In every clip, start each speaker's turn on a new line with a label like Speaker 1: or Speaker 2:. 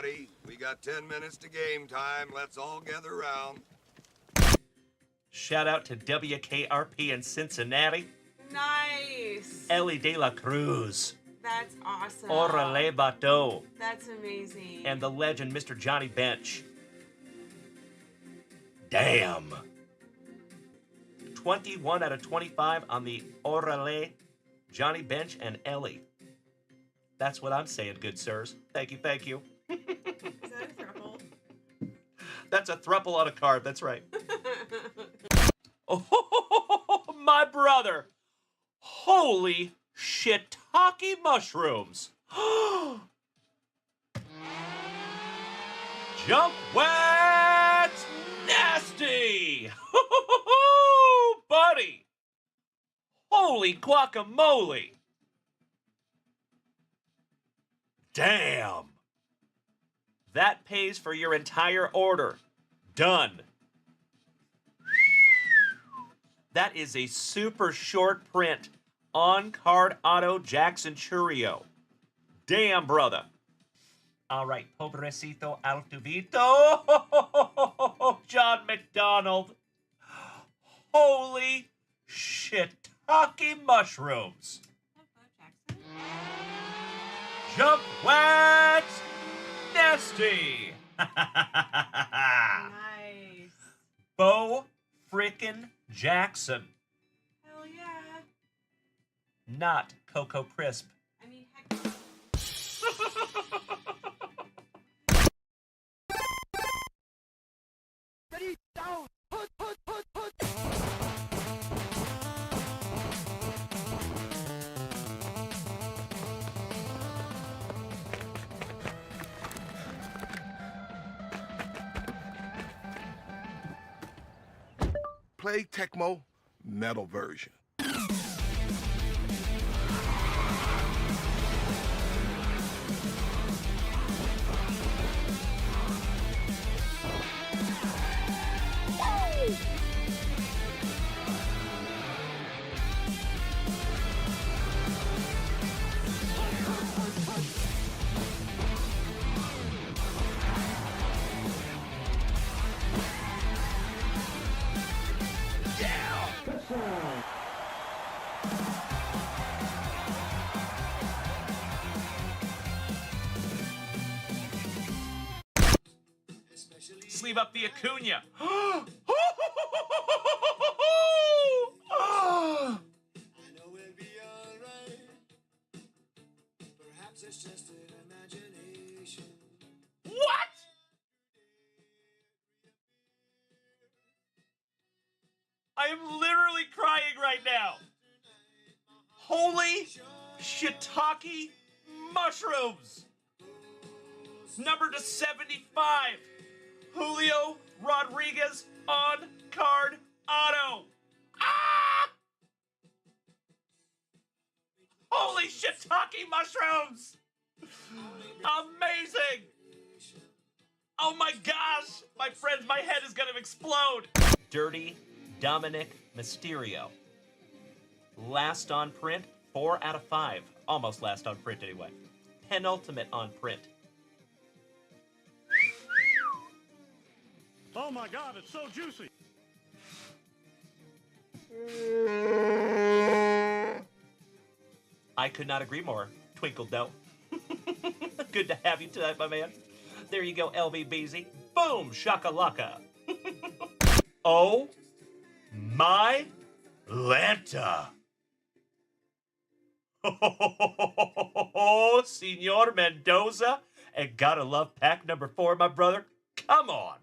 Speaker 1: everybody. We got 10 minutes to game time. Let's all gather around.
Speaker 2: Shout out to WKRP in Cincinnati.
Speaker 3: Nice.
Speaker 2: Ellie De La Cruz.
Speaker 3: That's awesome.
Speaker 2: Orale Bateau.
Speaker 3: That's amazing.
Speaker 2: And the legend, Mr. Johnny Bench. Damn. 21 out of 25 on the Orale, Johnny Bench, and Ellie. That's what I'm saying, good sirs. Thank you, thank you.
Speaker 3: Is that a throuple?
Speaker 2: That's a thruple on a card, that's right. Oh, my brother. Holy shiitake mushrooms. Jump wet nasty. Buddy. Holy guacamole. Damn. That pays for your entire order. Done. That is a super short print on-card auto Jackson Churio. Damn, brother. All right, pobrecito Altuvito. John McDonald. Holy shiitake mushrooms. Jump wet nasty.
Speaker 3: Nice.
Speaker 2: Bo frickin' Jackson.
Speaker 3: Hell yeah.
Speaker 2: Not Cocoa Crisp.
Speaker 3: I mean, heck.
Speaker 4: Ready, down, put. Play Tecmo metal version.
Speaker 2: Sleeve up the Acuna.
Speaker 5: I know we'll be alright. Perhaps it's just an imagination.
Speaker 2: What? I am literally crying right now. Holy shiitake mushrooms. Number to 75. Julio Rodriguez on card auto. Ah! Holy shiitake mushrooms! Amazing! Oh my gosh! My friends, my head is gonna explode! Dirty Dominic Mysterio. Last on print, 4 out of 5. Almost last on print anyway. Penultimate on print.
Speaker 6: Oh my God, it's so juicy.
Speaker 2: I could not agree more. Twinkle Doe. Good to have you tonight, my man. There you go, LVBZ. Boom, shakalaka. Oh my Lanta. Oh, Senor Mendoza. And gotta love pack number 4, my brother. Come on.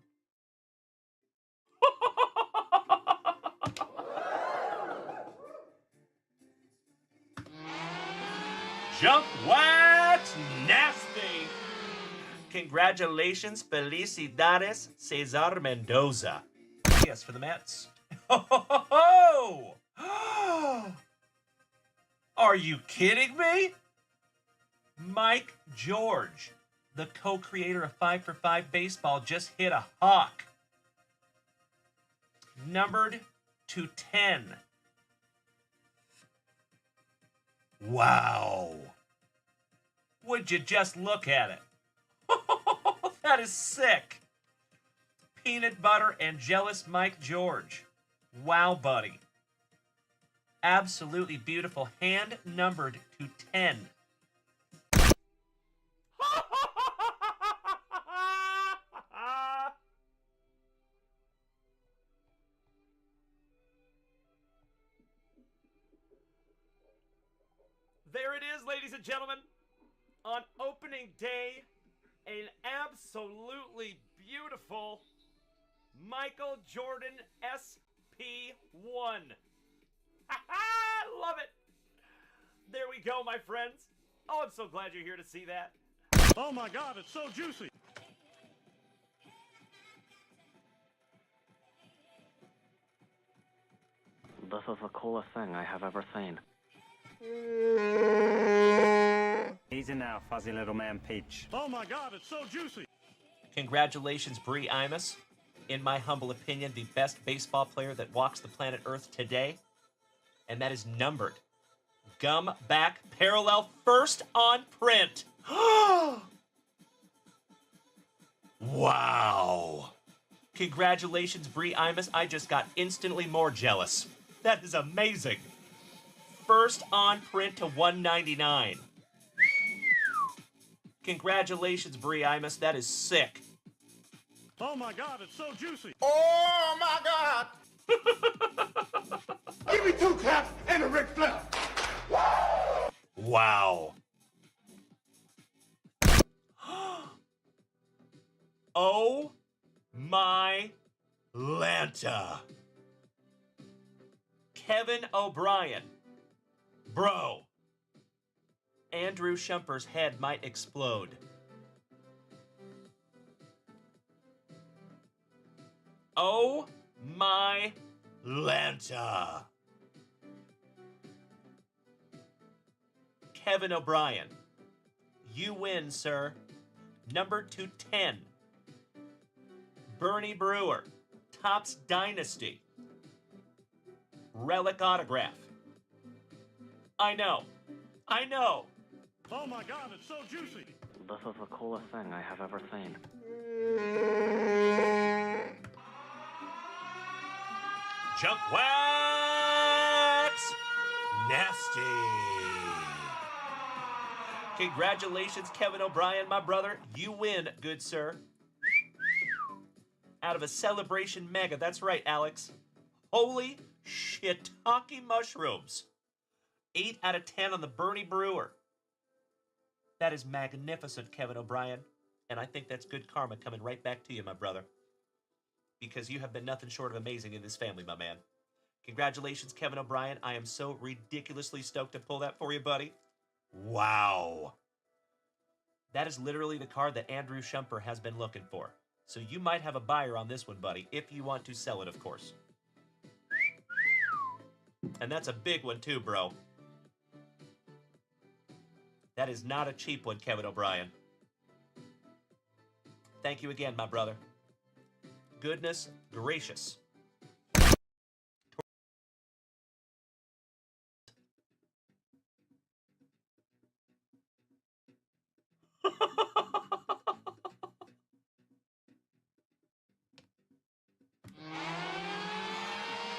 Speaker 2: Jump wet nasty. Congratulations, felicidades, Cesar Mendoza. Yes, for the Mets. Oh! Are you kidding me? Mike George, the co-creator of 5 for 5 Baseball, just hit a hawk. Numbered to 10. Wow. Would you just look at it? That is sick. Peanut butter and jealous Mike George. Wow, buddy. Absolutely beautiful. Hand numbered to 10. There it is, ladies and gentlemen. On opening day, an absolutely beautiful Michael Jordan SP1. I love it. There we go, my friends. Oh, I'm so glad you're here to see that.
Speaker 6: Oh my God, it's so juicy.
Speaker 7: This is the coolest thing I have ever seen.
Speaker 6: Easy now, fuzzy little man Peach. Oh my God, it's so juicy.
Speaker 2: Congratulations, Bree Imus. In my humble opinion, the best baseball player that walks the planet Earth today. And that is numbered. Gum back parallel first on print. Wow. Congratulations, Bree Imus. I just got instantly more jealous. That is amazing. First on print to 199. Congratulations, Bree Imus. That is sick.
Speaker 6: Oh my God, it's so juicy.
Speaker 4: Oh my God! Give me 2 claps and a Ric Flair.
Speaker 2: Wow. Oh my Lanta. Kevin O'Brien. Bro. Andrew Shumper's head might explode. Oh my Lanta. Kevin O'Brien. You win, sir. Number 210. Bernie Brewer. Topps Dynasty. Relic autograph. I know. I know.
Speaker 6: Oh my God, it's so juicy.
Speaker 7: This is the coolest thing I have ever seen.
Speaker 2: Junk Wax! Nasty. Congratulations, Kevin O'Brien, my brother. You win, good sir. Out of a Celebration Mega. That's right, Alex. Holy shiitake mushrooms. 8 out of 10 on the Bernie Brewer. That is magnificent, Kevin O'Brien. And I think that's good karma coming right back to you, my brother. Because you have been nothing short of amazing in this family, my man. Congratulations, Kevin O'Brien. I am so ridiculously stoked to pull that for you, buddy. Wow. That is literally the card that Andrew Shumper has been looking for. So you might have a buyer on this one, buddy, if you want to sell it, of course. And that's a big one, too, bro. That is not a cheap one, Kevin O'Brien. Thank you again, my brother. Goodness gracious.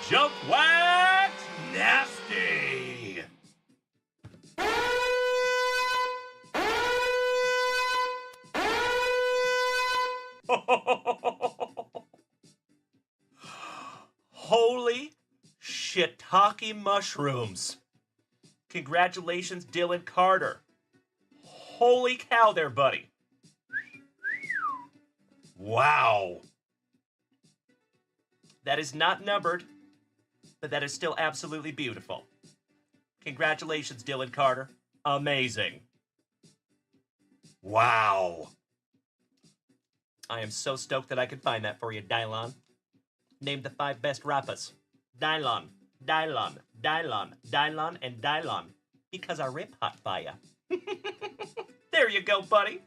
Speaker 2: Jump Wax Nasty. Holy shiitake mushrooms. Congratulations, Dylan Carter. Holy cow there, buddy. Wow. That is not numbered, but that is still absolutely beautiful. Congratulations, Dylan Carter. Amazing. Wow. I am so stoked that I could find that for you, Dylon. Name the 5 best rappers. Dylon, Dylon, Dylon, Dylon, and Dylon. Because I rip hot fire. There you go, buddy.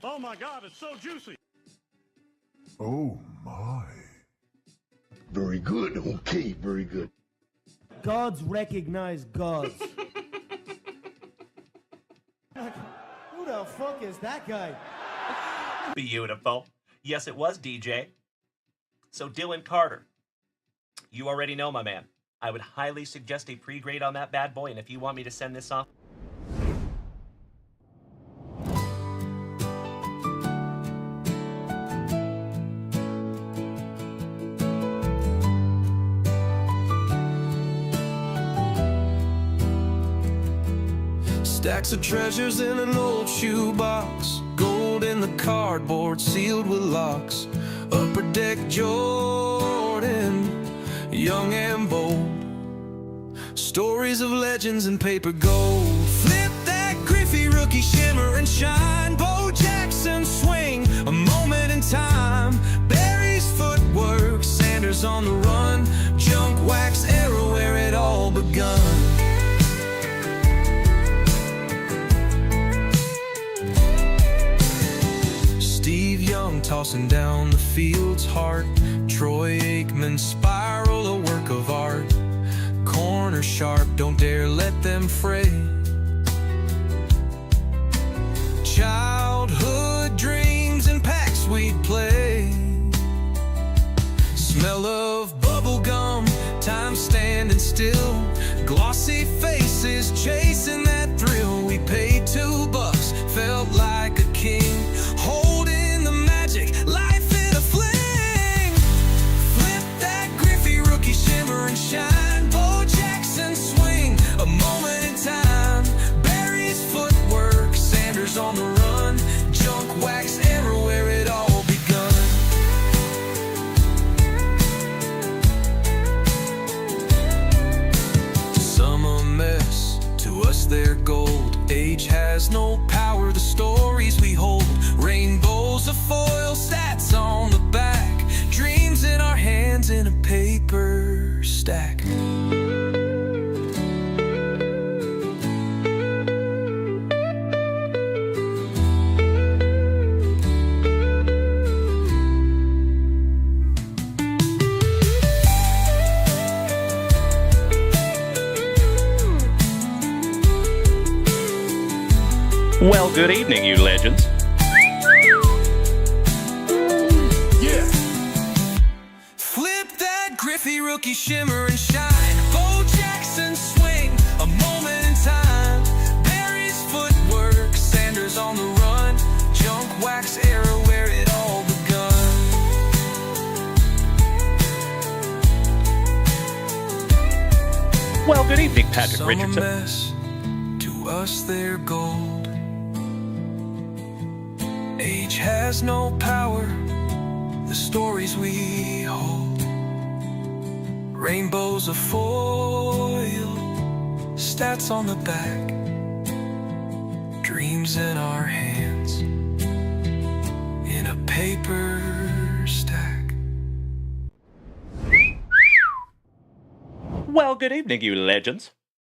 Speaker 6: Oh my God, it's so juicy.
Speaker 4: Oh my. Very good. Okay, very good.
Speaker 8: Gods recognize gods. Who the fuck is that guy?
Speaker 2: Beautiful. Yes, it was DJ. So Dylan Carter, you already know, my man. I would highly suggest a pre-grade on that bad boy, and if you want me to send this off...
Speaker 9: Stacks of treasures in an old shoebox, gold in the cardboard sealed with locks. Upper deck Jordan, young and bold. Stories of legends in paper gold. Flip that Griffey rookie, shimmer and shine. Bo Jackson swing, a moment in time. Barry's footwork, Sanders on the run. Junk wax era where it all begun. Steve Young tossing down the field's heart. Troy Aikman spiral, a work of art. Corner sharp, don't dare let them fray. Childhood dreams and packs we'd play. Smell of bubble gum, time standing still. Glossy faces chasing that thrill. We paid $2, felt like a king. Holding the magic, life in a fling. Flip that Griffey rookie, shimmer and shine. Bo Jackson swing, a moment in time. Barry's footwork, Sanders on the run. Junk wax era where it all begun. Some a mess, to us they're gold. Age has no power, the stories we hold. Rainbows of foil, stats on the back. Dreams in our hands in a paper stack.
Speaker 2: Well, good evening, you legends.
Speaker 9: Yeah. Flip that Griffey rookie, shimmer and shine. Bo Jackson swing, a moment in time. Barry's footwork, Sanders on the run. Junk wax era where it all begun.
Speaker 2: Well, good evening, Patrick
Speaker 9: Some a
Speaker 2: Richardson.
Speaker 9: mess, to us they're gold. Age has no power, the stories we hold. Rainbows of foil, stats on the back. Dreams in our hands, in a paper stack.
Speaker 2: Well, good evening, you legends.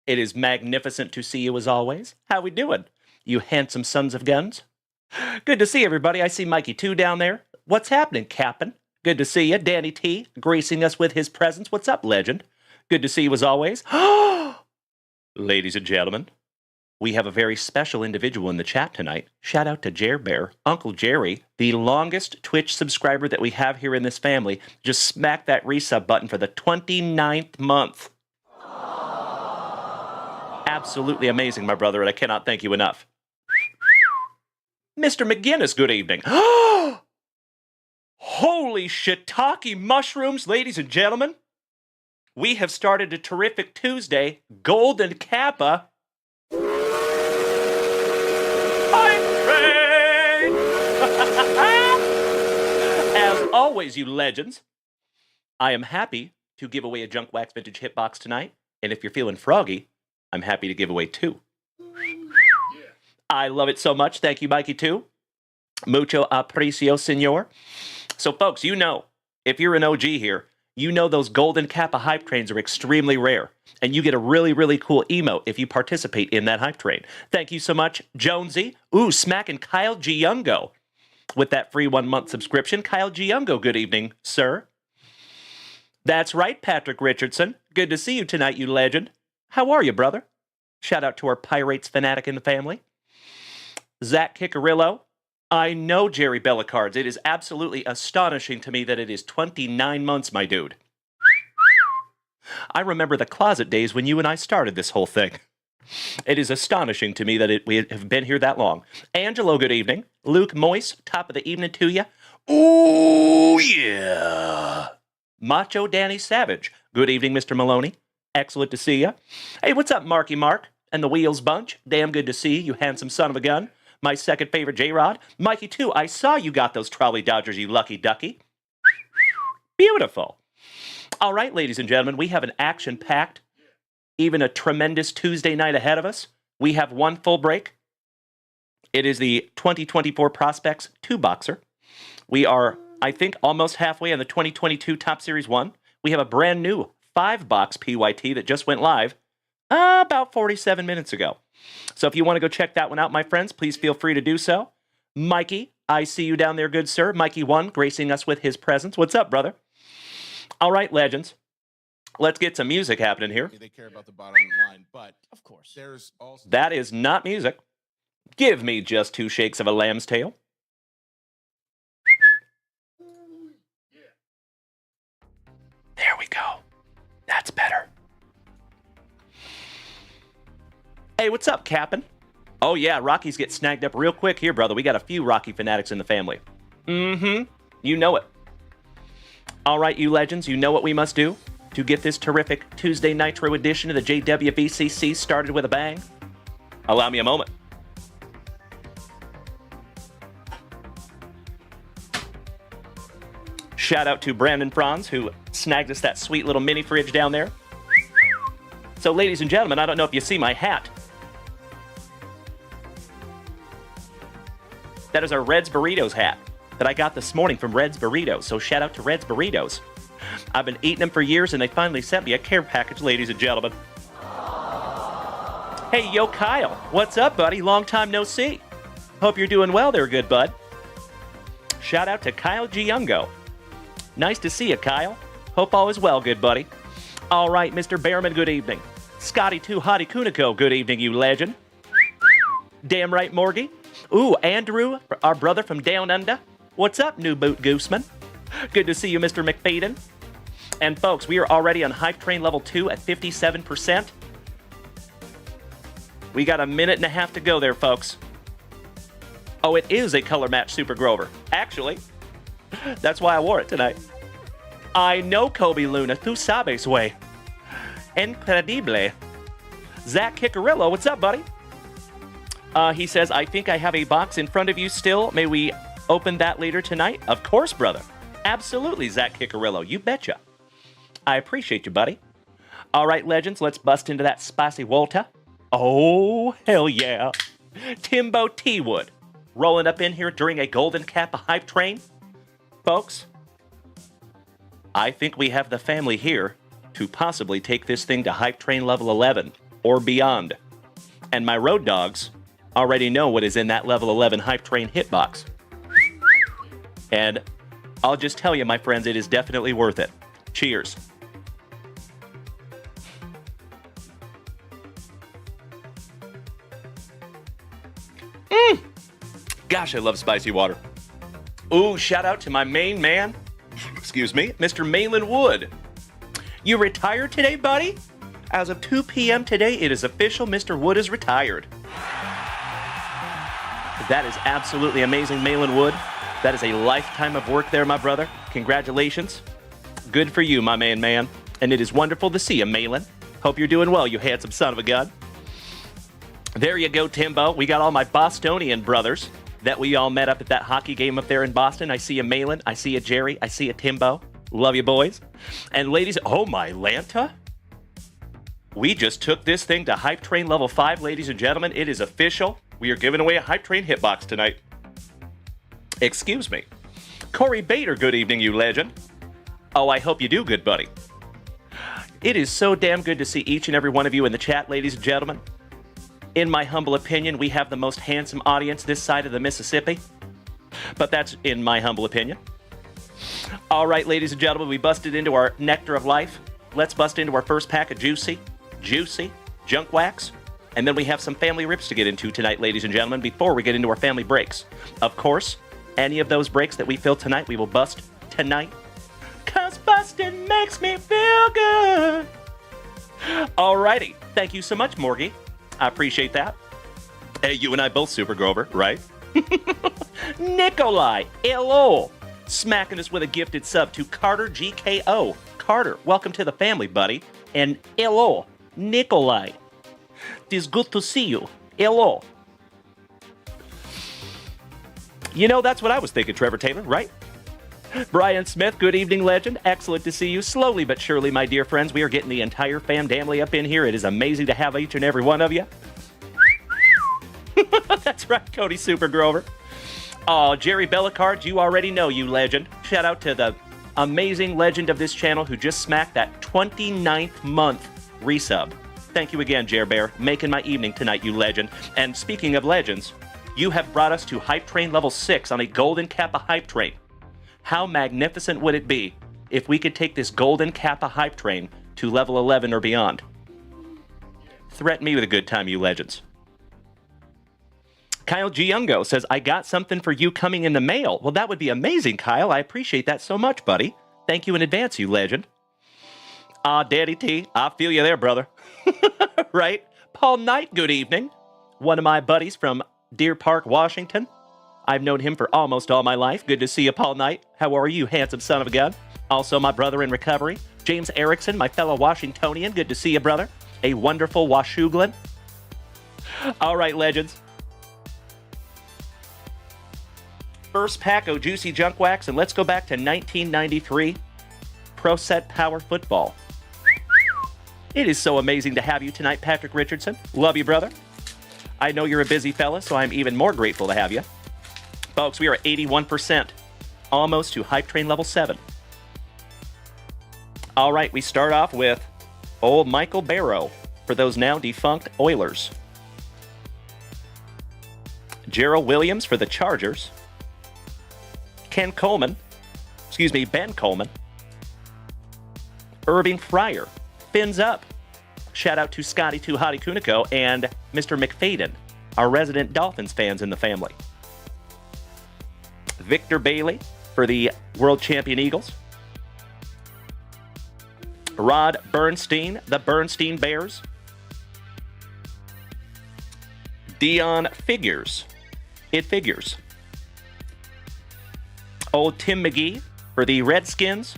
Speaker 2: It is magnificent to see you as always. How we doing, you handsome sons of guns? Good to see everybody. I see Mikey 2 down there. What's happening, Captain? Good to see you. Danny T, gracing us with his presence. What's up, legend? Good to see you as always. Ladies and gentlemen, we have a very special individual in the chat tonight. Shout out to Jer Bear, Uncle Jerry, the longest Twitch subscriber that we have here in this family. Just smack that resub button for the 29th month. Absolutely amazing, my brother, and I cannot thank you enough. Mr. McGinnis, good evening. Holy shiitake mushrooms, ladies and gentlemen. We have started a Terrific Tuesday Golden Kappa Hype Train! As always, you legends, I am happy to give away a Junk Wax Vintage Hitbox tonight, and if you're feeling froggy, I'm happy to give away 2. I love it so much. Thank you, Mikey, too. Mucho aprecio, senor. So, folks, you know, if you're an OG here, you know those Golden Kappa hype trains are extremely rare. And you get a really, really cool emote if you participate in that hype train. Thank you so much, Jonesy. Ooh, smacking Kyle Giungo with that free 1-month subscription. Kyle Giungo, good evening, sir. That's right, Patrick Richardson. Good to see you tonight, you legend. How are you, brother? Shout out to our Pirates fanatic in the family. Zach Kickerillo, I know, Jerry Bellacards. It is absolutely astonishing to me that it is 29 months, my dude. I remember the closet days when you and I started this whole thing. It is astonishing to me that we have been here that long. Angelo, good evening. Luke Moise, top of the evening to you. Ooh, yeah. Macho Danny Savage, good evening, Mr. Maloney. Excellent to see you. Hey, what's up, Marky Mark and the Wheels Bunch? Damn good to see you, handsome son of a gun. My second favorite J-Rod. Mikey, too, I saw you got those trolley dodgers, you lucky ducky. Beautiful. All right, ladies and gentlemen, we have an action-packed, even a tremendous Tuesday night ahead of us. We have one full break. It is the 2024 Prospects 2-boxer. We are, I think, almost halfway on the 2022 Top Series 1. We have a brand new 5-box PYT that just went live about 47 minutes ago. So if you want to go check that one out, my friends, please feel free to do so. Mikey, I see you down there, good sir. Mikey 1, gracing us with his presence. What's up, brother? All right, legends. Let's get some music happening here.
Speaker 10: They care about the bottom line, but of course, there's also...
Speaker 2: That is not music. Give me just 2 shakes of a lamb's tail. There we go. That's better. Hey, what's up, Cap'n? Oh, yeah, Rockies get snagged up real quick here, brother. We got a few Rocky fanatics in the family. Mm-hmm. You know it. All right, you legends, you know what we must do to get this terrific Tuesday Nitro edition of the JWBCC started with a bang? Allow me a moment. Shout out to Brandon Franz, who snagged us that sweet little mini fridge down there. So, ladies and gentlemen, I don't know if you see my hat. That is our Red's Burritos hat that I got this morning from Red's Burritos. So shout out to Red's Burritos. I've been eating them for years, and they finally sent me a care package, ladies and gentlemen. Hey, yo, Kyle. What's up, buddy? Long time no see. Hope you're doing well there, good bud. Shout out to Kyle Giungo. Nice to see you, Kyle. Hope all is well, good buddy. All right, Mr. Behrman, good evening. Scotty 2 Hottie Kuniko, good evening, you legend. Damn right, Morgie. Ooh, Andrew, our brother from Down Under. What's up, New Boot Gooseman? Good to see you, Mr. McFadden. And folks, we are already on Hype Train Level 2 at 57%. We got a minute and a half to go there, folks. Oh, it is a color match Super Grover. Actually, that's why I wore it tonight. I know Kobe Luna, tu sabes way. Incredible. Zach Kickerillo, what's up, buddy? He says, I think I have a box in front of you still. May we open that later tonight? Of course, brother. Absolutely, Zach Kickerillo. You betcha. I appreciate you, buddy. All right, legends, let's bust into that spicy Walter. Oh, hell yeah. Timbo T. Wood, rolling up in here during a Golden Kappa Hype Train. Folks, I think we have the family here to possibly take this thing to Hype Train Level 11 or beyond. And my road dogs already know what is in that Level 11 Hype Train hitbox. And I'll just tell you, my friends, it is definitely worth it. Cheers. Gosh, I love spicy water. Ooh, shout out to my main man, excuse me, Mr. Malin Wood. You retired today, buddy? As of 2 p.m. today, it is official, Mr. Wood is retired. That is absolutely amazing, Malin Wood. That is a lifetime of work there, my brother. Congratulations. Good for you, my man. And it is wonderful to see you, Malin. Hope you're doing well, you handsome son of a gun. There you go, Timbo. We got all my Bostonian brothers that we all met up at that hockey game up there in Boston. I see you, Malin. I see you, Jerry. I see you, Timbo. Love you, boys. And ladies, oh my Lanta. We just took this thing to Hype Train Level 5, ladies and gentlemen. It is official. We are giving away a Hype Train hitbox tonight. Excuse me. Corey Bader, good evening, you legend. Oh, I hope you do, good buddy. It is so damn good to see each and every one of you in the chat, ladies and gentlemen. In my humble opinion, we have the most handsome audience this side of the Mississippi. But that's in my humble opinion. All right, ladies and gentlemen, we busted into our Nectar of Life. Let's bust into our first pack of Juicy Junk Wax. And then we have some family rips to get into tonight, ladies and gentlemen, before we get into our family breaks. Of course, any of those breaks that we fill tonight, we will bust tonight. 'Cause busting makes me feel good. Alrighty. Thank you so much, Morgie. I appreciate that. Hey, you and I both Super Grover, right? Nikolai, hello. Smacking us with a gifted sub to Carter GKO. Carter, welcome to the family, buddy. And hello, Nikolai. It is good to see you. Hello. You know, that's what I was thinking, Trevor Taylor, right? Brian Smith, good evening, legend. Excellent to see you. Slowly but surely, my dear friends, we are getting the entire family up in here. It is amazing to have each and every one of you. That's right, Cody Super Grover. Oh, Jerry Bellicard, you already know you, legend. Shout out to the amazing legend of this channel who just smacked that 29th month resub. Thank you again, Jer Bear, making my evening tonight, you legend. And speaking of legends, you have brought us to Hype Train level 6 on a Golden Kappa Hype Train. How magnificent would it be if we could take this Golden Kappa Hype Train to level 11 or beyond? Threaten me with a good time, you legends. Kyle Giungo says, I got something for you coming in the mail. Well, that would be amazing, Kyle. I appreciate that so much, buddy. Thank you in advance, you legend. Daddy T, I feel you there, brother. Right? Paul Knight, good evening. One of my buddies from Deer Park, Washington. I've known him for almost all my life. Good to see you, Paul Knight. How are you, handsome son of a gun? Also, my brother in recovery, James Erickson, my fellow Washingtonian. Good to see you, brother. A wonderful Washouglin. All right, legends. First pack of Juicy Junk Wax, and let's go back to 1993. Pro Set Power Football. It is so amazing to have you tonight, Patrick Richardson. Love you, brother. I know you're a busy fella, so I'm even more grateful to have you. Folks, we are at 81%, almost to Hype Train level 7. All right, we start off with old Michael Barrow for those now defunct Oilers. Gerald Williams for the Chargers. Ben Coleman. Irving Fryer. Fins up. Shout out to Scotty Too Hottie Kuniko and Mr. McFadden, our resident Dolphins fans in the family. Victor Bailey for the World Champion Eagles. Rod Bernstein, the Bernstein Bears. Dion Figures. It figures. Old Tim McGee for the Redskins.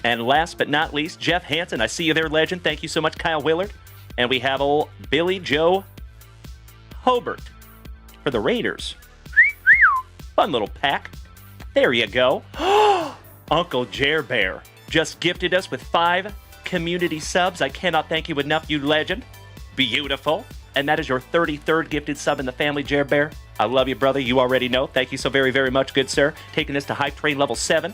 Speaker 2: And last but not least, Jeff Hansen. I see you there, legend. Thank you so much, Kyle Willard. And we have old Billy Joe Hobart for the Raiders. Fun little pack. There you go. Uncle Jer Bear just gifted us with 5 community subs. I cannot thank you enough, you legend. Beautiful. And that is your 33rd gifted sub in the family, Jer Bear. I love you, brother. You already know. Thank you so very, very much, good sir. Taking us to Hype Train level 7.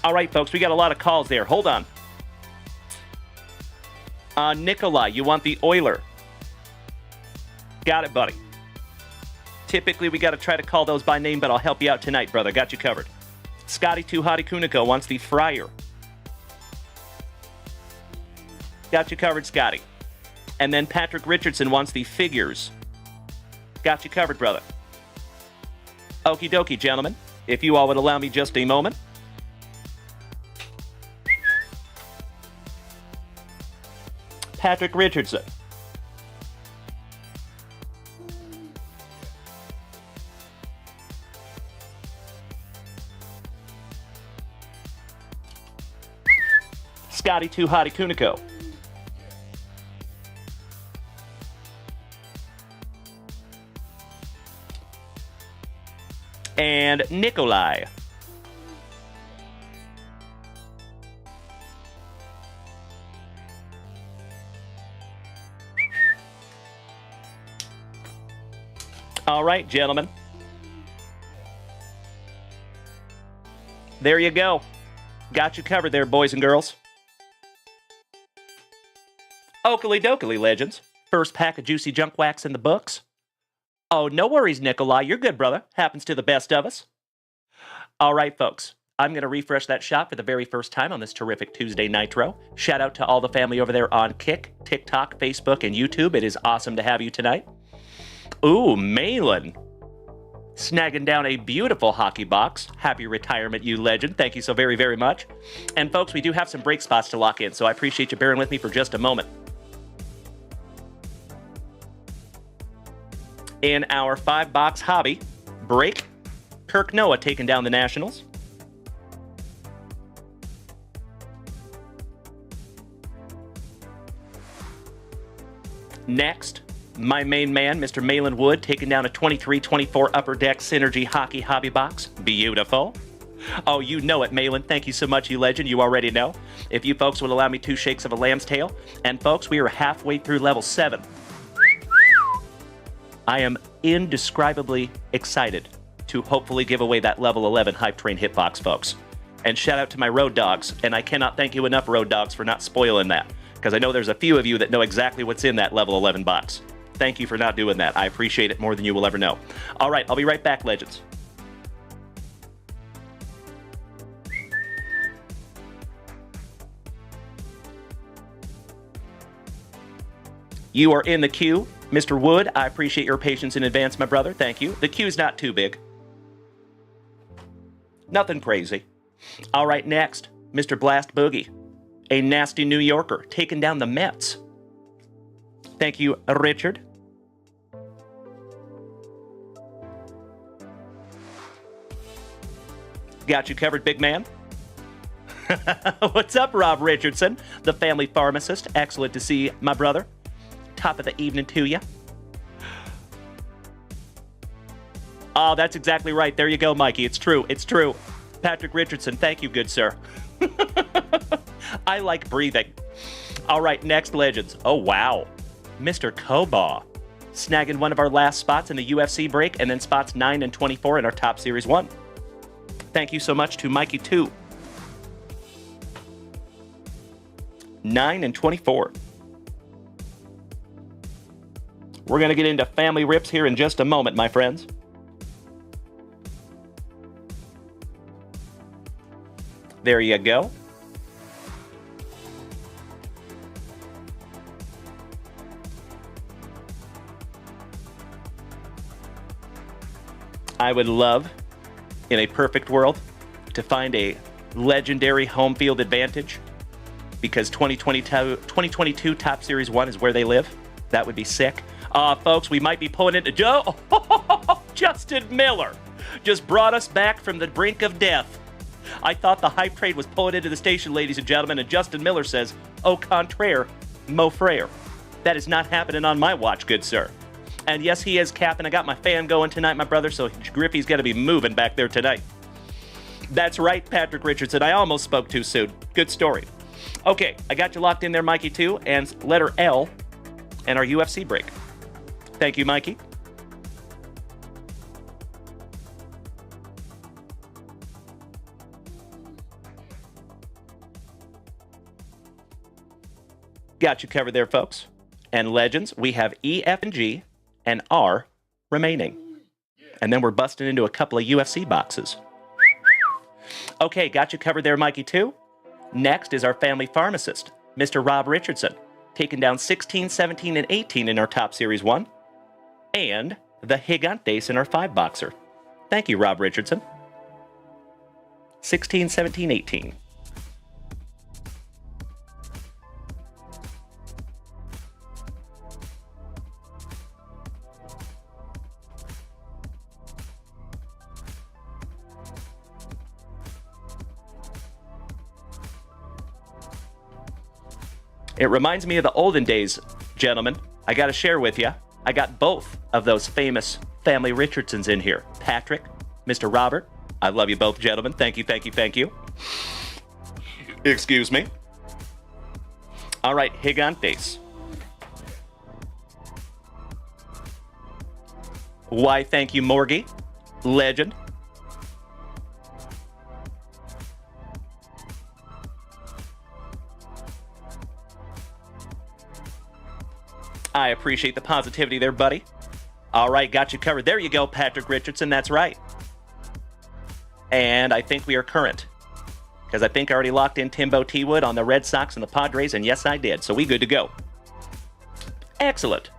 Speaker 2: All right, folks, we got a lot of calls there. Hold on. Nikolai, you want the Oiler? Got it, buddy. Typically, we got to try to call those by name, but I'll help you out tonight, brother. Got you covered. Scotty Too Hottie Kuniko wants the Fryer. Got you covered, Scotty. And then Patrick Richardson wants the Figures. Got you covered, brother. Okie dokie, gentlemen. If you all would allow me just a moment. Patrick Richardson. Scotty Too Hottie Kuniko. And Nikolai. All right, gentlemen. There you go. Got you covered there, boys and girls. Oakley dokley, legends. First pack of Juicy Junk Wax in the books. Oh, no worries, Nikolai. You're good, brother. Happens to the best of us. All right, folks. I'm going to refresh that shop for the very first time on this Terrific Tuesday Nitro. Shout out to all the family over there on Kick, TikTok, Facebook, and YouTube. It is awesome to have you tonight. Ooh, Malin. Snagging down a beautiful hockey box. Happy retirement, you legend. Thank you so very, very much. And folks, we do have some break spots to lock in, so I appreciate you bearing with me for just a moment. In our 5-box hobby break, Kirk Noah taking down the Nationals. Next, my main man, Mr. Malin Wood, taking down a 23-24 Upper Deck Synergy Hockey Hobby Box. Beautiful. Oh, you know it, Malin. Thank you so much, you legend. You already know. If you folks would allow me 2 shakes of a lamb's tail. And folks, we are halfway through level 7. I am indescribably excited to hopefully give away that level 11 Hype Train hitbox, folks. And shout out to my road dogs. And I cannot thank you enough, road dogs, for not spoiling that, because I know there's a few of you that know exactly what's in that level 11 box. Thank you for not doing that. I appreciate it more than you will ever know. All right, I'll be right back, legends. You are in the queue. Mr. Wood, I appreciate your patience in advance, my brother. Thank you. The queue's not too big. Nothing crazy. All right, next, Mr. Blast Boogie, a nasty New Yorker, taking down the Mets. Thank you, Richard. Got you covered, big man. What's up, Rob Richardson, the family pharmacist? Excellent to see you, my brother. Top of the evening to you. Oh, that's exactly right. There you go, Mikey. It's true. It's true. Patrick Richardson, thank you, good sir. I like breathing. All right, next, legends. Oh, wow. Mr. Kobaugh, snagging one of our last spots in the UFC break, and then spots 9 and 24 in our Top Series 1. Thank you so much to Mikey 2. 9 and 24. We're going to get into family rips here in just a moment, my friends. There you go. I would love, in a perfect world, to find a legendary home field advantage, because 2022 Top Series 1 is where they live. That would be sick. Folks, we might be pulling into Joe. Justin Miller just brought us back from the brink of death. I thought the hype trade was pulling into the station, ladies and gentlemen, and Justin Miller says, au contraire, mon frere. That is not happening on my watch, good sir. And yes, he is capping. I got my fan going tonight, my brother, so Griffey's going to be moving back there tonight. That's right, Patrick Richardson. I almost spoke too soon. Good story. Okay, I got you locked in there, Mikey, too, and letter L and our UFC break. Thank you, Mikey. Got you covered there, folks. And legends, we have E, F, and G, and R remaining. And then we're busting into a couple of UFC boxes. Okay, got you covered there, Mikey, too. Next is our family pharmacist, Mr. Rob Richardson, taking down 16, 17, and 18 in our Top Series 1. And the Gigantes in our 5-boxer. Thank you, Rob Richardson. 16, 17, 18. It reminds me of the olden days, gentlemen. I got to share with you. I got both of those famous family Richardsons in here. Patrick, Mr. Robert. I love you both, gentlemen. Thank you, thank you, thank you. Excuse me. All right, Gigantes. Why, thank you, Morgie. Legend. I appreciate the positivity there, buddy. All right, got you covered. There you go, Patrick Richardson. That's right. And I think we are current. Because I think I already locked in Timbo T-Wood on the Red Sox and the Padres, and yes, I did. So we good to go. Excellent.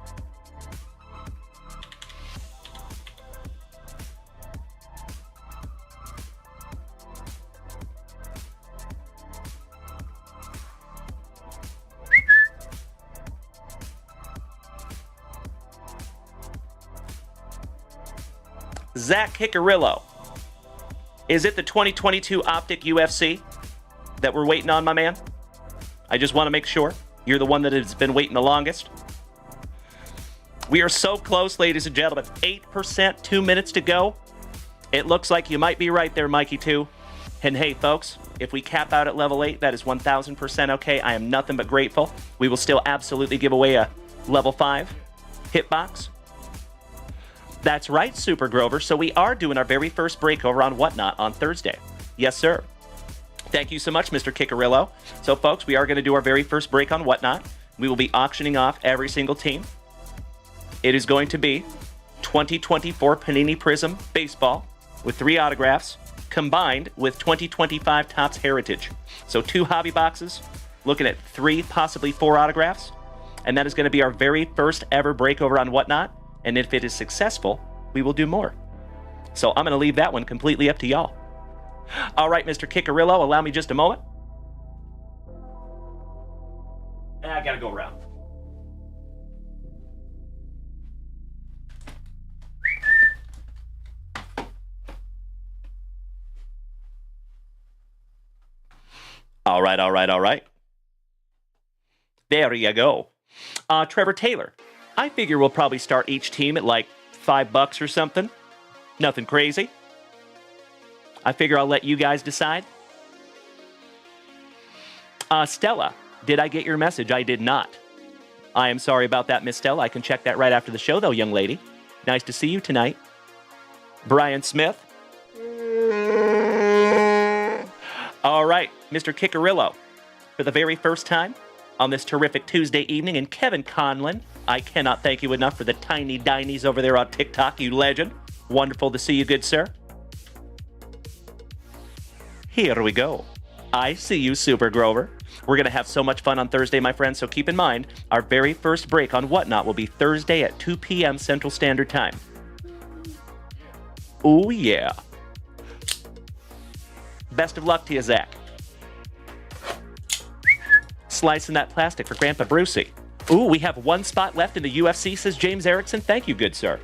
Speaker 2: Zach Kickarillo. Is it the 2022 Optic UFC that we're waiting on, my man? I just want to make sure. You're the one that has been waiting the longest. We are so close, ladies and gentlemen. 8%, 2 minutes to go. It looks like you might be right there, Mikey, too. And hey, folks, if we cap out at level 8, that is 1,000% okay. I am nothing but grateful. We will still absolutely give away a level 5 hitbox. That's right, Super Grover. So we are doing our very first breakover on Whatnot on Thursday. Yes, sir. Thank you so much, Mr. Kickarillo. So, folks, we are going to do our very first break on Whatnot. We will be auctioning off every single team. It is going to be 2024 Panini Prism Baseball with 3 autographs combined with 2025 Topps Heritage. So 2 hobby boxes, looking at 3, possibly 4 autographs. And that is going to be our very first ever breakover on Whatnot. And if it is successful, we will do more. So I'm going to leave that one completely up to y'all. All right, Mr. Kickarillo, allow me just a moment. I got to go around. All right. There you go. Trevor Taylor. I figure we'll probably start each team at like $5 or something. Nothing crazy. I figure I'll let you guys decide. Stella, did I get your message? I did not. I am sorry about that, Miss Stella. I can check that right after the show, though, young lady. Nice to see you tonight. Brian Smith. All right, Mr. Kickarillo. For the very first time on this terrific Tuesday evening, and Kevin Conlon, I cannot thank you enough for the tiny dinies over there on TikTok, you legend. Wonderful to see you, good sir. Here we go. I see you, Super Grover. We're going to have so much fun on Thursday, my friends, so keep in mind, our very first break on Whatnot will be Thursday at 2 p.m. Central Standard Time. Oh, yeah. Best of luck to you, Zach. Slicing that plastic for Grandpa Brucey. Ooh, we have 1 spot left in the UFC, says James Erickson. Thank you, good sir.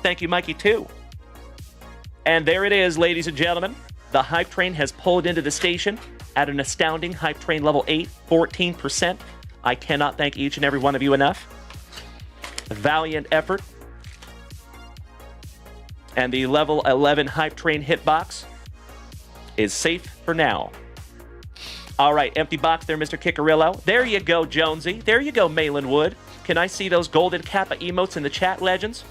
Speaker 2: Thank you, Mikey, too. And there it is, ladies and gentlemen. The hype train has pulled into the station at an astounding hype train level 8, 14%. I cannot thank each and every one of you enough. Valiant effort. And the level 11 hype train hitbox is safe for now. All right, empty box there, Mr. Kickarillo. There you go, Jonesy. There you go, Malin Wood. Can I see those golden Kappa emotes in the chat, legends?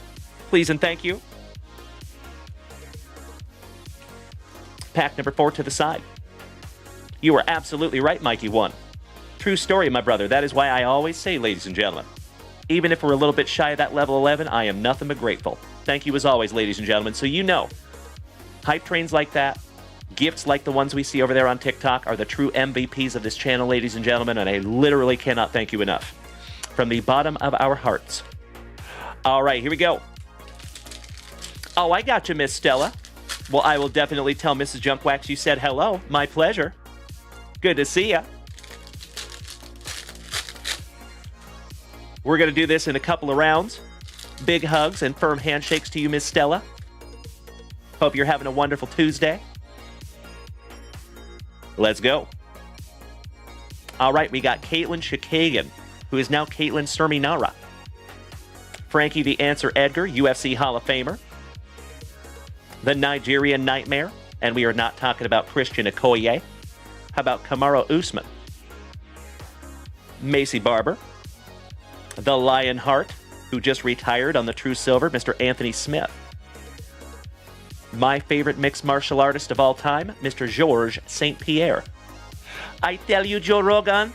Speaker 2: Please and thank you. Pack number 4 to the side. You are absolutely right, Mikey 1. True story, my brother. That is why I always say, ladies and gentlemen, even if we're a little bit shy of that level 11, I am nothing but grateful. Thank you as always, ladies and gentlemen. So you know, hype trains like that, gifts like the ones we see over there on TikTok are the true MVPs of this channel, ladies and gentlemen, and I literally cannot thank you enough. From the bottom of our hearts. All right, here we go. Oh, I got you, Miss Stella. Well, I will definitely tell Mrs. Junkwax you said hello. My pleasure. Good to see ya. We're going to do this in a couple of rounds. Big hugs and firm handshakes to you, Miss Stella. Hope you're having a wonderful Tuesday. Let's go. All right, we got Caitlin Shikagan, who is now Caitlin Serminara. Frankie the Answer Edgar, UFC Hall of Famer. The Nigerian Nightmare, and we are not talking about Christian Okoye. How about Kamaru Usman? Macy Barber. The Lionheart, who just retired on the True Silver, Mr. Anthony Smith. My favorite mixed martial artist of all time, Mr. Georges St. Pierre. I tell you, Joe Rogan,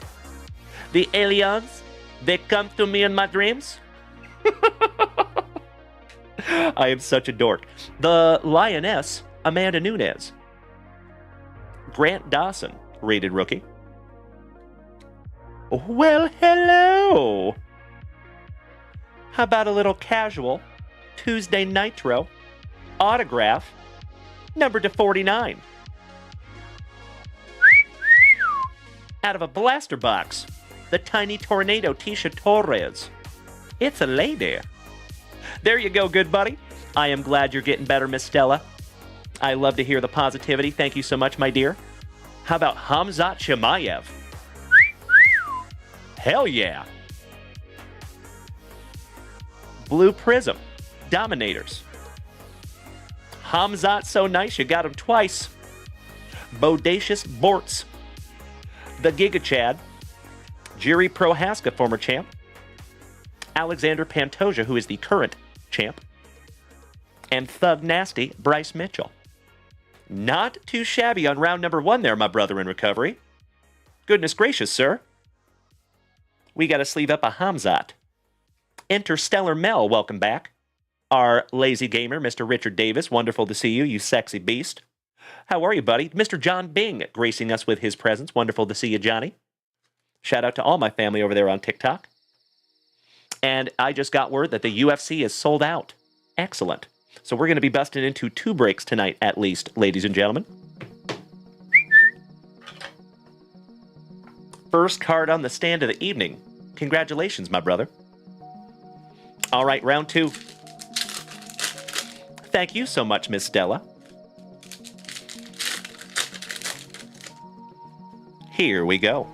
Speaker 2: the aliens, they come to me in my dreams. I am such a dork. The Lioness, Amanda Nunes. Grant Dawson, rated rookie. Well, hello. How about a little casual Tuesday Nitro autograph number to 49? Out of a blaster box, the tiny tornado Tisha Torres. It's a lady. There you go, good buddy. I am glad you're getting better, Miss Stella. I love to hear the positivity. Thank you so much, my dear. How about Hamzat Chimaev? Hell yeah. Blue Prism, Dominators. Hamzat, so nice, you got him twice. Bodacious Bortz. The Giga Chad. Jiri Prohaska, former champ. Alexander Pantoja, who is the current champ. And Thug Nasty, Bryce Mitchell. Not too shabby on round number 1 there, my brother in recovery. Goodness gracious, sir. We got to sleeve up a Hamzat. Interstellar Mel, welcome back. Our lazy gamer, Mr. Richard Davis, wonderful to see you, you sexy beast. How are you, buddy? Mr. John Bing, gracing us with his presence. Wonderful to see you, Johnny. Shout out to all my family over there on TikTok. And I just got word that the UFC is sold out. Excellent. So we're going to be busting into 2 breaks tonight, at least, ladies and gentlemen. First card on the stand of the evening. Congratulations, my brother. All right, round 2. Thank you so much, Miss Stella. Here we go.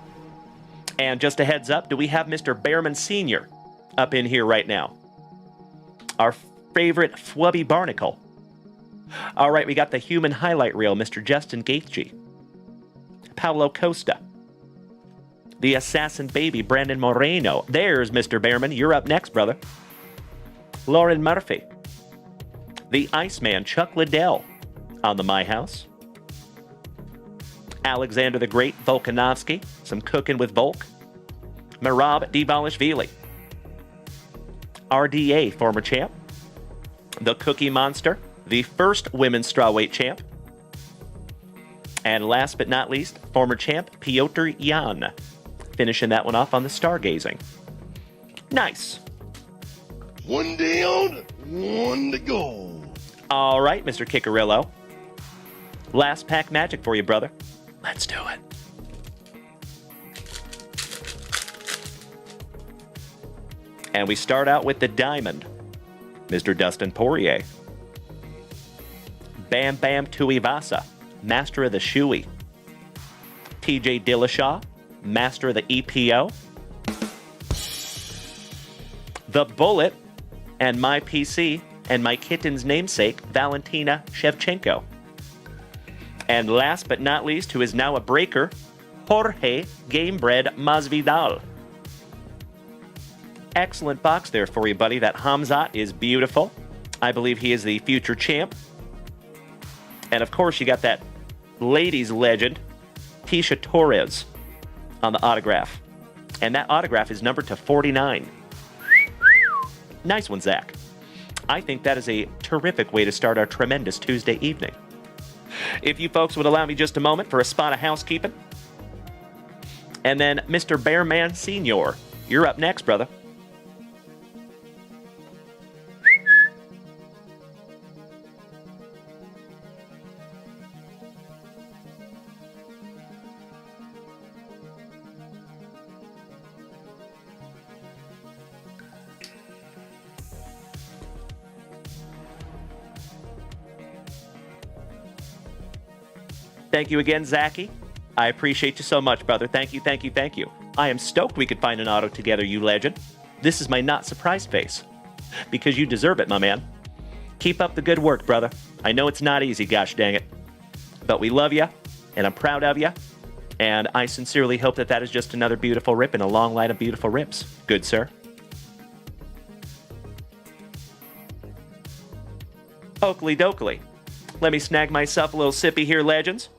Speaker 2: And just a heads up, do we have Mr. Behrman Sr. up in here right now? Our favorite Flubby Barnacle. All right, we got the human highlight reel, Mr. Justin Gaethje. Paulo Costa. The assassin baby, Brandon Moreno. There's Mr. Behrman. You're up next, brother. Lauren Murphy. The Iceman, Chuck Liddell, on the My House. Alexander the Great, Volkanovski. Some cooking with Volk. Merab Dvalishvili. RDA, former champ. The Cookie Monster, the first women's strawweight champ. And last but not least, former champ Piotr Jan. Finishing that one off on the stargazing. Nice.
Speaker 4: One down, one to go.
Speaker 2: All right, Mr. Kickerillo. Last pack magic for you, brother. Let's do it. And we start out with the diamond, Mr. Dustin Poirier. Bam Bam Tuivasa, master of the Shoey. TJ Dillashaw, master of the EPO. The Bullet, and my PC, and my kitten's namesake, Valentina Shevchenko. And last but not least, who is now a breaker, Jorge Gamebred Masvidal. Excellent box there for you, buddy. That Hamzat is beautiful. I believe he is the future champ. And of course, you got that ladies legend, Tisha Torres, on the autograph. And that autograph is numbered to 49. Nice one, Zach. I think that is a terrific way to start our tremendous Tuesday evening. If you folks would allow me just a moment for a spot of housekeeping. And then Mr. Bearman Sr., you're up next, brother. Thank you again, Zachy. I appreciate you so much, brother. Thank you, thank you, thank you. I am stoked we could find an auto together, you legend. This is my not surprised face. Because you deserve it, my man. Keep up the good work, brother. I know it's not easy, gosh dang it. But we love you, and I'm proud of you. And I sincerely hope that that is just another beautiful rip in a long line of beautiful rips. Good, sir. Oakley dokley. Let me snag myself a little sippy here, legends.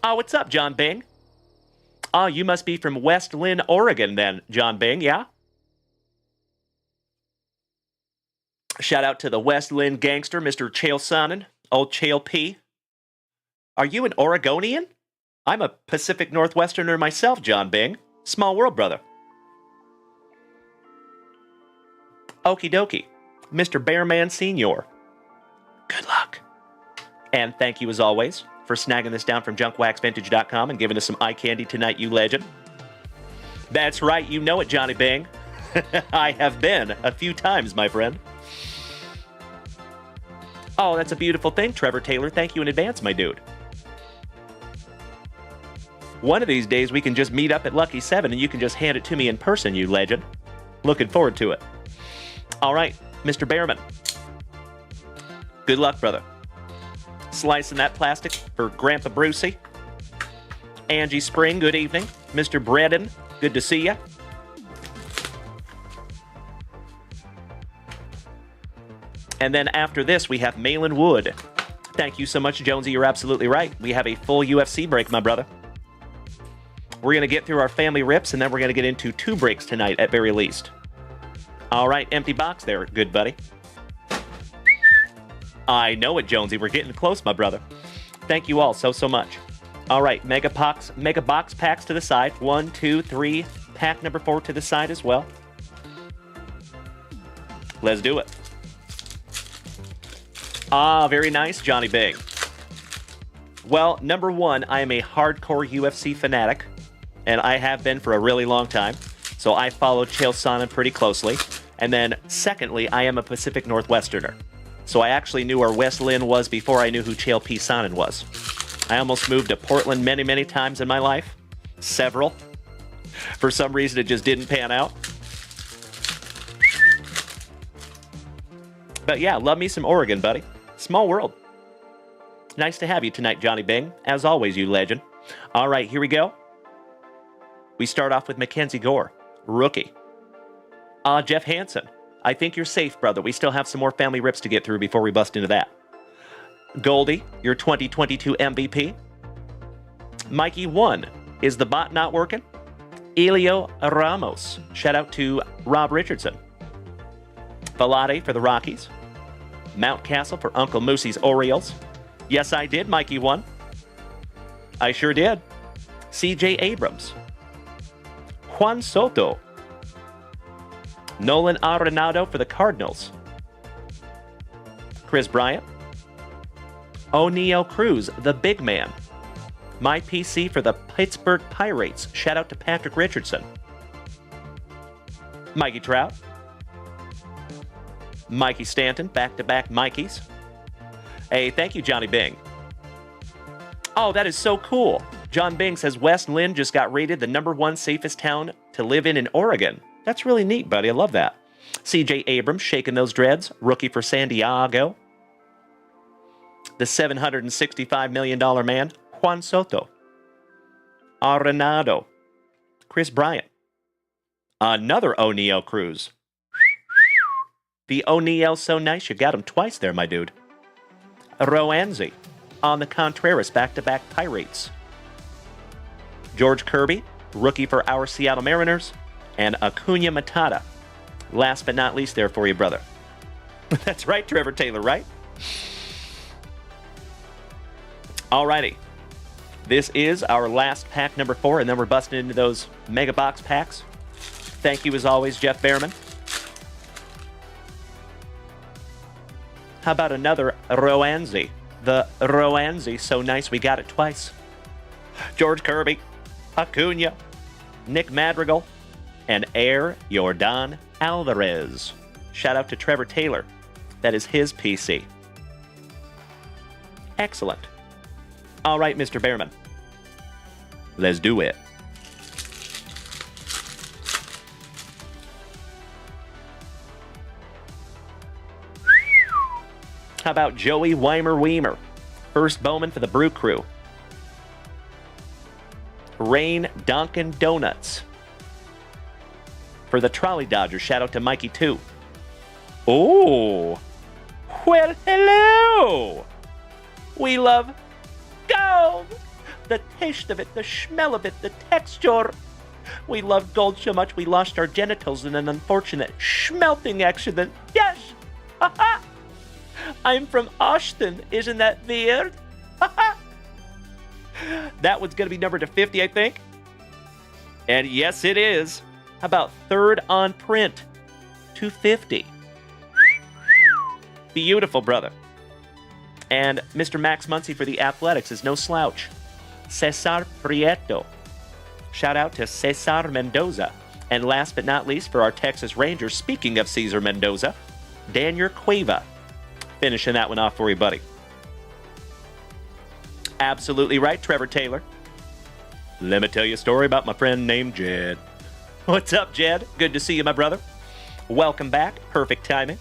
Speaker 2: Oh, what's up, John Bing? Oh, you must be from West Lynn, Oregon then, John Bing, yeah? Shout out to the West Lynn gangster, Mr. Chael Sonnen, old Chael P. Are you an Oregonian? I'm a Pacific Northwesterner myself, John Bing. Small world, brother. Okie dokie. Mr. Bearman Sr. Good luck. And thank you, as always, for snagging this down from junkwaxvintage.com and giving us some eye candy tonight, you legend. That's right, you know it, Johnny Bing. I have been a few times, my friend. Oh, that's a beautiful thing, Trevor Taylor. Thank you in advance, my dude. One of these days, we can just meet up at Lucky 7 and you can just hand it to me in person, you legend. Looking forward to it. All right, Mr. Bearman. Good luck, brother. Slicing that plastic for Grandpa Brucey. Angie Spring, good evening. Mr. Bredden, good to see ya. And then after this, we have Malin Wood. Thank you so much, Jonesy. You're absolutely right. We have a full UFC break, my brother. We're going to get through our family rips, and then we're going to get into 2 breaks tonight at very least. All right, empty box there, good buddy. I know it, Jonesy. We're getting close, my brother. Thank you all so much. All right, mega box packs to the side. 1, 2, 3. Pack number 4 to the side as well. Let's do it. Ah, very nice, Johnny Bing. Well, number 1, I am a hardcore UFC fanatic, and I have been for a really long time, so I follow Chael Sonnen pretty closely. And then, secondly, I am a Pacific Northwesterner, so I actually knew where West Lynn was before I knew who Chael P. Sonnen was. I almost moved to Portland many times in my life. Several. For some reason, it just didn't pan out. But yeah, love me some Oregon, buddy. Small world. Nice to have you tonight, Johnny Bing. As always, you legend. All right, here we go. We start off with Mackenzie Gore, rookie. Jeff Hansen. I think you're safe, brother. We still have some more family rips to get through before we bust into that. Goldie, your 2022 MVP. Mikey 1. Is the bot not working? Elio Ramos. Shout out to Rob Richardson. Velade for the Rockies. Mountcastle for Uncle Moosey's Orioles. Yes, I did, Mikey 1. I sure did. CJ Abrams. Juan Soto. Nolan Arenado for the Cardinals. Chris Bryant. O'Neal Cruz, the big man. My PC for the Pittsburgh Pirates. Shout out to Patrick Richardson. Mikey Trout. Mikey Stanton, back-to-back Mikeys. Hey, thank you, Johnny Bing. Oh, that is so cool. John Bing says West Lynn just got rated the #1 safest town to live in Oregon. That's really neat, buddy. I love that. CJ Abrams shaking those dreads. Rookie for San Diego. The $765 million man, Juan Soto. Arenado. Chris Bryant. Another O'Neal Cruz. The O'Neal so nice you got him twice there, my dude. Roanzi. On the Contreras, back-to-back Pirates. George Kirby, rookie for our Seattle Mariners. And Acuna Matata. Last but not least there for you, brother. That's right, Trevor Taylor, right? Alrighty. This is our last pack number 4, and then we're busting into those mega box packs. Thank you, as always, Jeff Behrman. How about another Roanzi? The Roanzi, so nice we got it twice. George Kirby, Acuna, Nick Madrigal, and Air Yordan Alvarez. Shout out to Trevor Taylor. That is his PC. Excellent. All right, Mr. Behrman. Let's do it. How about Joey Weimer? First Bowman for the Brew Crew. Rain Dunkin' Donuts. For the Trolley Dodgers, shout out to Mikey 2. Oh, well, hello. We love gold. The taste of it, the smell of it, the texture. We love gold so much we lost our genitals in an unfortunate smelting accident. Yes. I'm from Austin. Isn't that weird? That one's going to be numbered to 50, I think. And yes, it is. How about third on print? 250. Beautiful, brother. And Mr. Max Muncy for the Athletics is no slouch. Cesar Prieto. Shout out to Cesar Mendoza. And last but not least, for our Texas Rangers, speaking of Cesar Mendoza, Daniel Cueva. Finishing that one off for you, buddy. Absolutely right, Trevor Taylor. Let me tell you a story about my friend named Jed. What's up, Jed? Good to see you, my brother. Welcome back. Perfect timing.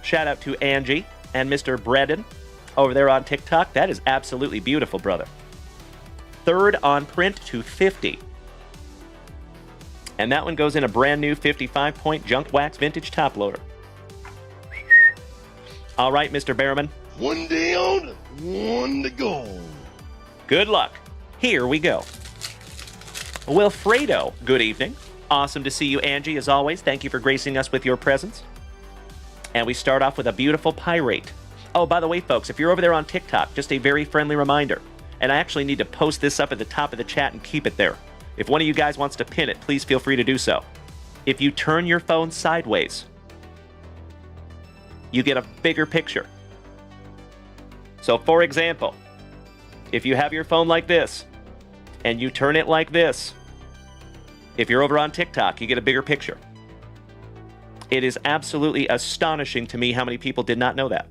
Speaker 2: Shout out to Angie and Mr. Bredden over there on TikTok. That is absolutely beautiful, brother. Third on print to 50. And that one goes in a brand new 55-point junk wax vintage top loader. All right, Mr. Behrman.
Speaker 4: One down, one to go.
Speaker 2: Good luck. Here we go. Wilfredo, good evening. Awesome to see you, Angie, as always. Thank you for gracing us with your presence. And we start off with a beautiful Pirate. Oh, by the way, folks, if you're over there on TikTok, just a very friendly reminder. And I actually need to post this up at the top of the chat and keep it there. If one of you guys wants to pin it, please feel free to do so. If you turn your phone sideways, you get a bigger picture. So, for example, if you have your phone like this, and you turn it like this, if you're over on TikTok, you get a bigger picture. It is absolutely astonishing to me how many people did not know that.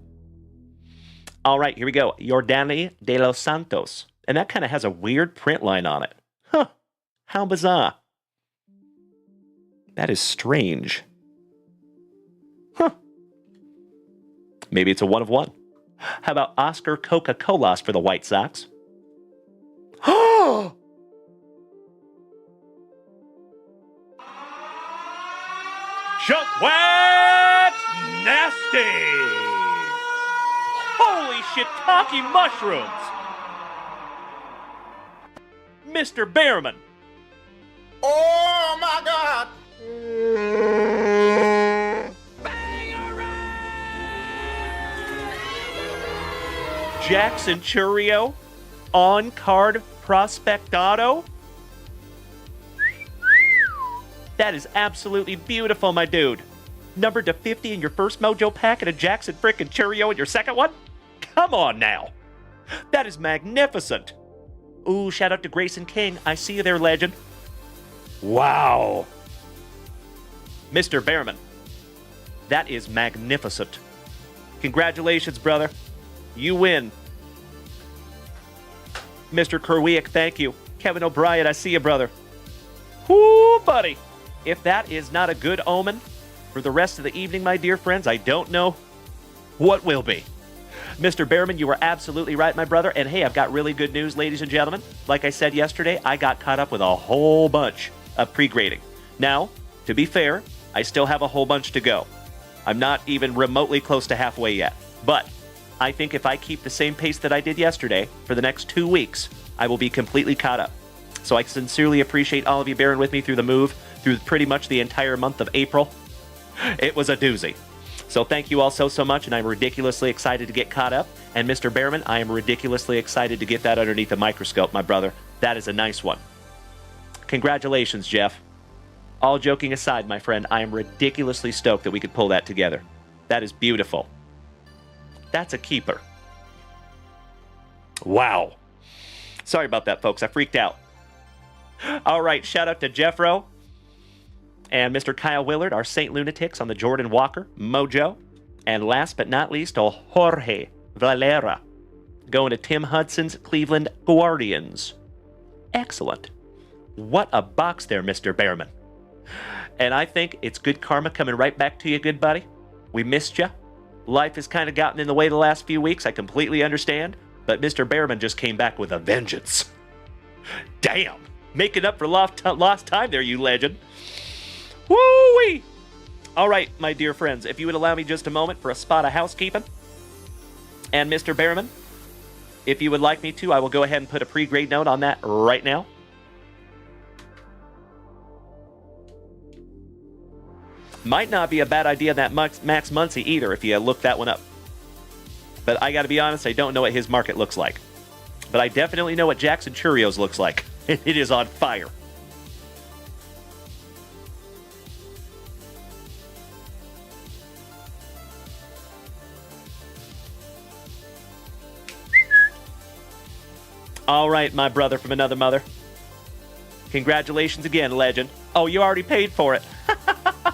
Speaker 2: All right, here we go. Jordani de los Santos. And that kind of has a weird print line on it. Huh. How bizarre. That is strange. Huh. Maybe it's a one of one. How about Oscar Coca-Colas for the White Sox? Oh! Junk wax nasty! Holy shiitake mushrooms! Mr. Behrman.
Speaker 10: Oh my God!
Speaker 2: Jackson Churio on card prospect auto. That is absolutely beautiful, my dude. Numbered to 50 in your first Mojo pack and a Jackson frickin' Churio in your second one? Come on now. That is magnificent. Ooh, shout out to Grayson King. I see you there, legend. Wow. Mr. Behrman. That is magnificent. Congratulations, brother. You win. Mr. Kerwiak, thank you. Kevin O'Brien, I see you, brother. Whoo, buddy. If that is not a good omen for the rest of the evening, my dear friends, I don't know what will be. Mr. Behrman, you were absolutely right, my brother. And hey, I've got really good news, ladies and gentlemen. Like I said yesterday, I got caught up with a whole bunch of pre-grading. Now, to be fair, I still have a whole bunch to go. I'm not even remotely close to halfway yet. But I think if I keep the same pace that I did yesterday for the next 2 weeks, I will be completely caught up. So I sincerely appreciate all of you bearing with me through the move, through pretty much the entire month of April. It was a doozy. So thank you all so much, and I'm ridiculously excited to get caught up. And Mr. Behrman, I am ridiculously excited to get that underneath the microscope, my brother. That is a nice one. Congratulations, Jeff. All joking aside, my friend, I am ridiculously stoked that we could pull that together. That is beautiful. That's a keeper. Wow. Sorry about that, folks. I freaked out. All right, shout out to Jeffro and Mr. Kyle Willard, our St. Lunatics on the Jordan Walker, Mojo. And last but not least, Jorge Valera, going to Tim Hudson's Cleveland Guardians. Excellent. What a box there, Mr. Behrman. And I think it's good karma coming right back to you, good buddy. We missed you. Life has kind of gotten in the way the last few weeks. I completely understand. But Mr. Behrman just came back with a vengeance. Damn. Making up for lost time there, you legend. Woo-wee! All right, my dear friends, if you would allow me just a moment for a spot of housekeeping. And Mr. Behrman, if you would like me to, I will go ahead and put a pre-grade note on that right now. Might not be a bad idea, that Max Muncy either, if you look that one up. But I got to be honest, I don't know what his market looks like. But I definitely know what Jackson Cheerios looks like. It is on fire. All right, my brother from another mother. Congratulations again, legend. Oh, you already paid for it.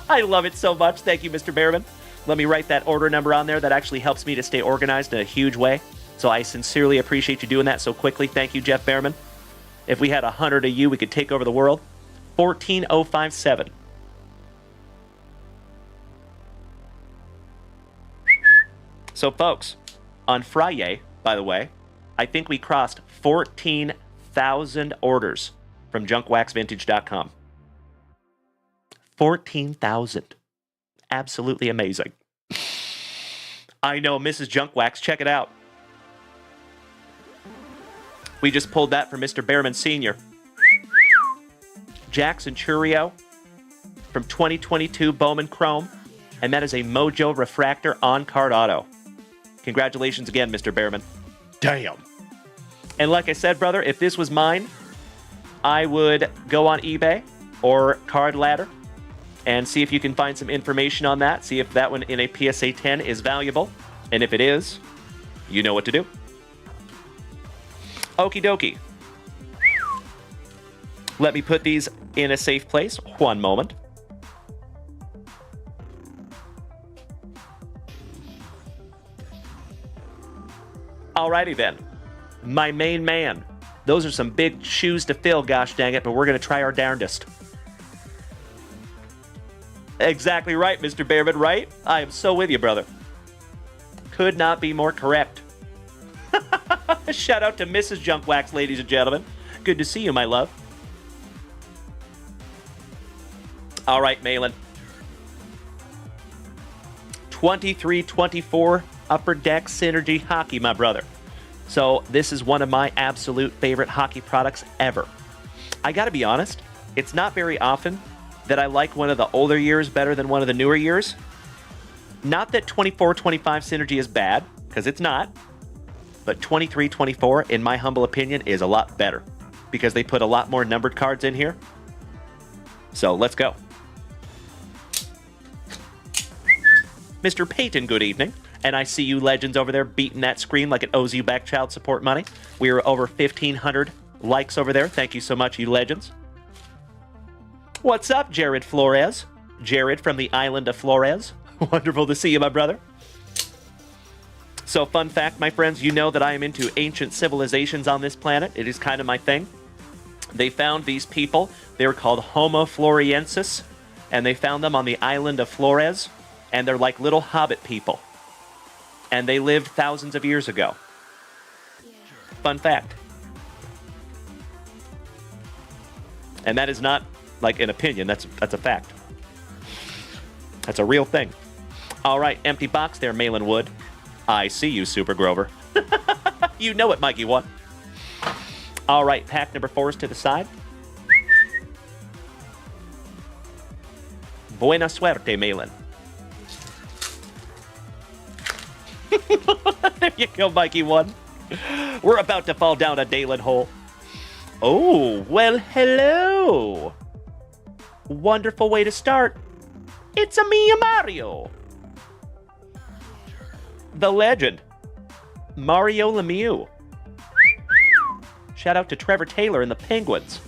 Speaker 2: I love it so much. Thank you, Mr. Behrman. Let me write that order number on there. That actually helps me to stay organized in a huge way. So I sincerely appreciate you doing that so quickly. Thank you, Jeff Behrman. If we had 100 of you, we could take over the world. 14057. So, folks, on Friday, by the way, I think we crossed 14,000 orders from junkwaxvintage.com. 14,000. Absolutely amazing. I know, Mrs. Junkwax, check it out. We just pulled that for Mr. Behrman Sr. Jackson Churio from 2022 Bowman Chrome, and that is a Mojo Refractor on-card auto. Congratulations again, Mr. Behrman. Damn. And like I said, brother, if this was mine, I would go on eBay or Card Ladder and see if you can find some information on that. See if that one in a PSA 10 is valuable. And if it is, you know what to do. Okie dokie. Let me put these in a safe place. One moment. Alrighty then. My main man. Those are some big shoes to fill, gosh dang it, but we're going to try our darndest. Exactly right, Mr. Behrman, right? I am so with you, brother. Could not be more correct. Shout out to Mrs. Junkwax, ladies and gentlemen. Good to see you, my love. All right, Malin. 23-24 Upper Deck Synergy Hockey, my brother. So this is one of my absolute favorite hockey products ever. I gotta be honest, it's not very often that I like one of the older years better than one of the newer years. Not that 24-25 Synergy is bad, because it's not. But 23-24, in my humble opinion, is a lot better. Because they put a lot more numbered cards in here. So let's go. Mr. Payton, good evening. And I see you legends over there beating that screen like it owes you back child support money. We are over 1,500 likes over there. Thank you so much, you legends. What's up, Jared Flores? Jared from the island of Flores. Wonderful to see you, my brother. So, fun fact, my friends, you know that I am into ancient civilizations on this planet. It is kind of my thing. They found these people. They were called Homo floresiensis, and they found them on the island of Flores, and they're like little hobbit people. And they lived thousands of years ago. Fun fact. And that is not like an opinion. That's a fact. That's a real thing. All right, empty box there, Malin Wood. I see you, Super Grover. You know it, Mikey 1. All right, pack number 4 is to the side. Buena suerte, Malin. There you go, Mikey 1. We're about to fall down a Dalen hole. Oh, well, hello. Wonderful way to start. It's a me, Mario. The legend, Mario Lemieux. Shout out to Trevor Taylor and the Penguins.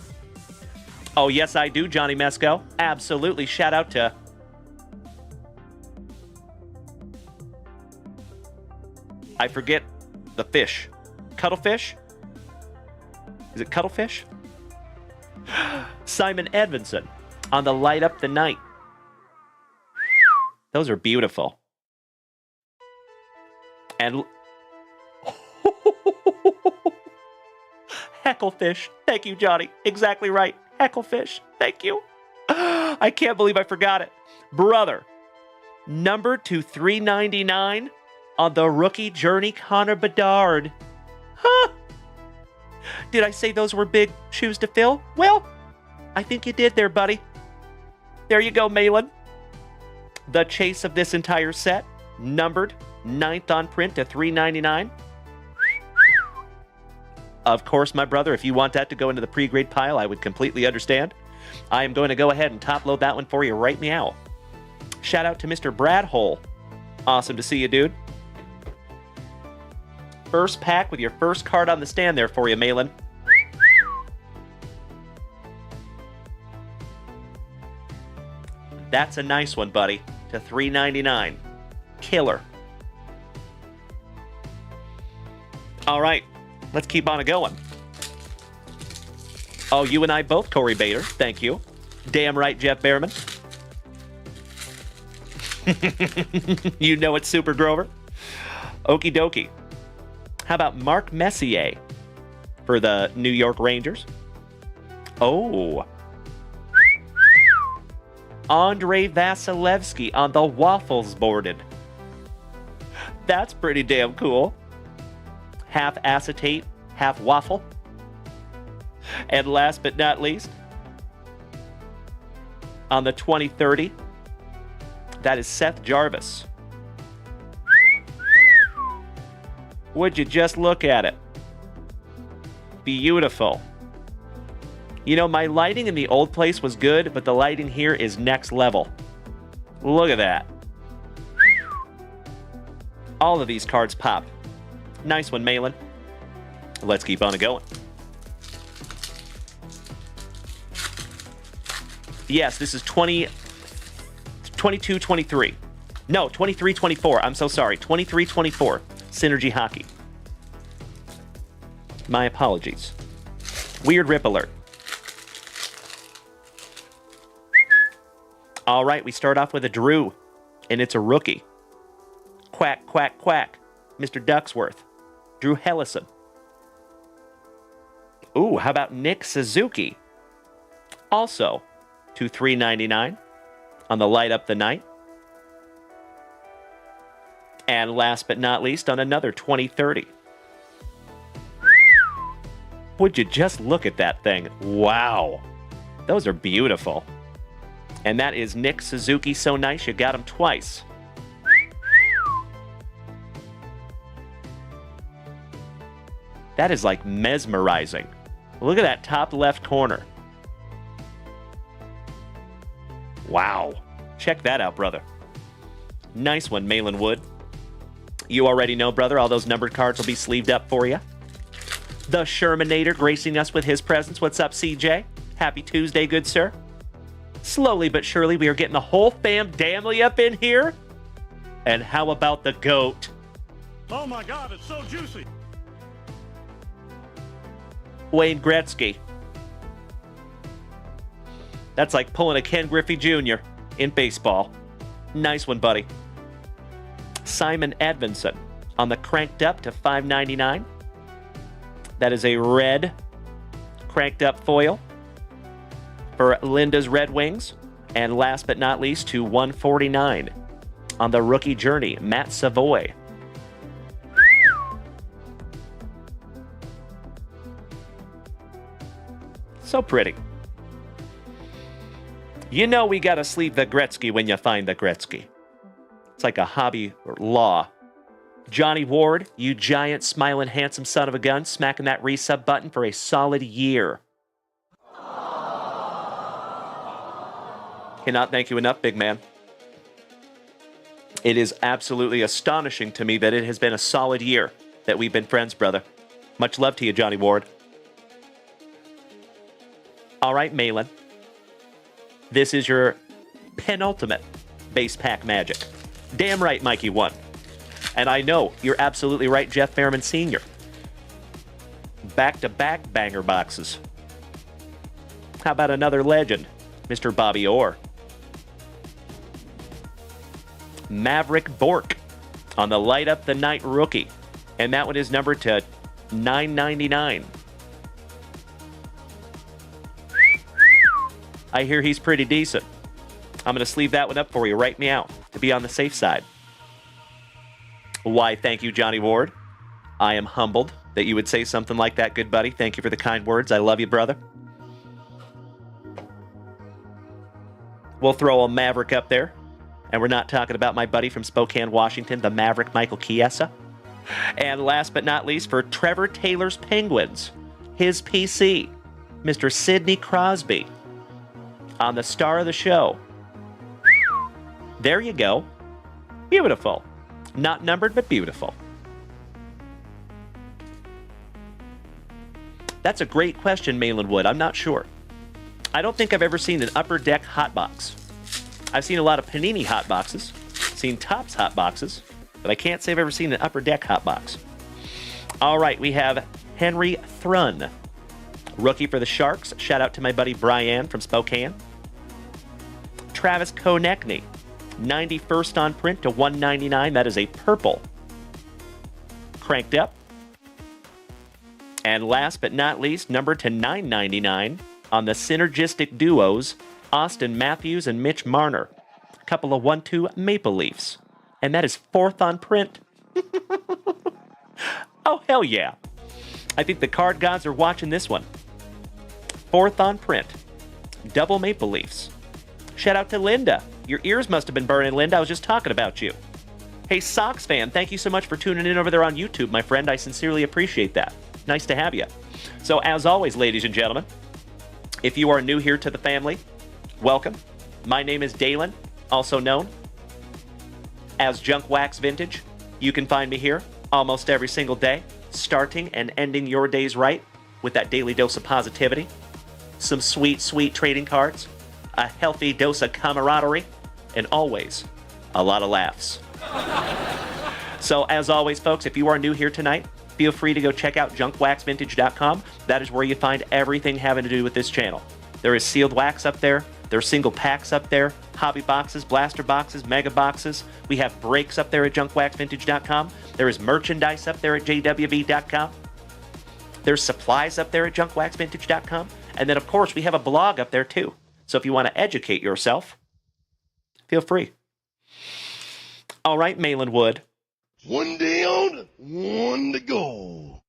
Speaker 2: Oh, yes, I do, Johnny Mesco. Absolutely. Shout out to... I forget the fish. Cuttlefish? Is it Cuttlefish? Simon Edmondson on the Light Up the Night. Those are beautiful. And... Hecklefish. Thank you, Johnny. Exactly right. Hecklefish. Thank you. I can't believe I forgot it. Brother, number to 399 on the rookie journey, Connor Bedard. Huh? Did I say those were big shoes to fill? Well, I think you did there, buddy. There you go, Malin. The chase of this entire set, numbered 9th on print to $3.99. Of course, my brother, if you want that to go into the pre-grade pile, I would completely understand. I am going to go ahead and top-load that one for you right meow. Shout out to Mr. Brad Hole. Awesome to see you, dude. First pack with your first card on the stand there for you, Malin. That's a nice one, buddy. To $3.99. Killer. All right. Let's keep on going. Oh, you and I both, Corey Bader. Thank you. Damn right, Jeff Behrman. You know it's Super Grover. Okie dokie. How about Mark Messier for the New York Rangers? Oh. Andrei Vasilevsky on the Waffles boarded. That's pretty damn cool. Half acetate, half waffle. And last but not least, on the 2030, that is Seth Jarvis. Would you just look at it? Beautiful. You know, my lighting in the old place was good, but the lighting here is next level. Look at that. All of these cards pop. Nice one, Malin. Let's keep on going. Yes, this is 22-23. No, 23-24. I'm so sorry. 23-24. Synergy Hockey. My apologies. Weird rip alert. All right, we start off with a Drew, and it's a rookie. Quack, quack, quack. Mr. Ducksworth. Drew Hellison. Ooh, how about Nick Suzuki? Also, to $3.99 on the Light Up the Night. And last but not least, on another 2030. Would you just look at that thing? Wow. Those are beautiful. And that is Nick Suzuki. So nice, you got him twice. That is like mesmerizing. Look at that top left corner. Wow. Check that out, brother. Nice one, Malin Wood. You already know, brother, all those numbered cards will be sleeved up for you. The Shermanator gracing us with his presence. What's up, CJ? Happy Tuesday, good sir. Slowly but surely, we are getting the whole fam damly up in here. And how about the GOAT?
Speaker 6: Oh my God, it's so juicy.
Speaker 2: Wayne Gretzky. That's like pulling a Ken Griffey Jr. in baseball. Nice one, buddy. Simon Edvinson on the cranked up to $5.99. That is a red cranked up foil for Linda's Red Wings. And last but not least, to $149 on the rookie journey, Matt Savoy. So pretty. You know we gotta sleeve the Gretzky when you find the Gretzky. It's like a hobby or law. Johnny Ward, you giant, smiling, handsome son of a gun, smacking that resub button for a solid year. Cannot thank you enough, big man. It is absolutely astonishing to me that it has been a solid year that we've been friends, brother. Much love to you, Johnny Ward. All right, Malin. This is your penultimate base pack magic. Damn right, Mikey won. And I know you're absolutely right, Jeff Behrman Sr. Back-to-back banger boxes. How about another legend, Mr. Bobby Orr? Maverick Bork on the Light Up the Night rookie. And that one is numbered to $9.99. I hear he's pretty decent. I'm going to sleeve that one up for you right meow to be on the safe side. Why, thank you, Johnny Ward. I am humbled that you would say something like that, good buddy. Thank you for the kind words. I love you, brother. We'll throw a Maverick up there And we're not talking about my buddy from Spokane, Washington, the Maverick Michael Chiesa. And last but not least, for Trevor Taylor's Penguins, his PC, Mr. Sidney Crosby, on the star of the show. There you go. Beautiful. Not numbered, but beautiful. That's a great question, Malin Wood. I'm not sure. I don't think I've ever seen an Upper Deck hot box. I've seen a lot of Panini hot boxes, seen Topps hot boxes, but I can't say I've ever seen an Upper Deck hot box. All right, we have Henry Thrun, rookie for the Sharks. Shout out to my buddy Brian from Spokane. Travis Konechny, 91st on print to 199. That is a purple. Cranked up. And last but not least, numbered to 999 on the synergistic duos, Austin Matthews and Mitch Marner. A couple of 1-2 Maple Leafs. And that is 4th on print. Oh, hell yeah. I think the card gods are watching this one. 4th on print. Double Maple Leafs. Shout out to Linda. Your ears must have been burning, Linda. I was just talking about you. Hey, Sox fan, thank you so much for tuning in over there on YouTube, my friend. I sincerely appreciate that. Nice to have you. So, as always, ladies and gentlemen, if you are new here to the family, welcome. My name is Dalen, also known as Junk Wax Vintage. You can find me here almost every single day, starting and ending your days right with that daily dose of positivity, some sweet, sweet trading cards, a healthy dose of camaraderie, and always a lot of laughs. So, as always, folks, if you are new here tonight, feel free to go check out junkwaxvintage.com. That is where you find everything having to do with this channel. There is sealed wax up there. There are single packs up there, hobby boxes, blaster boxes, mega boxes. We have breaks up there at junkwaxvintage.com. There is merchandise up there at jwv.com. There's supplies up there at junkwaxvintage.com. And then, of course, we have a blog up there, too. So if you want to educate yourself, feel free. All right, Malin Wood.
Speaker 4: One down, one to go.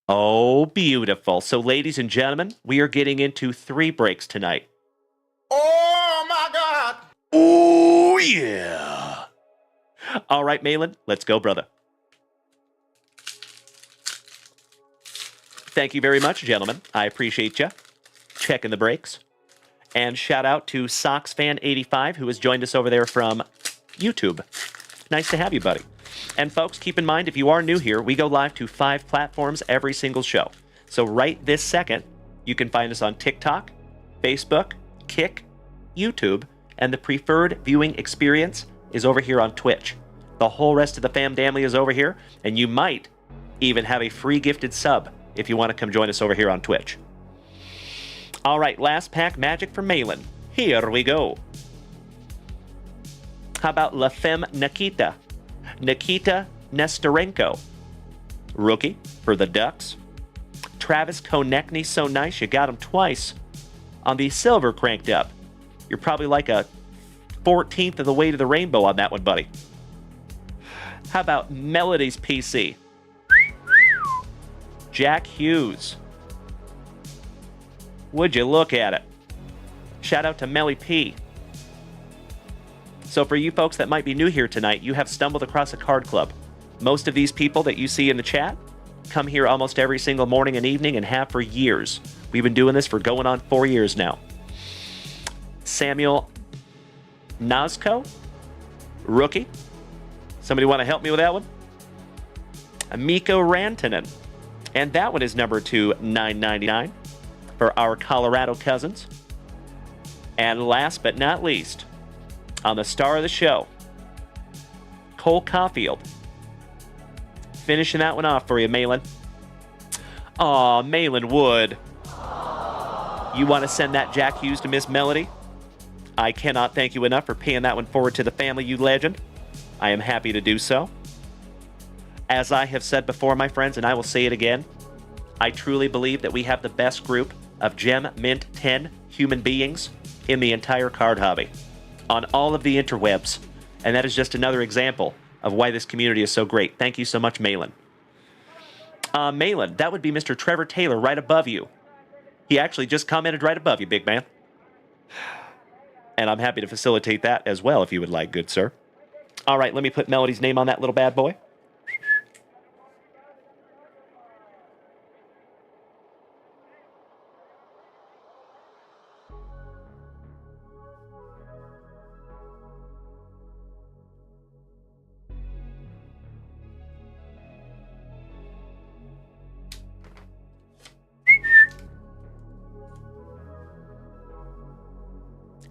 Speaker 2: Oh, beautiful. So, ladies and gentlemen, we are getting into 3 breaks tonight.
Speaker 10: Oh my God!
Speaker 4: Oh, yeah.
Speaker 2: All right, Malin, let's go, brother. Thank you very much, gentlemen. I appreciate you checking the breaks. And shout out to SoxFan85, who has joined us over there from YouTube. Nice to have you, buddy. And folks, keep in mind, if you are new here, we go live to 5 platforms every single show. So right this second, you can find us on TikTok, Facebook, Kick, YouTube, and the preferred viewing experience is over here on Twitch. The whole rest of the family is over here, and you might even have a free gifted sub if you want to come join us over here on Twitch. All right, last pack magic for Malin. Here we go. How about La Femme Nikita? Nikita Nestorenko, rookie for the Ducks. Travis Konechny, so nice, you got him twice. On the silver cranked up. You're probably like a 14th of the way to the rainbow on that one, buddy. How about Melody's PC? Jack Hughes. Would you look at it? Shout out to Melly P. So for you folks that might be new here tonight, you have stumbled across a card club. Most of these people that you see in the chat come here almost every single morning and evening and have for years. We've been doing this for going on 4 years now. Samuel Nazco, rookie. Somebody want to help me with that one? Mikko Rantanen. And that one is number 2/999 for our Colorado cousins. And last but not least, on the star of the show, Cole Caulfield. Finishing that one off for you, Malin. Aw, Malin Wood. You want to send that Jack Hughes to Miss Melody? I cannot thank you enough for paying that one forward to the family, you legend. I am happy to do so. As I have said before, my friends, and I will say it again, I truly believe that we have the best group of Gem Mint 10 human beings in the entire card hobby, on all of the interwebs. And that is just another example of why this community is so great. Thank you so much, Malin. Malin, that would be Mr. Trevor Taylor right above you. He actually just commented right above you, big man. And I'm happy to facilitate that as well if you would like, good sir. All right, let me put Melody's name on that little bad boy.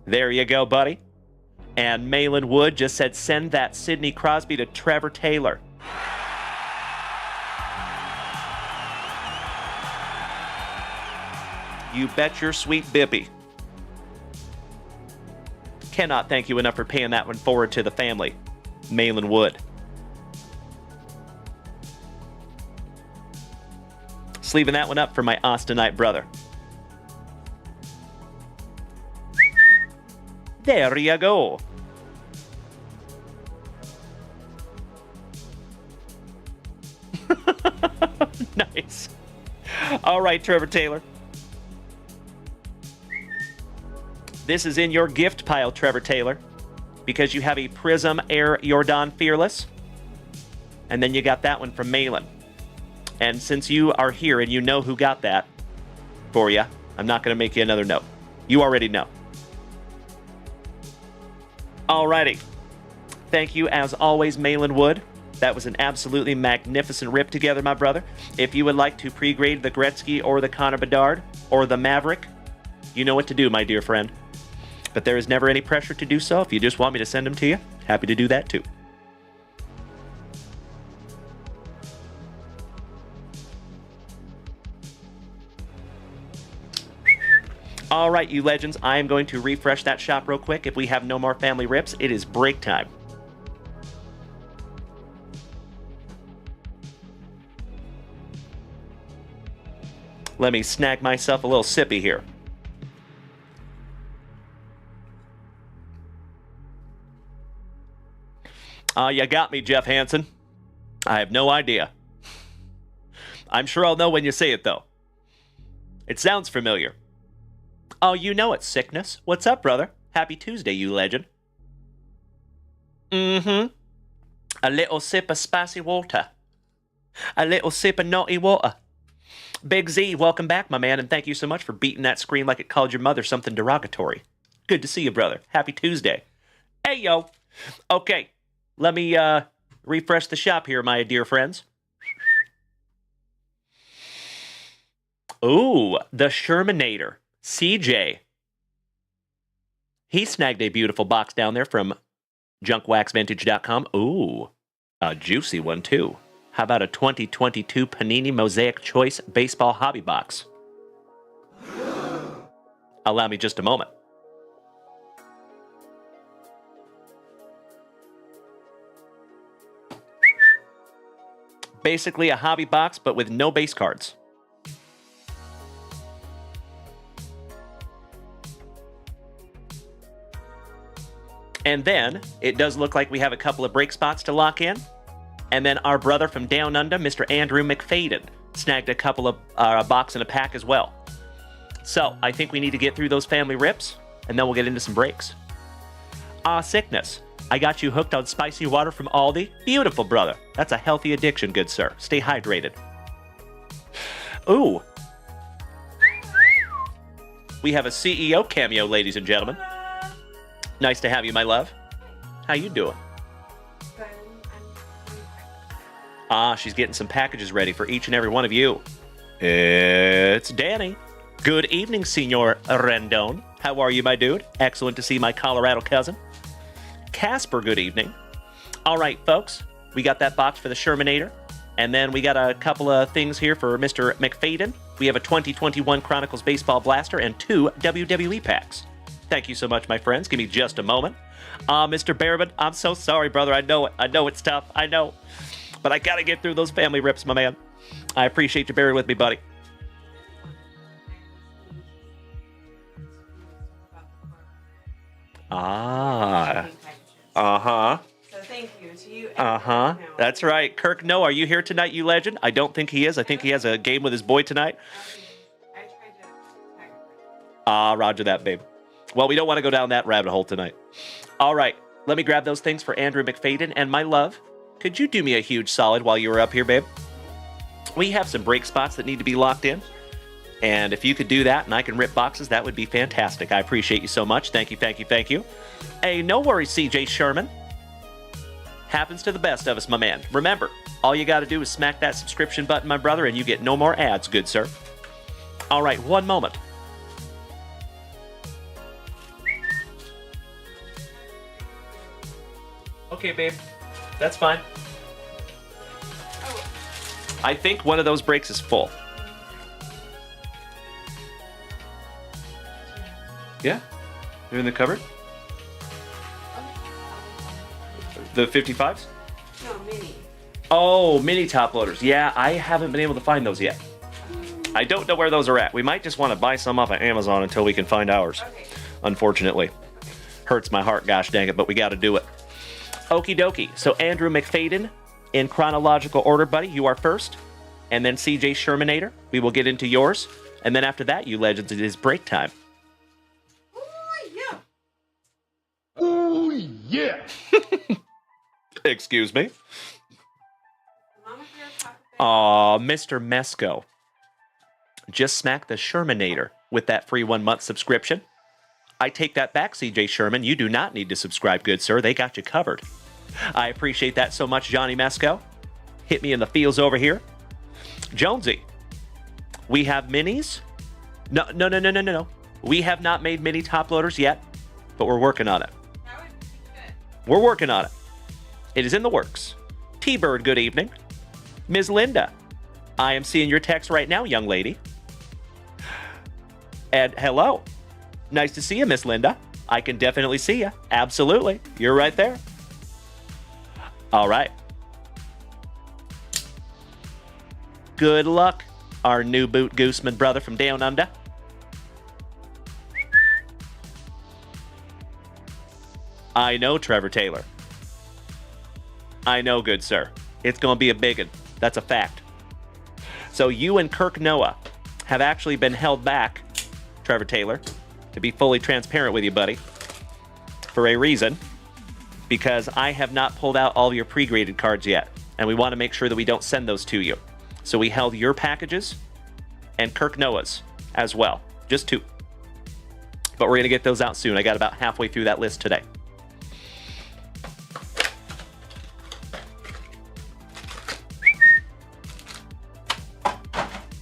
Speaker 2: There you go, buddy. And Malin Wood just said, send that Sidney Crosby to Trevor Taylor. You bet your sweet bippy. Cannot thank you enough for paying that one forward to the family. Malin Wood. Sleeving that one up for my Austinite brother. There you go. Nice. All right, Trevor Taylor. This is in your gift pile, Trevor Taylor, because you have a Prism Air Jordan Fearless. And then you got that one from Malin. And since you are here and you know who got that for you, I'm not going to make you another note. You already know. Alrighty. Thank you, as always, Malin Wood. That was an absolutely magnificent rip together, my brother. If you would like to pre-grade the Gretzky or the Connor Bedard or the Maverick, you know what to do, my dear friend. But there is never any pressure to do so. If you just want me to send them to you, happy to do that too. All right, you legends, I am going to refresh that shop real quick. If we have no more family rips, it is break time. Let me snag myself a little sippy here. You got me, Jeff Hansen. I have no idea. I'm sure I'll know when you say it, though. It sounds familiar. Oh, you know it, Sickness. What's up, brother? Happy Tuesday, you legend. Mm-hmm. A little sip of spicy water. A little sip of naughty water. Big Z, welcome back, my man, and thank you so much for beating that screen like it called your mother something derogatory. Good to see you, brother. Happy Tuesday. Hey, yo. Okay, let me refresh the shop here, my dear friends. Ooh, the Shermanator. CJ. He snagged a beautiful box down there from junkwaxvintage.com. Ooh, a juicy one, too. How about a 2022 Panini Mosaic Choice Baseball Hobby Box? Allow me just a moment. Basically a hobby box, but with no base cards. And then, it does look like we have a couple of break spots to lock in. And then our brother from Down Under, Mr. Andrew McFadden, snagged a couple of a box and a pack as well. So, I think we need to get through those family rips, and then we'll get into some breaks. Sickness. I got you hooked on spicy water from Aldi. Beautiful, brother. That's a healthy addiction, good sir. Stay hydrated. Ooh. We have a CEO cameo, ladies and gentlemen. Nice to have you, my love. How you doing? She's getting some packages ready for each and every one of you. It's Danny. Good evening, Senor Rendon. How are you, my dude? Excellent to see my Colorado cousin. Casper, good evening. All right, folks. We got that box for the Shermanator. And then we got a couple of things here for Mr. McFadden. We have a 2021 Chronicles Baseball Blaster and 2 WWE packs. Thank you so much, my friends. Give me just a moment. Mr. Behrman, I'm so sorry, brother. I know it. I know it's tough. I know. But I got to get through those family rips, my man. I appreciate you bearing with me, buddy. Uh-huh.
Speaker 3: So thank you to you.
Speaker 2: Uh-huh. That's right. Kirk, no, are you here tonight, you legend? I don't think he is. I think he has a game with his boy tonight.
Speaker 3: I tried to tag.
Speaker 2: Roger that, babe. Well, we don't want to go down that rabbit hole tonight. All right, let me grab those things for Andrew McFadden. And my love, could you do me a huge solid while you were up here, babe? We have some break spots that need to be locked in. And if you could do that and I can rip boxes, that would be fantastic. I appreciate you so much. Thank you, thank you, thank you. Hey, no worries, CJ Sherman. Happens to the best of us, my man. Remember, all you got to do is smack that subscription button, my brother, and you get no more ads, good sir. All right, one moment. Okay, babe. That's fine. I think one of those breaks is full. Yeah? They're in the cupboard? The 55s?
Speaker 3: No, mini.
Speaker 2: Oh, mini top loaders. Yeah, I haven't been able to find those yet. I don't know where those are at. We might just want to buy some off of Amazon until we can find ours.
Speaker 3: Okay.
Speaker 2: Unfortunately. Hurts my heart, gosh dang it, but we got to do it. Okie dokie. So Andrew McFadden, in chronological order, buddy, you are first. And then CJ Shermanator. We will get into yours. And then after that, you legends, it is break time.
Speaker 4: Oh, yeah.
Speaker 2: Excuse me.
Speaker 3: Mama Bear Taco Bell.
Speaker 2: Aw, Mr. Mesco. Just smack the Shermanator with that free 1 month subscription. I take that back, CJ Sherman. You do not need to subscribe, good sir. They got you covered. I appreciate that so much, Johnny Mesco. Hit me in the feels over here. Jonesy, we have minis? No. We have not made mini top loaders yet, but we're working on it.
Speaker 3: That would be good.
Speaker 2: We're working on it. It is in the works. T-Bird, good evening. Ms. Linda, I am seeing your text right now, young lady. And hello. Nice to see you, Miss Linda. I can definitely see you. Absolutely. You're right there. All right. Good luck, our new boot gooseman brother from down under. I know, Trevor Taylor. I know, good sir. It's going to be a biggin. That's a fact. So you and Kirk Noah have actually been held back, Trevor Taylor, to be fully transparent with you, buddy, for a reason, because I have not pulled out all your pre-graded cards yet, and we want to make sure that we don't send those to you. So we held your packages and Kirk Noah's as well. Just 2. But we're going to get those out soon. I got about halfway through that list today.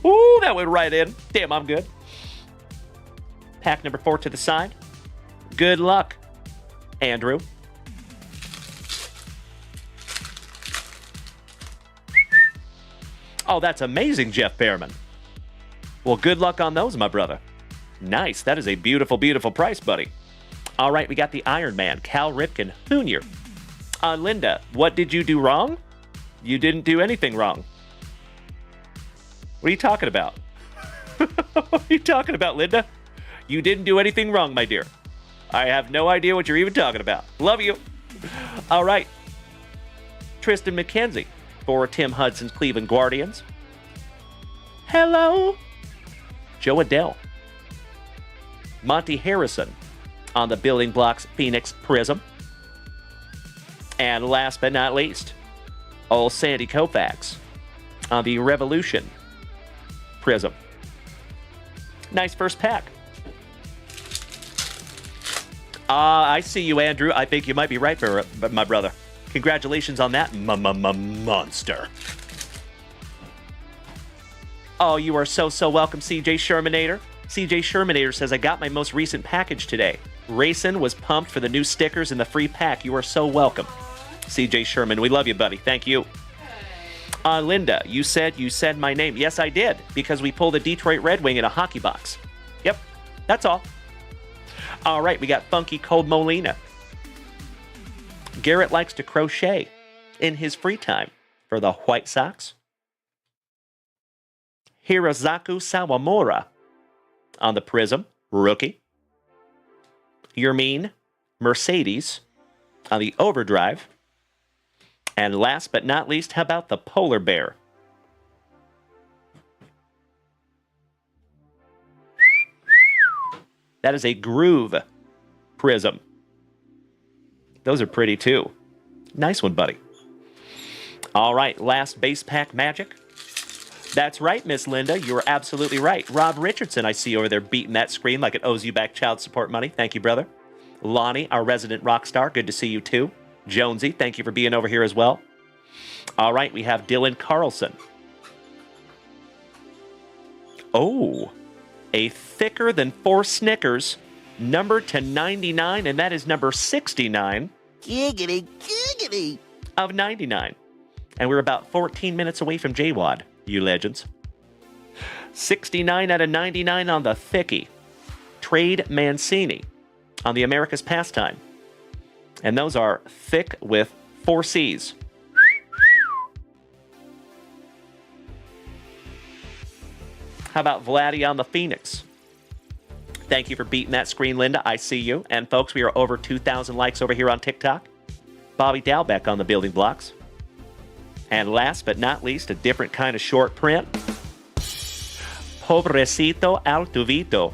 Speaker 2: Ooh, that went right in. Damn, I'm good. Pack number 4 to the side. Good luck, Andrew. Oh, that's amazing, Jeff Behrman. Well, good luck on those, my brother. Nice. That is a beautiful, beautiful price, buddy. All right, we got the Iron Man, Cal Ripken Jr. Linda, what did you do wrong? You didn't do anything wrong. What are you talking about? What are you talking about, Linda? You didn't do anything wrong, my dear. I have no idea what you're even talking about. Love you. All right. Tristan McKenzie for Tim Hudson's Cleveland Guardians. Hello. Joe Adell. Monty Harrison on the Building Blocks Phoenix Prism. And last but not least, old Sandy Koufax on the Revolution Prism. Nice first pack. I see you, Andrew. I think you might be right, my brother. Congratulations on that monster. Oh, you are so welcome, CJ Shermanator. CJ Shermanator says, I got my most recent package today. Racin was pumped for the new stickers and the free pack. You are so welcome. CJ Sherman, we love you, buddy. Thank you. Linda, you said my name. Yes, I did, because we pulled a Detroit Red Wing in a hockey box. Yep, that's all. All right, we got Funky Cold Molina. Garrett likes to crochet in his free time for the White Sox. Hirazaku Sawamura on the Prism, rookie. Yermín Mercedes on the Overdrive. And last but not least, how about the Polar Bear? That is a Groove Prism. Those are pretty, too. Nice one, buddy. All right, last base pack magic. That's right, Miss Linda. You are absolutely right. Rob Richardson, I see over there beating that screen like it owes you back child support money. Thank you, brother. Lonnie, our resident rock star. Good to see you, too. Jonesy, thank you for being over here as well. All right, we have Dylan Carlson. Oh, a thicker than 4 Snickers, numbered to 99, and that is number 69.
Speaker 4: Giggity, giggity.
Speaker 2: Of 99. And we're about 14 minutes away from JWAD, you legends. 69 out of 99 on the thickie. Trade Mancini on the America's Pastime. And those are thick with 4 C's. How about Vladdy on the Phoenix? Thank you for beating that screen, Linda. I see you. And folks, we are over 2,000 likes over here on TikTok. Bobby Dalbeck on the building blocks. And last but not least, a different kind of short print. Pobrecito Altuvito.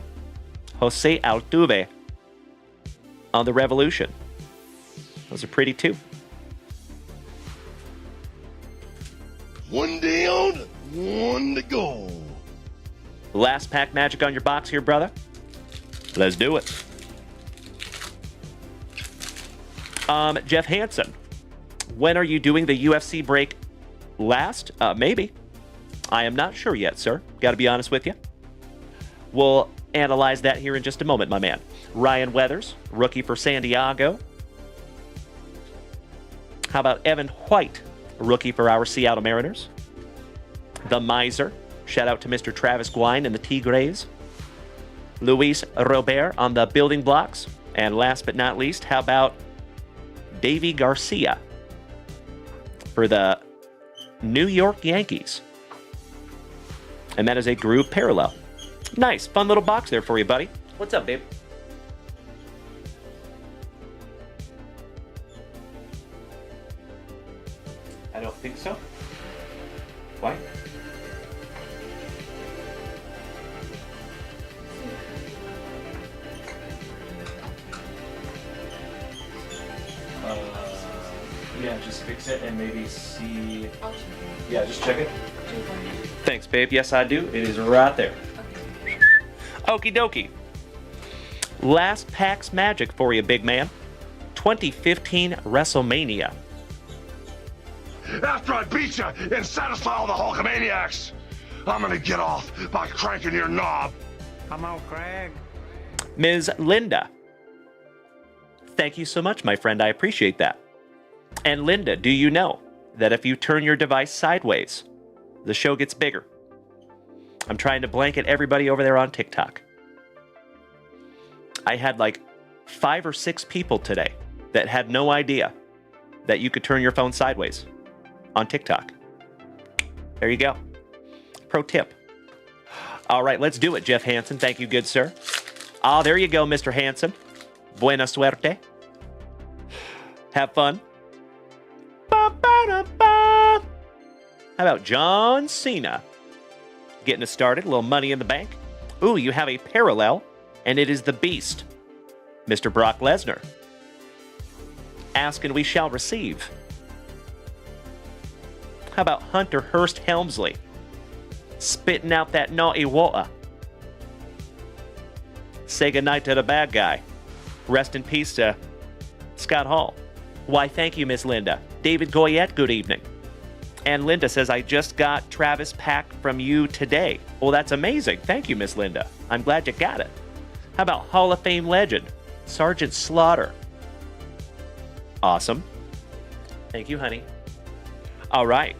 Speaker 2: Jose Altuve on the Revolution. Those are pretty, too.
Speaker 4: One down, one to go.
Speaker 2: Last pack magic on your box here, brother. Let's do it. Jeff Hansen, when are you doing the UFC break last? Maybe. I am not sure yet, sir. Got to be honest with you. We'll analyze that here in just a moment, my man. Ryan Weathers, rookie for San Diego. How about Evan White, rookie for our Seattle Mariners? The Miser. Shout out to Mr. Travis Gwine and the Tigres. Luis Robert on the building blocks. And last but not least, how about Davy Garcia for the New York Yankees? And that is a groove parallel. Nice. Fun little box there for you, buddy. What's up, babe? I don't think so. Why? Yeah, just fix it and maybe see. Yeah, just check it. Thanks, babe. Yes, I do. It is right there. Okie dokie. Last pack's magic for you, big man. 2015 WrestleMania.
Speaker 4: After I beat you and satisfy all the Hulkamaniacs, I'm gonna get off by cranking your knob.
Speaker 6: Come on, Craig.
Speaker 2: Ms. Linda. Thank you so much, my friend. I appreciate that. And Linda, do you know that if you turn your device sideways, the show gets bigger? I'm trying to blanket everybody over there on TikTok. I had like 5 or 6 people today that had no idea that you could turn your phone sideways on TikTok. There you go. Pro tip. All right, let's do it, Jeff Hansen. Thank you, good sir. Ah, there you go, Mr. Hansen. Buena suerte. Have fun. Ba-ba-da-ba. How about John Cena? Getting us started. A little money in the bank. Ooh, you have a parallel, and it is the Beast, Mr. Brock Lesnar. Ask and we shall receive. How about Hunter Hearst Helmsley? Spitting out that naughty water. Say goodnight to the bad guy. Rest in peace to Scott Hall. Why, thank you, Miss Linda. David Goyette, good evening. And Linda says, I just got Travis pack from you today. Well, that's amazing. Thank you, Miss Linda. I'm glad you got it. How about Hall of Fame legend, Sergeant Slaughter? Awesome. Thank you, honey. All right.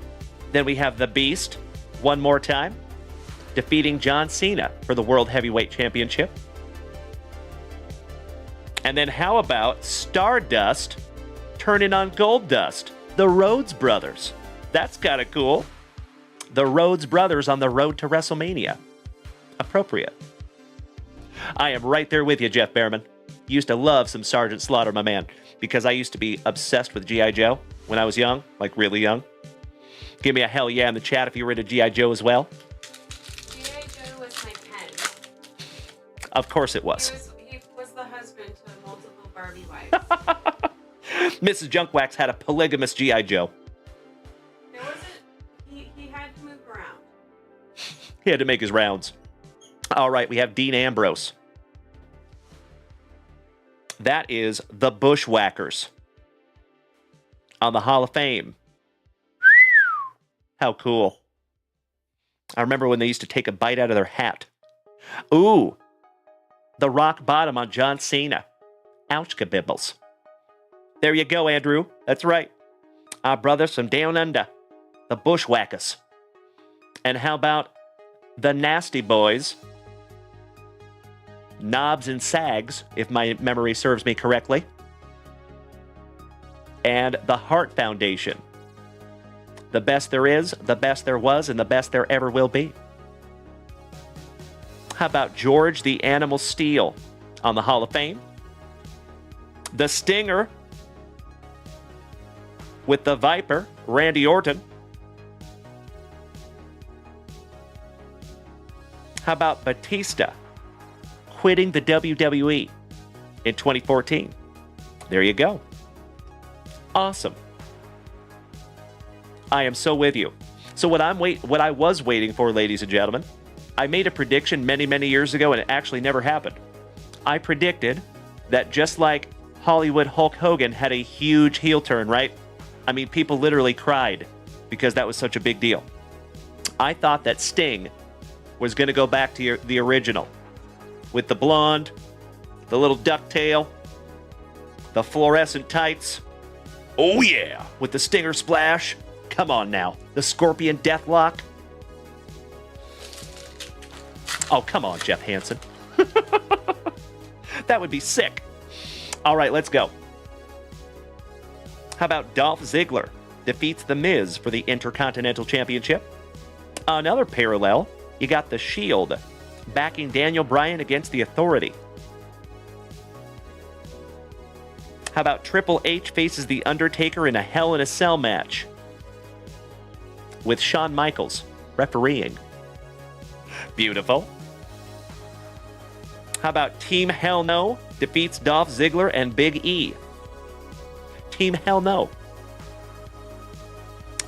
Speaker 2: Then we have the Beast, one more time, defeating John Cena for the World Heavyweight Championship. And then how about Stardust turning on Goldust, the Rhodes Brothers? That's kind of cool. The Rhodes Brothers on the road to WrestleMania. Appropriate. I am right there with you, Jeff Behrman. Used to love some Sergeant Slaughter, my man, because I used to be obsessed with G.I. Joe when I was young, like really young. Give me a hell yeah in the chat if you were into G.I. Joe as well.
Speaker 3: G.I. Joe was my pen.
Speaker 2: Of course it was.
Speaker 3: He was the husband to multiple Barbie wife.
Speaker 2: Mrs. Junkwax had a polygamous G.I. Joe.
Speaker 3: There wasn't. He had to move around.
Speaker 2: He had to make his rounds. All right, we have Dean Ambrose. That is the Bushwhackers on the Hall of Fame. How cool. I remember when they used to take a bite out of their hat. Ooh, the rock bottom on John Cena. Ouch, kabibbles. There you go, Andrew. That's right. Our brothers from down under, the Bushwhackers. And how about the Nasty Boys? Knobs and Sags, if my memory serves me correctly. And the Hart Foundation. The best there is, the best there was, and the best there ever will be. How about George the Animal Steel on the Hall of Fame? The Stinger with the Viper, Randy Orton. How about Batista quitting the WWE in 2014? There you go. Awesome. I am so with you. So what I was waiting for, ladies and gentlemen, I made a prediction many, many years ago, and it actually never happened. I predicted that just like Hollywood Hulk Hogan had a huge heel turn, right? I mean, people literally cried because that was such a big deal. I thought that Sting was going to go back to the original with the blonde, the little ducktail, the fluorescent tights. Oh yeah, with the Stinger splash. Come on now, the Scorpion Deathlock. Oh, come on, Jeff Hansen. That would be sick. All right, let's go. How about Dolph Ziggler defeats The Miz for the Intercontinental Championship? Another parallel, you got The Shield backing Daniel Bryan against The Authority. How about Triple H faces The Undertaker in a Hell in a Cell match with Shawn Michaels refereeing? Beautiful. How about Team Hell No defeats Dolph Ziggler and Big E? Team Hell No.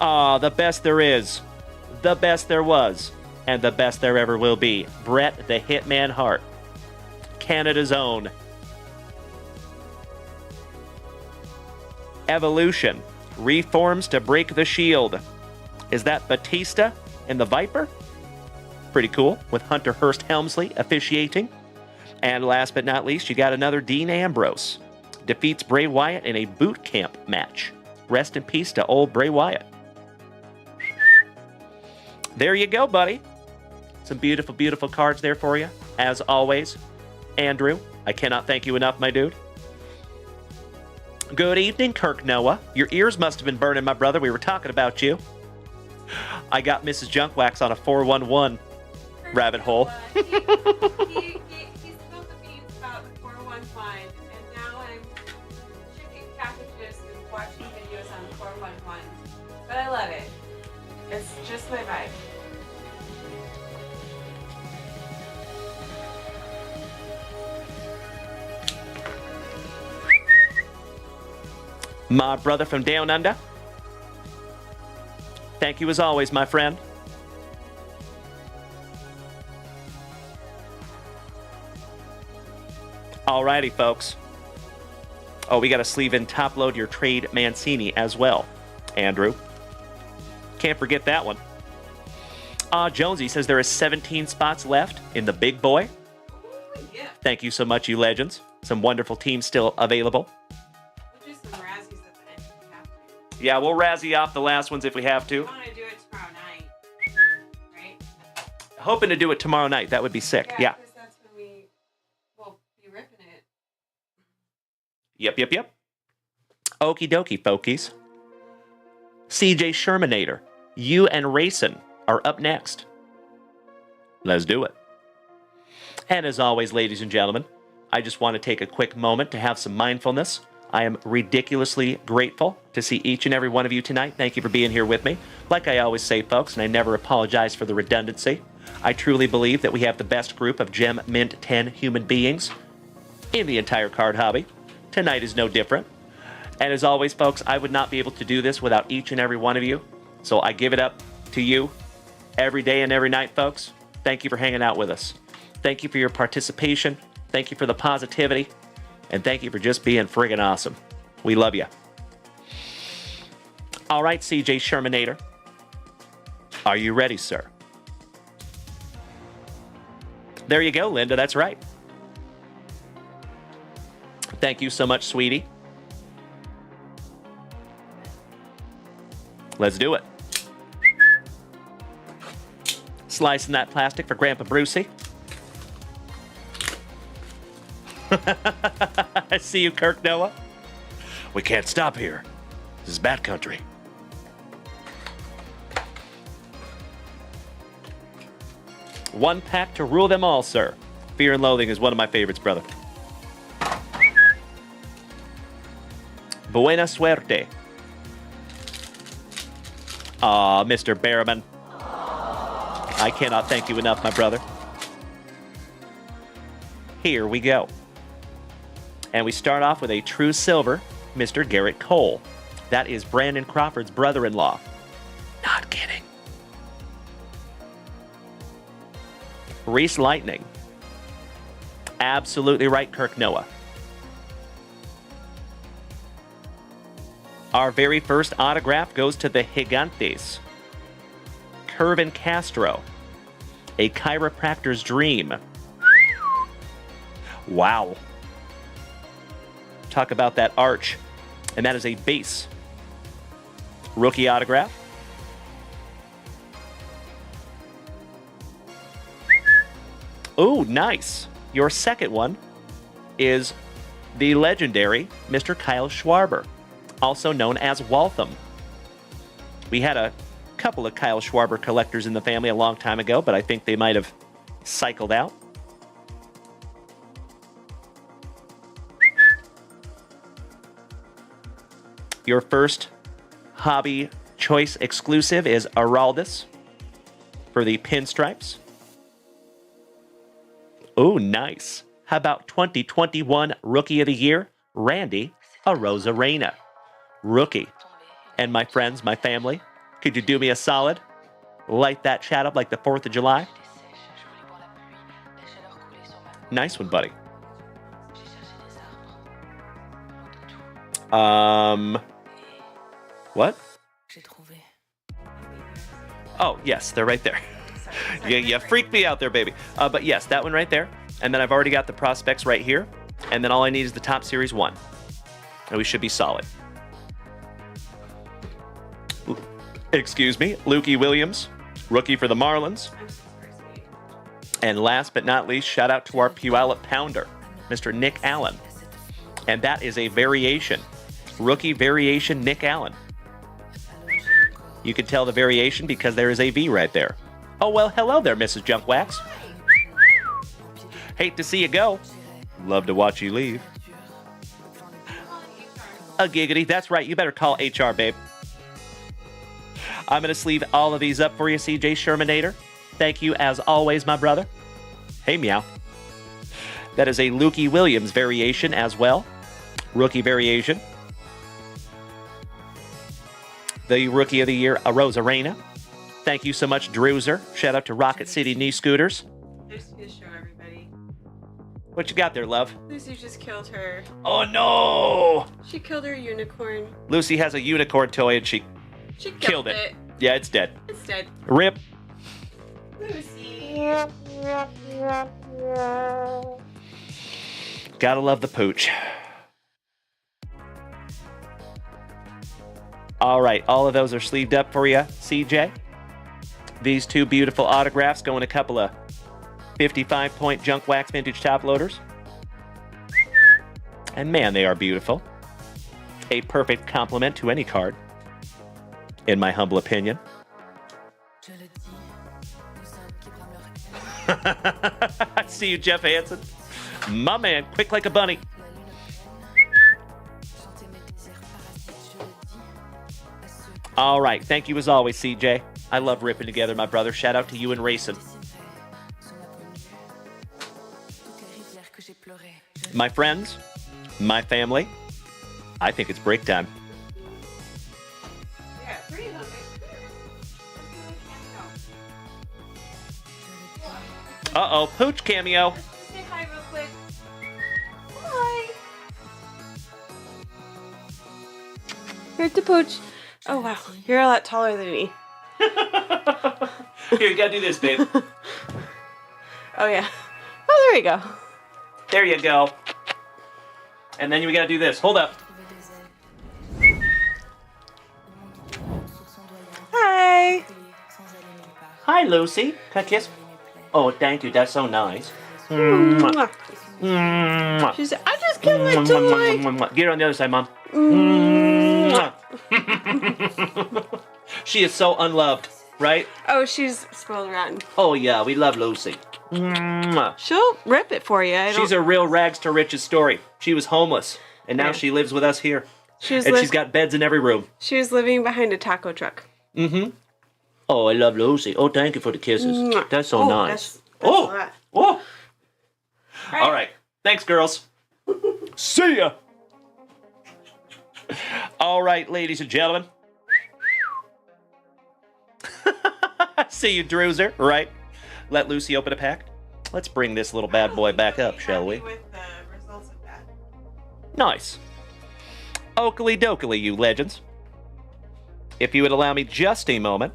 Speaker 2: Ah, the best there is, the best there was, and the best there ever will be. Bret the Hitman Hart, Canada's own. Evolution reforms to break the Shield. Is that Batista and the Viper? Pretty cool, with Hunter Hearst Helmsley officiating. And last but not least, you got another Dean Ambrose. Defeats Bray Wyatt in a boot camp match. Rest in peace to old Bray Wyatt. There you go, buddy. Some beautiful, beautiful cards there for you. As always, Andrew, I cannot thank you enough, my dude. Good evening, Kirk Noah. Your ears must have been burning, my brother. We were talking about you. I got Mrs. Junkwax on a 411 rabbit hole.
Speaker 3: He spilled the beans about the 411, and now I'm shipping packages and watching videos on the 411. But I love it. It's just my vibe.
Speaker 2: My brother from down under. Thank you as always, my friend. Alrighty, folks. Oh, we got to sleeve in top load your trade Mancini as well, Andrew. Can't forget that one. Jonesy says there is 17 spots left in the big boy.
Speaker 3: Ooh, yeah.
Speaker 2: Thank you so much, you legends. Some wonderful teams still available.
Speaker 3: We'll do some Razzies at the end if we have to.
Speaker 2: Yeah, we'll razzie off the last ones if we have to.
Speaker 3: I want to do it tomorrow night, right?
Speaker 2: Hoping to do it tomorrow night. That would be sick. Yeah.
Speaker 3: Because that's when we will be ripping it.
Speaker 2: Yep. Okie dokie, folkies. CJ Shermanator, you and Racin are up next. Let's do it. And as always, ladies and gentlemen, I just want to take a quick moment to have some mindfulness. I am ridiculously grateful to see each and every one of you tonight. Thank you for being here with me. Like I always say, folks, and I never apologize for the redundancy, I truly believe that we have the best group of Gem Mint 10 human beings in the entire card hobby. Tonight is no different. And as always, folks, I would not be able to do this without each and every one of you. So I give it up to you every day and every night, folks. Thank you for hanging out with us. Thank you for your participation. Thank you for the positivity. And thank you for just being friggin' awesome. We love you. All right, CJ Shermanator. Are you ready, sir? There you go, Linda. That's right. Thank you so much, sweetie. Let's do it. Slicing that plastic for Grandpa Brucey. I see you, Kirk Noah. We can't stop here. This is Bat Country. One pack to rule them all, sir. Fear and Loathing is one of my favorites, brother. Buena suerte. Aw, Mr. Behrman. I cannot thank you enough, my brother. Here we go. And we start off with a true silver, Mr. Garrett Cole. That is Brandon Crawford's brother-in-law. Not kidding. Reese Lightning. Absolutely right, Kirk Noah. Our very first autograph goes to the Gigantes. Curvin Castro. A chiropractor's dream. Wow. Talk about that arch. And that is a base. Rookie autograph. Oh, nice. Your second one is the legendary Mr. Kyle Schwarber, also known as Waltham. We had a couple of Kyle Schwarber collectors in the family a long time ago, but I think they might have cycled out. Your first hobby choice exclusive is Araldus for the pinstripes. Oh, nice. How about 2021 Rookie of the Year, Randy Arozarena. Rookie. And my friends, my family, could you do me a solid? Light that chat up like the 4th of July. Nice one, buddy. What? Oh, yes, they're right there. You freaked me out there, baby. But yes, that one right there. And then I've already got the prospects right here. And then all I need is the top series 1. And we should be solid. Excuse me, Lukey Williams, rookie for the Marlins. And last but not least, shout out to our Puyallup Pounder, Mr. Nick Allen. And that is a variation. Rookie variation Nick Allen. You can tell the variation because there is a V right there. Oh, well, hello there, Mrs. Junkwax. Hate to see you go. Love to watch you leave. A giggity. That's right. You better call HR, babe. I'm going to sleeve all of these up for you, CJ Shermanator. Thank you, as always, my brother. Hey, meow. That is a Lukey Williams variation as well. Rookie variation. The Rookie of the Year, Arozarena. Thank you so much, Drewzer. Shout out to Rocket City Knee Scooters.
Speaker 3: Nice to show everybody.
Speaker 2: What you got there, love?
Speaker 3: Lucy just killed her.
Speaker 2: Oh, no!
Speaker 3: She killed her unicorn.
Speaker 2: Lucy has a unicorn toy, and she killed it. Yeah, it's dead.
Speaker 3: It's dead.
Speaker 2: Rip.
Speaker 3: Lucy.
Speaker 2: Gotta love the pooch. All right, all of those are sleeved up for you, CJ. These two beautiful autographs go in a couple of 55-point junk wax vintage top loaders. And man, they are beautiful. A perfect complement to any card, in my humble opinion. I see you, Jeff Hansen. My man, quick like a bunny. All right, thank you as always, CJ. I love ripping together, my brother. Shout out to you and Racing. My friends, My family, I think it's break time.
Speaker 3: Yeah, pretty low.
Speaker 2: Uh-oh, Pooch cameo.
Speaker 3: Let's just say hi real quick. Hi. Here's the Pooch. Oh, wow. You're a lot taller than me.
Speaker 2: Here, you gotta do this, babe.
Speaker 3: Oh, yeah. Oh, there you go.
Speaker 2: There you go. And then we gotta do this. Hold up.
Speaker 3: Hi.
Speaker 2: Hi, Lucy. Can I kiss? Oh, thank you. That's so nice.
Speaker 3: Mwah.
Speaker 2: Mwah.
Speaker 3: She said, I just killed my toy.
Speaker 2: Get her on the other side, Mom. She is so unloved, right?
Speaker 3: Oh, she's spoiled rotten.
Speaker 2: Oh, yeah. We love Lucy.
Speaker 3: She'll rip it for you.
Speaker 2: She's a real rags to riches story. She was homeless, and now she lives with us here. She's got beds in every room.
Speaker 3: She was living behind a taco truck.
Speaker 2: Mm-hmm. Oh, I love Lucy. Oh, thank you for the kisses.
Speaker 3: Mwah.
Speaker 2: That's so nice.
Speaker 3: That's a lot.
Speaker 2: Oh! All right. Thanks, girls. See ya! All right, ladies and gentlemen. See you, Druzer, right? Let Lucy open a pack. Let's bring this little bad boy back up, shall we?
Speaker 3: With the results of that.
Speaker 2: Nice. Oakley dokley, you legends. If you would allow me just a moment,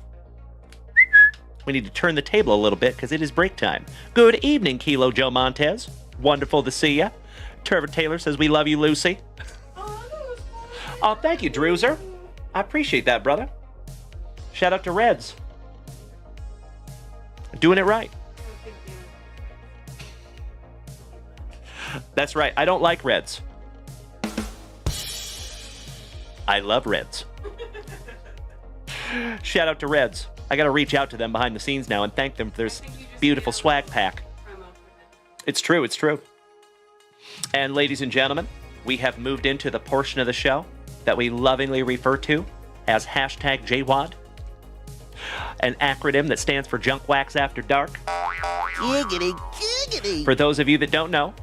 Speaker 2: we need to turn the table a little bit because it is break time. Good evening, Kilo Joe Montez. Wonderful to see ya. Trevor Taylor says we love you, Lucy. Oh, thank you, Druzer. I appreciate that, brother. Shout out to Reds. Doing it right. That's right. I don't like Reds. I love Reds. Shout out to Reds. I got to reach out to them behind the scenes now and thank them for their beautiful swag pack. It's true. It's true. And ladies and gentlemen, we have moved into the portion of the show that we lovingly refer to as hashtag JWAD, an acronym that stands for Junk Wax After Dark.
Speaker 11: Giggity, giggity.
Speaker 2: For those of you that don't know,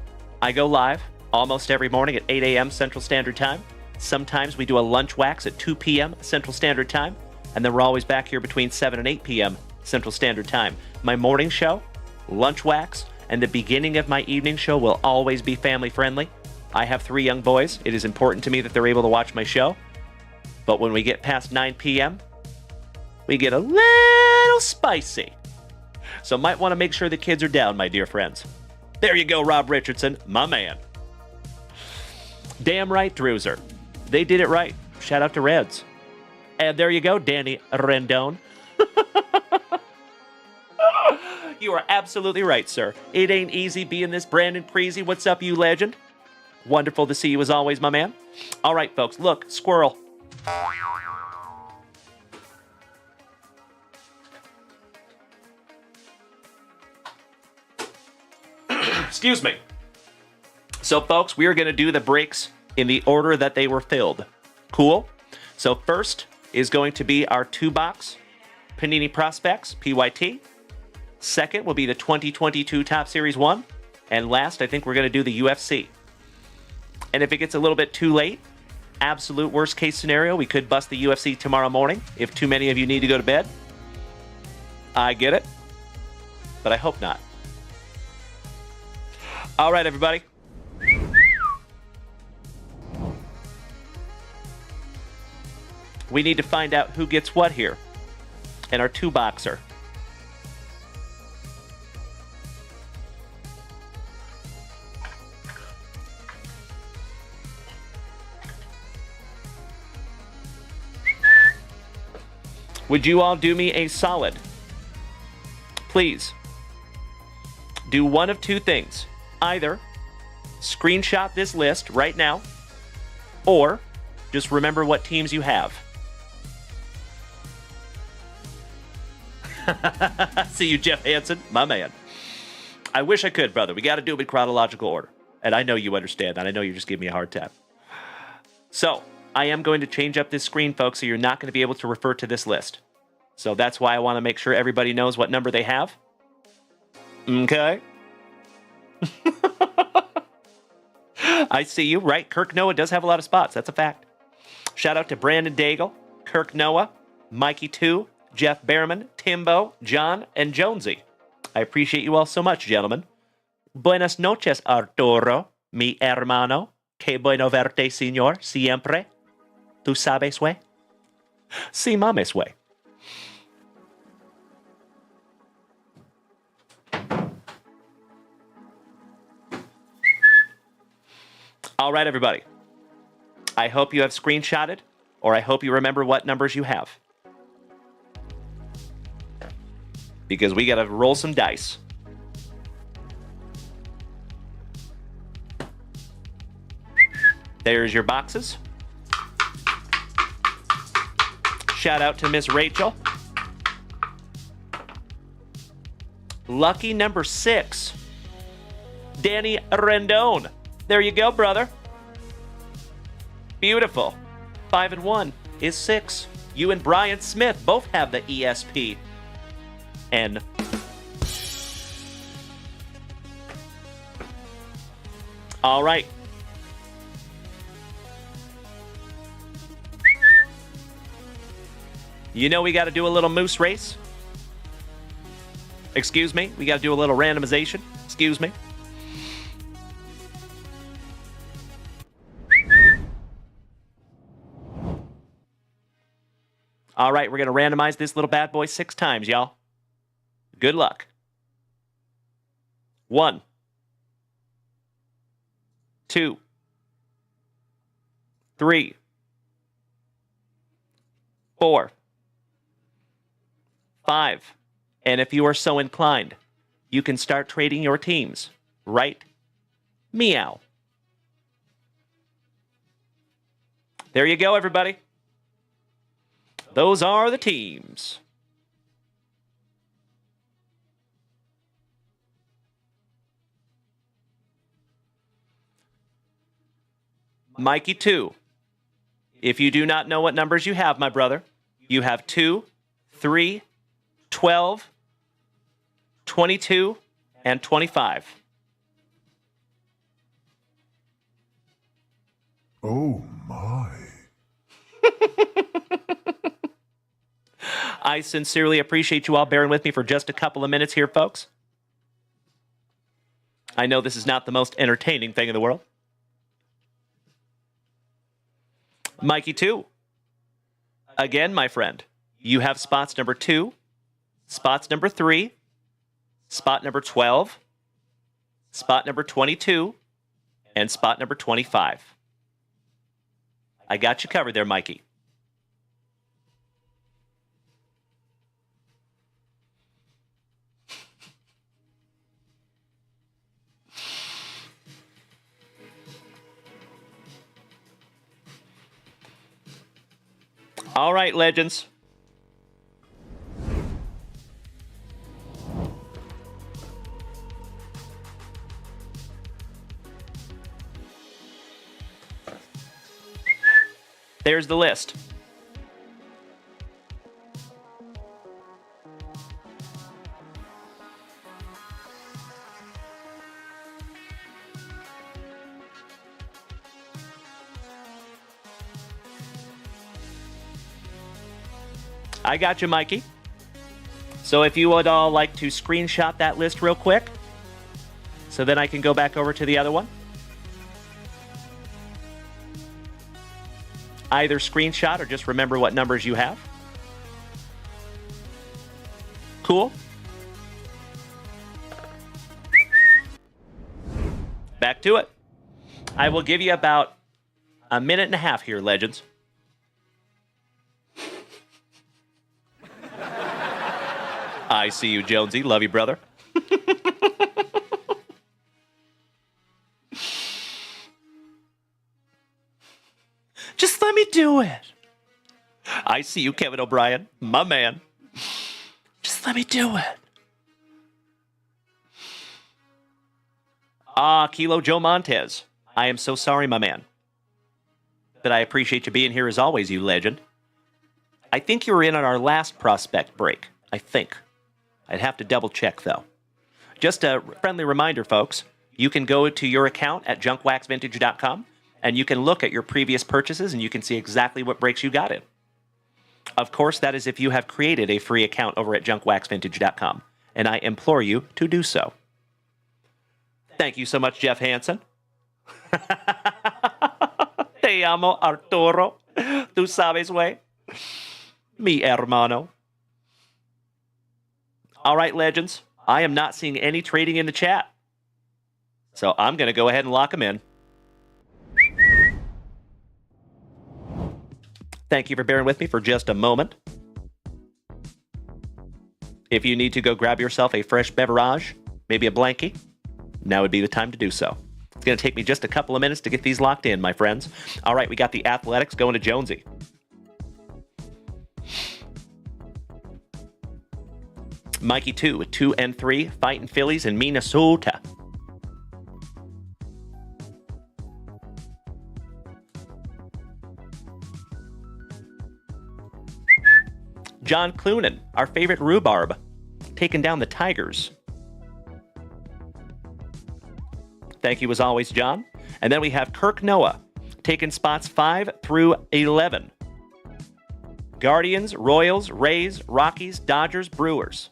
Speaker 2: I go live almost every morning at 8 a.m. Central Standard Time. Sometimes we do a lunch wax at 2 p.m. Central Standard Time, and then we're always back here between 7 and 8 p.m. Central Standard Time. My morning show, lunch wax, and the beginning of my evening show will always be family friendly. I have 3 young boys. It is important to me that they're able to watch my show. But when we get past 9 p.m., we get a little spicy. So might want to make sure the kids are down, my dear friends. There you go, Rob Richardson, my man. Damn right, Druzer. They did it right. Shout out to Reds. And there you go, Danny Rendon. You are absolutely right, sir. It ain't easy being this Brandon Preezy. What's up, you legend? Wonderful to see you as always, my man. All right, folks. Look, squirrel. Excuse me. So, folks, we are going to do the breaks in the order that they were filled. Cool? So, first is going to be our 2-box Panini Prospects, PYT. Second will be the 2022 Top Series 1. And last, I think we're going to do the UFC. And if it gets a little bit too late, absolute worst case scenario, we could bust the UFC tomorrow morning if too many of you need to go to bed. I get it. But I hope not. All right, everybody. We need to find out who gets what here. And our 2-boxer. Would you all do me a solid? Please. Do one of 2 things. Either screenshot this list right now, or just remember what teams you have. See you, Jeff Hansen, my man. I wish I could, brother. We got to do it in chronological order. And I know you understand that. I know you're just giving me a hard time. So, I am going to change up this screen, folks, so you're not going to be able to refer to this list. So that's why I want to make sure everybody knows what number they have. I see you, right? Kirk Noah does have a lot of spots. That's a fact. Shout out to Brandon Daigle, Kirk Noah, Mikey 2, Jeff Behrman, Timbo, John, and Jonesy. I appreciate you all so much, gentlemen. Buenas noches, Arturo, mi hermano. Que bueno verte, señor, siempre. Tu sabes, way? Si mames, way. All right, everybody. I hope you have screenshotted, or I hope you remember what numbers you have. Because we got to roll some dice. There's your boxes. Shout out to Miss Rachel. Lucky number 6. Danny Rendon. There you go, brother. Beautiful. 5 and 1 is 6. You and Brian Smith both have the ESPN. All right. You know we got to do a little moose race. Excuse me. We got to do a little randomization. Excuse me. All right, we're going to randomize this little bad boy 6 times, y'all. Good luck. 1, 2, 3, 4, 5. And if you are so inclined, you can start trading your teams. Right? Meow. There you go, everybody. Those are the teams. Mikey 2. If you do not know what numbers you have, my brother, you have 2, 3, 12, 22, and 25.
Speaker 4: Oh, my.
Speaker 2: I sincerely appreciate you all bearing with me for just a couple of minutes here, folks. I know this is not the most entertaining thing in the world. Mikey 2. Again, my friend, you have spots number 2, spots number 3, spot number 12, spot number 22, and spot number 25. I got you covered there, Mikey. All right, legends. There's the list. I got you, Mikey. So if you would all like to screenshot that list real quick, so then I can go back over to the other one. Either screenshot or just remember what numbers you have. Cool. Back to it. I will give you about a minute and a half here, legends. I see you, Jonesy. Love you, brother. Just let me do it. I see you, Kevin O'Brien. My man. Just let me do it. Kilo Joe Montez. I am so sorry, my man. But I appreciate you being here as always, you legend. I think you were in on our last prospect break. I think. I'd have to double check, though. Just a friendly reminder, folks. You can go to your account at junkwaxvintage.com, and you can look at your previous purchases, and you can see exactly what breaks you got in. Of course, that is if you have created a free account over at junkwaxvintage.com, and I implore you to do so. Thank you so much, Jeff Hansen. Te amo, Arturo. Tú sabes, güey. Mi hermano. All right, legends. I am not seeing any trading in the chat. So I'm going to go ahead and lock them in. Thank you for bearing with me for just a moment. If you need to go grab yourself a fresh beverage, maybe a blankie, now would be the time to do so. It's going to take me just a couple of minutes to get these locked in, my friends. All right, we got the Athletics going to Jonesy. Mikey 2 with 2 and 3, fighting Phillies in Minnesota. John Clunan, our favorite rhubarb, taking down the Tigers. Thank you as always, John. And then we have Kirk Noah, taking spots 5 through 11. Guardians, Royals, Rays, Rockies, Dodgers, Brewers.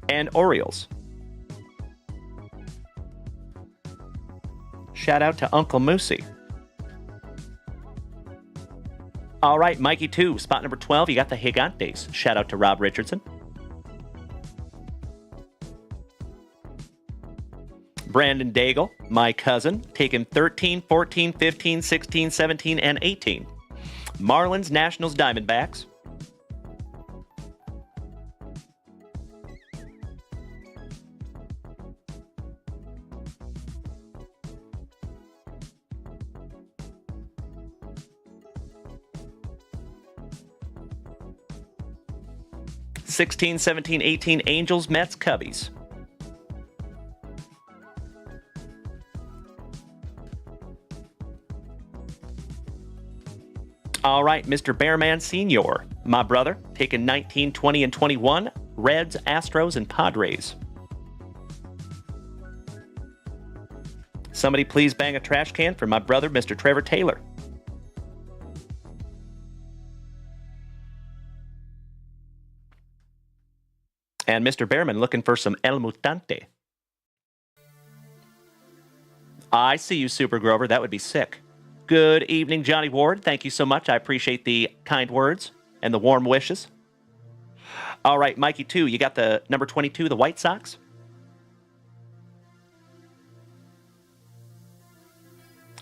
Speaker 2: And Orioles. Shout out to Uncle Moosey. All right, Mikey 2, spot number 12. You got the Gigantes. Shout out to Rob Richardson. Brandon Daigle, my cousin, taking 13, 14, 15, 16, 17, and 18. Marlins, Nationals, Diamondbacks. (16, 17, 18) Angels, Mets, Cubbies. All right, Mr. Bearman Sr., my brother, taking 19, 20, and 21. Reds, Astros, and Padres. Somebody please bang a trash can for my brother, Mr. Trevor Taylor. And Mr. Bearman looking for some El Mutante. I see you, Super Grover. That would be sick. Good evening, Johnny Ward. Thank you so much. I appreciate the kind words and the warm wishes. All right, Mikey 2, you got the number 22, the White Sox.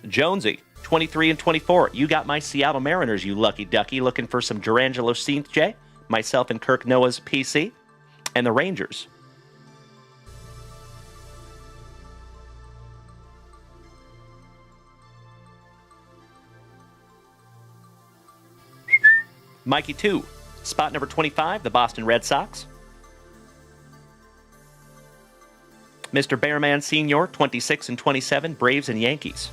Speaker 2: Jonesy, 23 and 24. You got my Seattle Mariners, you lucky ducky, looking for some Durangelo J. Myself and Kirk Noah's PC. And the Rangers. Mikey 2, spot number 25, the Boston Red Sox. Mr. Bearman Sr., 26 and 27, Braves and Yankees.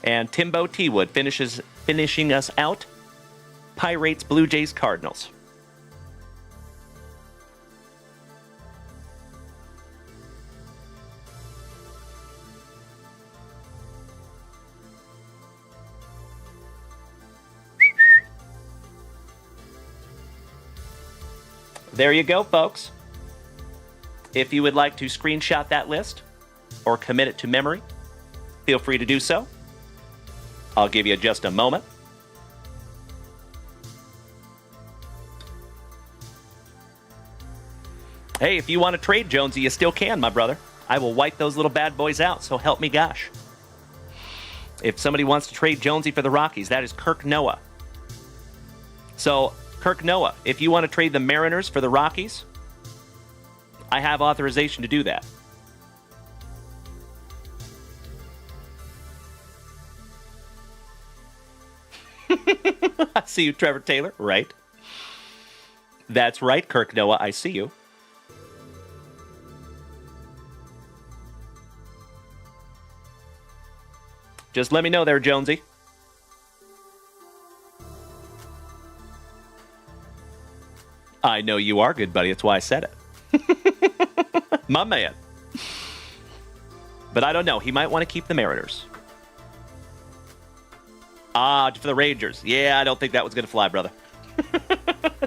Speaker 2: And Timbo T-Wood finishing us out. Pirates, Blue Jays, Cardinals. There you go, folks. If you would like to screenshot that list or commit it to memory, feel free to do so. I'll give you just a moment. Hey, if you want to trade, Jonesy, you still can, my brother. I will wipe those little bad boys out, so help me gosh. If somebody wants to trade Jonesy for the Rockies, that is Kirk Noah. So Kirk Noah, if you want to trade the Mariners for the Rockies, I have authorization to do that. I see you, Trevor Taylor. Right. That's right, Kirk Noah. I see you. Just let me know there, Jonesy. I know you are good, buddy. That's why I said it. My man. But I don't know. He might want to keep the Mariners. Ah, for the Rangers. Yeah, I don't think that was going to fly, brother.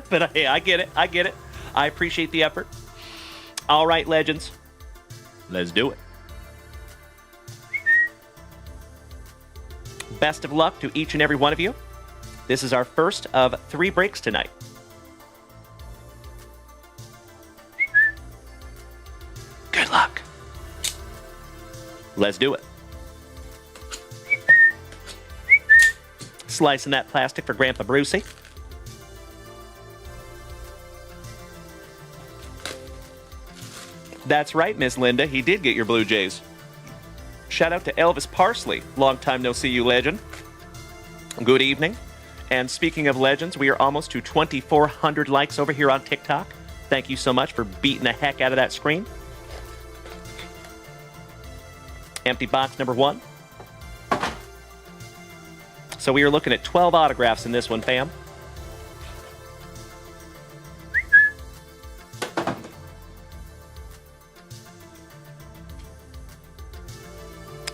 Speaker 2: But hey, I get it. I get it. I appreciate the effort. All right, legends. Let's do it. Best of luck to each and every one of you. This is our first of 3 breaks tonight. Good luck. Let's do it. Slicing that plastic for Grandpa Brucey. That's right, Miss Linda. He did get your Blue Jays. Shout out to Elvis Parsley. Long time no see you, legend. Good evening. And speaking of legends, we are almost to 2,400 likes over here on TikTok. Thank you so much for beating the heck out of that screen. Empty box number 1. So we are looking at 12 autographs in this one, fam.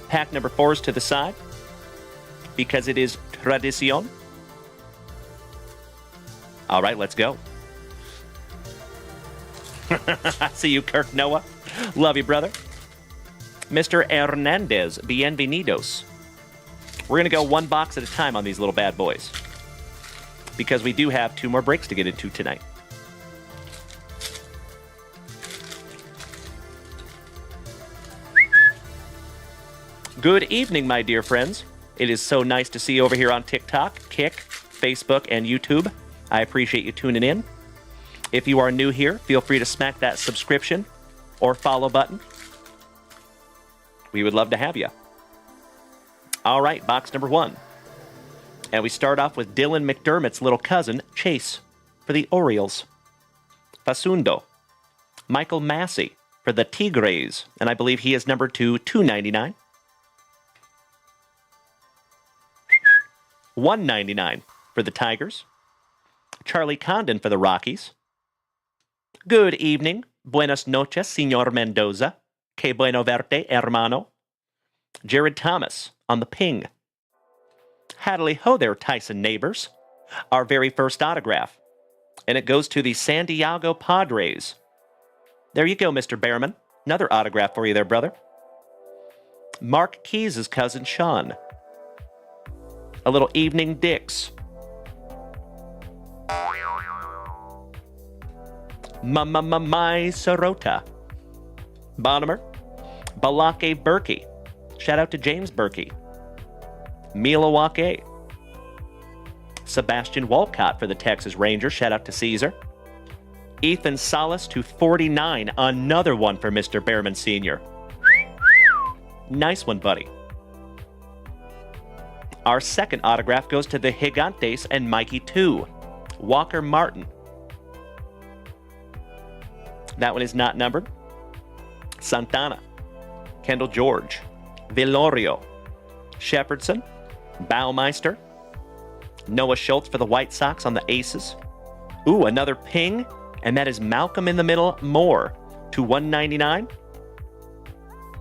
Speaker 2: Pack number 4 is to the side because it is tradición. All right, let's go. I see you, Kirk Noah. Love you, brother. Mr. Hernandez, bienvenidos. We're going to go 1 box at a time on these little bad boys because we do have 2 more breaks to get into tonight. Good evening, my dear friends. It is so nice to see you over here on TikTok, Kick, Facebook, and YouTube. I appreciate you tuning in. If you are new here, feel free to smack that subscription or follow button. We would love to have you. All right, box number 1. And we start off with Dylan McDermott's little cousin, Chase, for the Orioles. Fasundo. Michael Massey for the Tigres, and I believe he is number 299. $199 for the Tigers. Charlie Condon for the Rockies. Good evening. Buenas noches, Señor Mendoza. Que bueno verte, hermano. Jared Thomas on the Ping. Haddily ho there, Tyson neighbors. Our very first autograph. And it goes to the San Diego Padres. There you go, Mr. Behrman. Another autograph for you there, brother. Mark Keys' cousin, Sean. A little Evening Dix. My Sorota. Bonnemer. Balake Berkey. Shout out to James Berkey. Milwaukee. Sebastian Walcott for the Texas Rangers. Shout out to Caesar. Ethan Salas to 49. Another one for Mr. Behrman Sr. Nice one, buddy. Our second autograph goes to the Gigantes and Mikey 2. Walker Martin. That one is not numbered. Santana. Kendall George. Villorio. Shepherdson. Baumeister. Noah Schultz for the White Sox on the Aces. Ooh, another ping. And that is Malcolm in the Middle Moore to 199.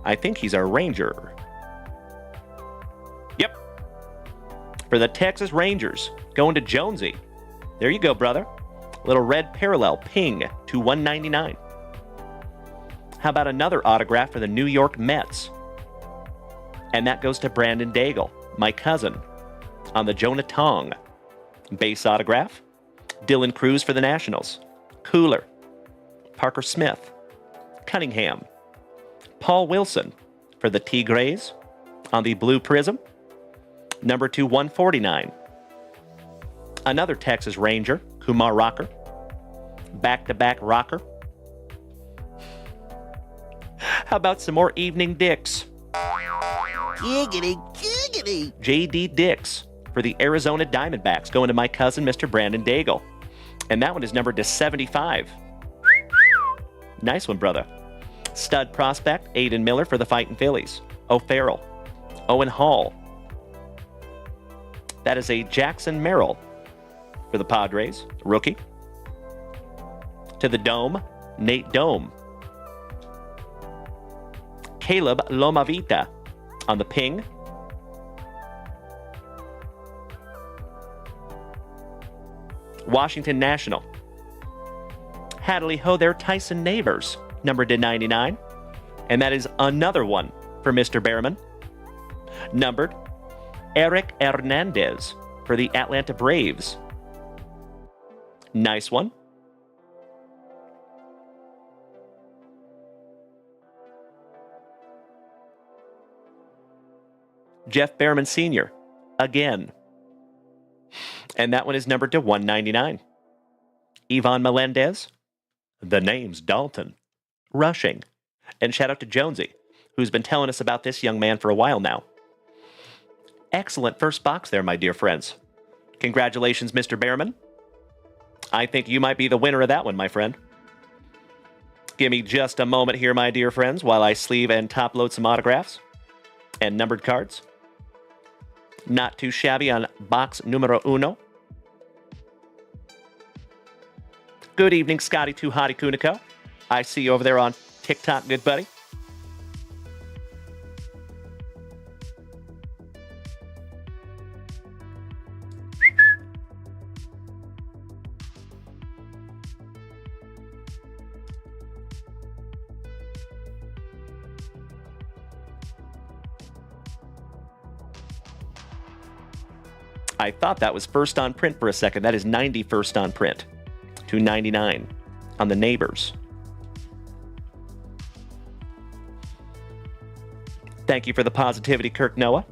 Speaker 2: I think he's a Ranger. Yep. For the Texas Rangers, going to Jonesy. There you go, brother. Little red parallel ping to 199. How about another autograph for the New York Mets? And that goes to Brandon Daigle, my cousin, on the Jonah Tong. Base autograph. Dylan Cruz for the Nationals. Cooler. Parker Smith. Cunningham. Paul Wilson for the Tigres on the Blue Prism. Number 2, 149. Another Texas Ranger, Kumar Rocker. Back-to-back rocker. How about some more evening dicks?
Speaker 11: Giggity, giggity.
Speaker 2: J.D. Dix for the Arizona Diamondbacks, going to my cousin, Mr. Brandon Daigle. And that one is numbered to 75. Nice one, brother. Stud prospect, Aiden Miller for the Fightin' Phillies. O'Farrell. Owen Hall. That is a Jackson Merrill for the Padres, rookie. To the Dome, Nate Dome. Caleb Lomavita on the Ping. Washington National. Hadley ho there, Tyson Neighbors, numbered to 99. And that is another one for Mr. Behrman. Numbered Eric Hernandez for the Atlanta Braves. Nice one. Jeff Behrman Sr. again. And that one is numbered to 199. Ivan Melendez. The name's Dalton. Rushing. And shout out to Jonesy, who's been telling us about this young man for a while now. Excellent first box there, my dear friends. Congratulations, Mr. Behrman. I think you might be the winner of that one, my friend. Give me just a moment here, my dear friends, while I sleeve and top load some autographs and numbered cards. Not too shabby on box numero uno. Good evening, Scotty Too Hottie Kuniko. I see you over there on TikTok, good buddy. I thought that was first on print for a second. That is 90 first on print. 299 on the Neighbors. Thank you for the positivity, Kirk Noah.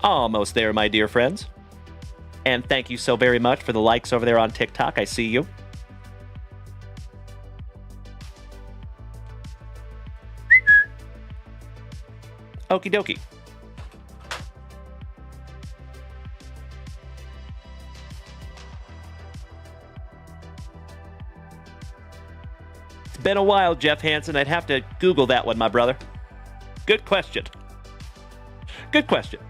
Speaker 2: Almost there, my dear friends. And thank you so very much for the likes over there on TikTok. I see you. Okie dokie. It's been a while, Jeff Hansen. I'd have to Google that one, my brother. Good question. Good question.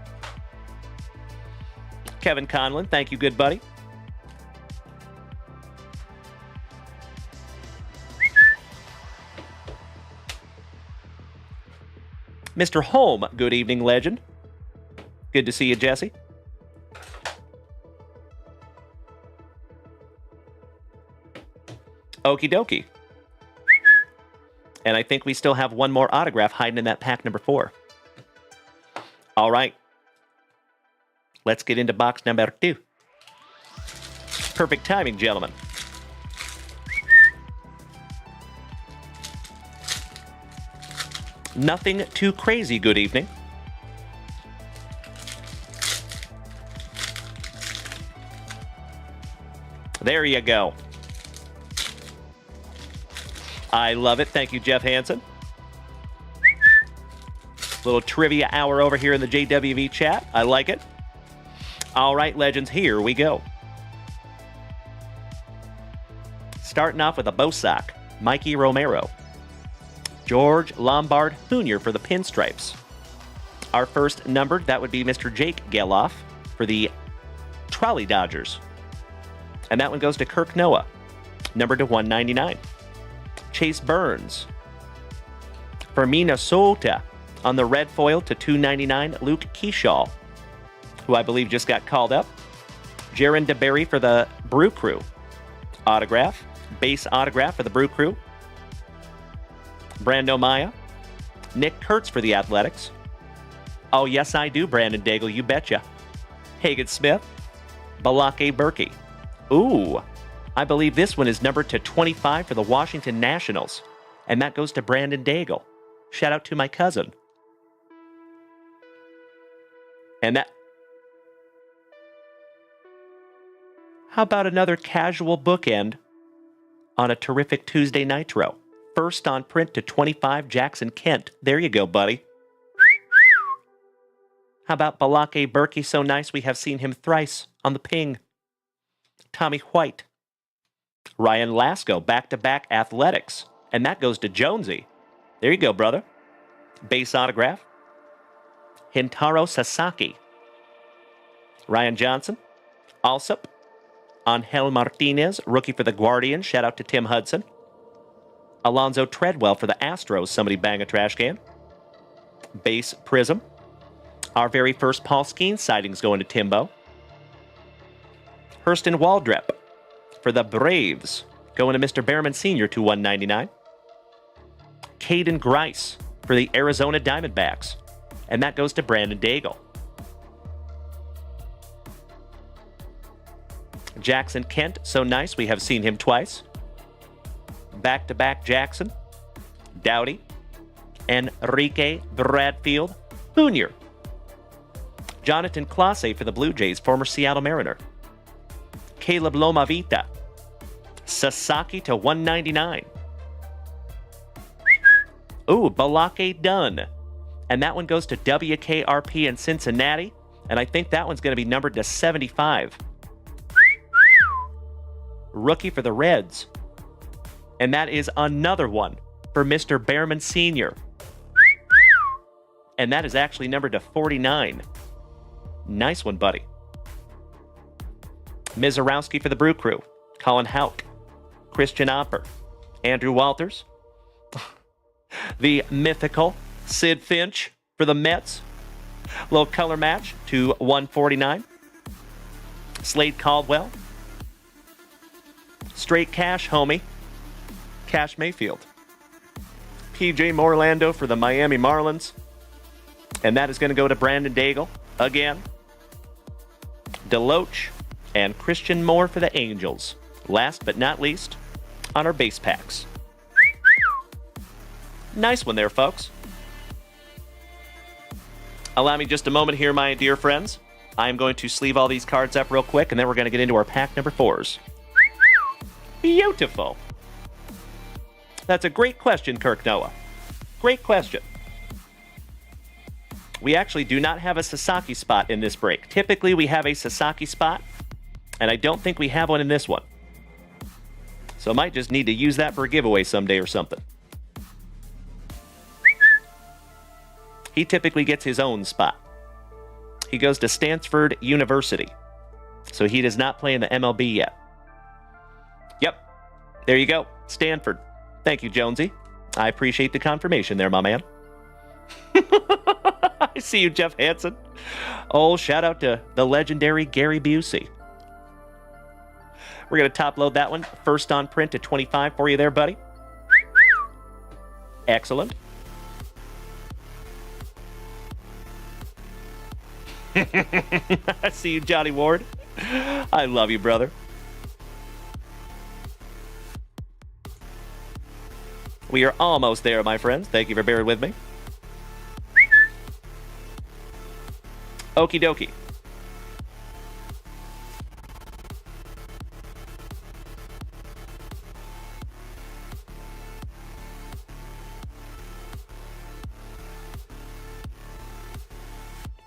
Speaker 2: Kevin Conlon, thank you, good buddy. Mr. Holm, good evening, legend. Good to see you, Jesse. Okie dokie. And I think we still have one more autograph hiding in that pack number 4. All right. Let's get into box number 2. Perfect timing, gentlemen. Nothing too crazy, good evening. There you go. I love it. Thank you, Jeff Hansen. Little trivia hour over here in the JWV chat. I like it. All right, legends, here we go. Starting off with a bow sock, Mikey Romero. George Lombard Jr. for the Pinstripes. Our first numbered, that would be Mr. Jake Geloff for the Trolley Dodgers. And that one goes to Kirk Noah, numbered to 199. Chase Burns for Minnesota on the red foil to 299, Luke Keyshaw, who I believe just got called up. Jaron DeBerry for the Brew Crew. Autograph, base autograph for the Brew Crew. Brando Maya. Nick Kurtz for the Athletics. Oh, yes, I do, Brandon Daigle, you betcha. Hagen Smith. Balake Berkey. Ooh, I believe this one is numbered to 25 for the Washington Nationals. And that goes to Brandon Daigle. Shout out to my cousin. And that... How about another casual bookend on a Terrific Tuesday Nitro? First on print to 25, Jackson Kent. There you go, buddy. How about Balake Berkey? So nice we have seen him thrice on the ping. Tommy White. Ryan Lasko, back-to-back athletics. And that goes to Jonesy. There you go, brother. Base autograph. Hintaro Sasaki. Ryan Johnson. Alsop. Angel Martinez, rookie for the Guardians. Shout out to Tim Hudson. Alonzo Treadwell for the Astros. Somebody bang a trash can. Base Prism. Our very first Paul Skeens sightings going to Timbo. Hurston Waldrep for the Braves. Going to Mr. Behrman Sr. to 199. Caden Grice for the Arizona Diamondbacks. And that goes to Brandon Daigle. Jackson Kent, so nice. We have seen him twice. Back-to-back Jackson. Dowdy. Enrique Bradfield Jr. Jonathan Clase for the Blue Jays, former Seattle Mariner. Caleb Lomavita. Sasaki to 199. Ooh, Balake Dunn. And that one goes to WKRP in Cincinnati. And I think that one's going to be numbered to 75. Rookie for the Reds. And that is another one for Mr. Behrman Sr. And that is actually numbered to 49. Nice one, buddy. Mizorowski for the Brew Crew. Colin Houck. Christian Opper. Andrew Walters. The mythical Sid Finch for the Mets. Little color match to 149. Slade Caldwell. Straight cash, homie. Cash Mayfield. PJ Morlando for the Miami Marlins. And that is going to go to Brandon Daigle again. Deloach and Christian Moore for the Angels. Last but not least, on our base packs. Nice one there, folks. Allow me just a moment here, my dear friends. I'm going to sleeve all these cards up real quick, and then we're going to get into our pack number 4s. Beautiful. That's a great question, Kirk Noah. Great question. We actually do not have a Sasaki spot in this break. Typically, we have a Sasaki spot, and I don't think we have one in this one. So I might just need to use that for a giveaway someday or something. He typically gets his own spot. He goes to Stanford University. So he does not play in the MLB yet. Yep. There you go. Stanford. Thank you, Jonesy. I appreciate the confirmation there, my man. I see you, Jeff Hansen. Oh, shout out to the legendary Gary Busey. We're going to top load that one. First on print at 25 for you there, buddy. Excellent. I see you, Johnny Ward. I love you, brother. We are almost there, my friends. Thank you for bearing with me. Okie dokie.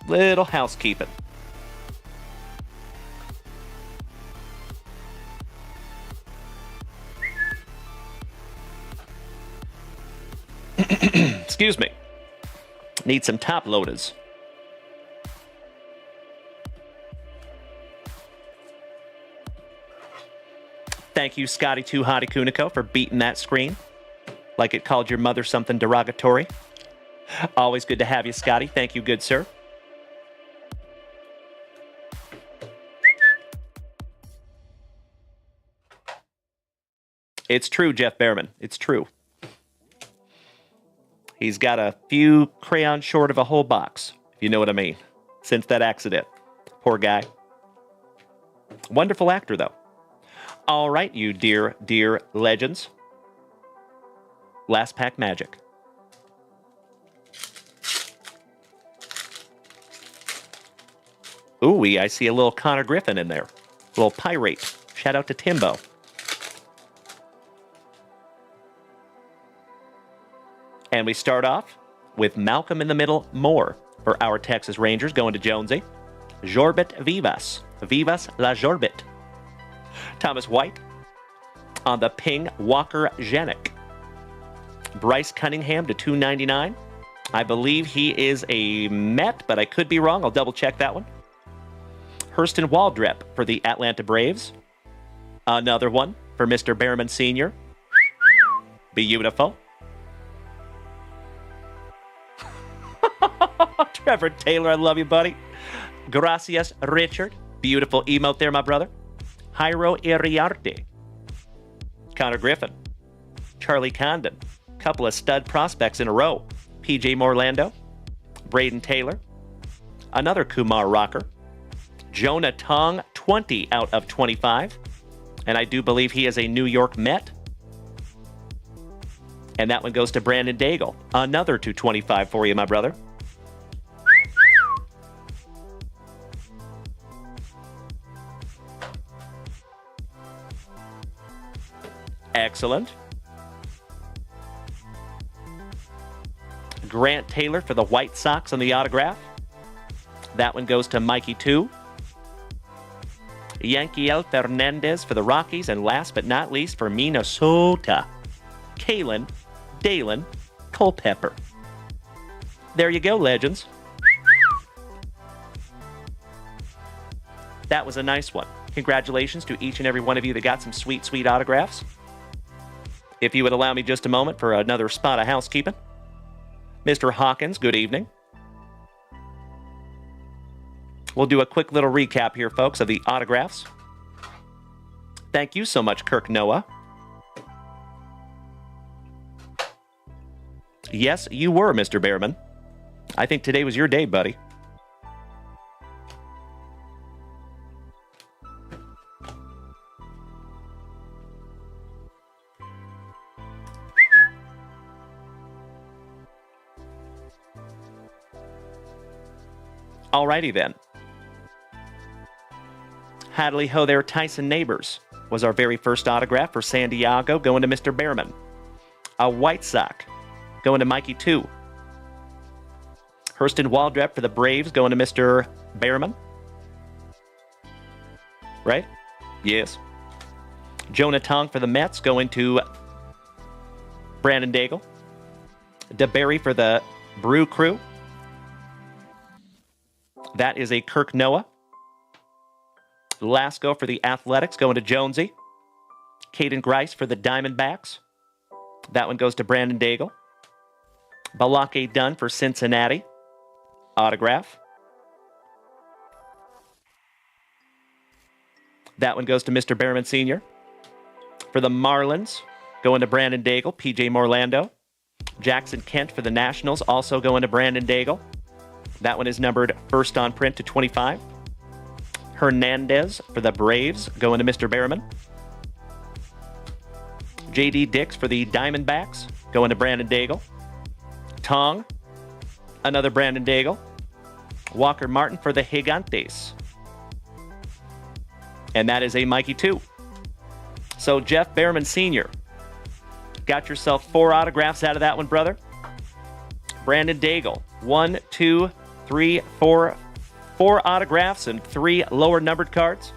Speaker 2: Little housekeeping. Excuse me. Need some top loaders. Thank you, Scotty 2 Hottie Kuniko, for beating that screen like it called your mother something derogatory. Always good to have you, Scotty. Thank you, good sir. It's true, Jeff Behrman. It's true. He's got a few crayons short of a whole box, if you know what I mean, since that accident. Poor guy. Wonderful actor, though. All right, you dear, dear legends. Last pack magic. Ooh, I see a little Connor Griffin in there. A little pirate. Shout out to Timbo. And we start off with Malcolm in the Middle Moore for our Texas Rangers, going to Jonesy. Jorbit Vivas. Vivas la Jorbit. Thomas White on the Ping Walker Janik. Bryce Cunningham to $2.99. I believe he is a Met, but I could be wrong. I'll double check that one. Hurston Waldrep for the Atlanta Braves. Another one for Mr. Behrman Sr. Beautiful. Trevor Taylor, I love you, buddy. Gracias, Richard. Beautiful emote there, my brother. Jairo Iriarte. Connor Griffin. Charlie Condon. Couple of stud prospects in a row. PJ Morlando. Braden Taylor. Another Kumar rocker. Jonah Tong, 20 out of 25. And I do believe he is a New York Met. And that one goes to Brandon Daigle. Another 225 for you, my brother. Excellent. Grant Taylor for the White Sox on the autograph. That one goes to Mikey 2. Yankiel Fernandez for the Rockies. And last but not least for Minnesota, Kalen Dalen Culpepper. There you go, legends. That was a nice one. Congratulations to each and every one of you that got some sweet, sweet autographs. If you would allow me just a moment for another spot of housekeeping. Mr. Hawkins, good evening. We'll do a quick little recap here, folks, of the autographs. Thank you so much, Kirk Noah. Yes, you were, Mr. Behrman. I think today was your day, buddy. Alrighty then. Hadley ho there, Tyson Neighbors was our very first autograph for San Diego, going to Mr. Behrman. A White Sox going to Mikey 2. Hurston Waldrep for the Braves, going to Mr. Behrman. Right? Yes. Jonah Tong for the Mets, going to Brandon Daigle. DeBerry for the Brew Crew. That is a Kirk Noah. Lasco for the Athletics, going to Jonesy. Caden Grice for the Diamondbacks. That one goes to Brandon Daigle. Balake Dunn for Cincinnati. Autograph. That one goes to Mr. Behrman Sr. For the Marlins, going to Brandon Daigle. PJ Morlando. Jackson Kent for the Nationals, also going to Brandon Daigle. That one is numbered first on print to 25. Hernandez for the Braves, going to Mr. Behrman. J.D. Dix for the Diamondbacks, going to Brandon Daigle. Tong, another Brandon Daigle. Walker Martin for the Gigantes. And that is a Mikey 2. So Jeff Behrman Sr. got yourself 4 autographs out of that one, brother. Brandon Daigle, 1, 2, 3, 4 autographs and 3 lower numbered cards.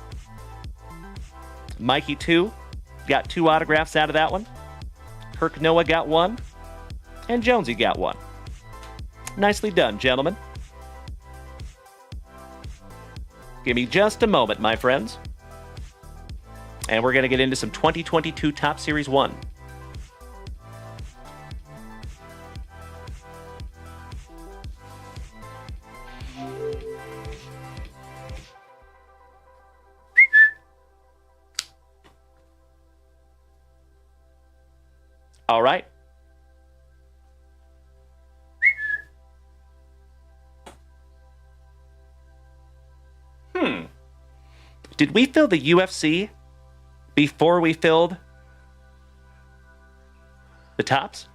Speaker 2: Mikey 2 got 2 autographs out of that one. Kirk Noah got 1. And Jonesy got 1. Nicely done, gentlemen. Give me just a moment, my friends. And we're going to get into some 2022 Topps Series 1. All right. Did we fill the UFC before we filled the Topps?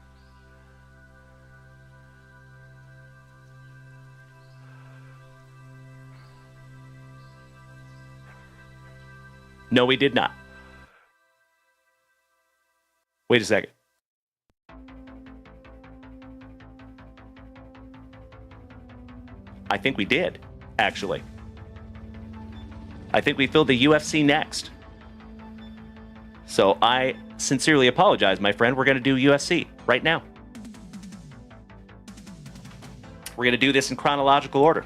Speaker 2: No, we did not. Wait a second. I think we did, actually. I think we filled the UFC next. So I sincerely apologize, my friend. We're going to do UFC right now. We're going to do this in chronological order.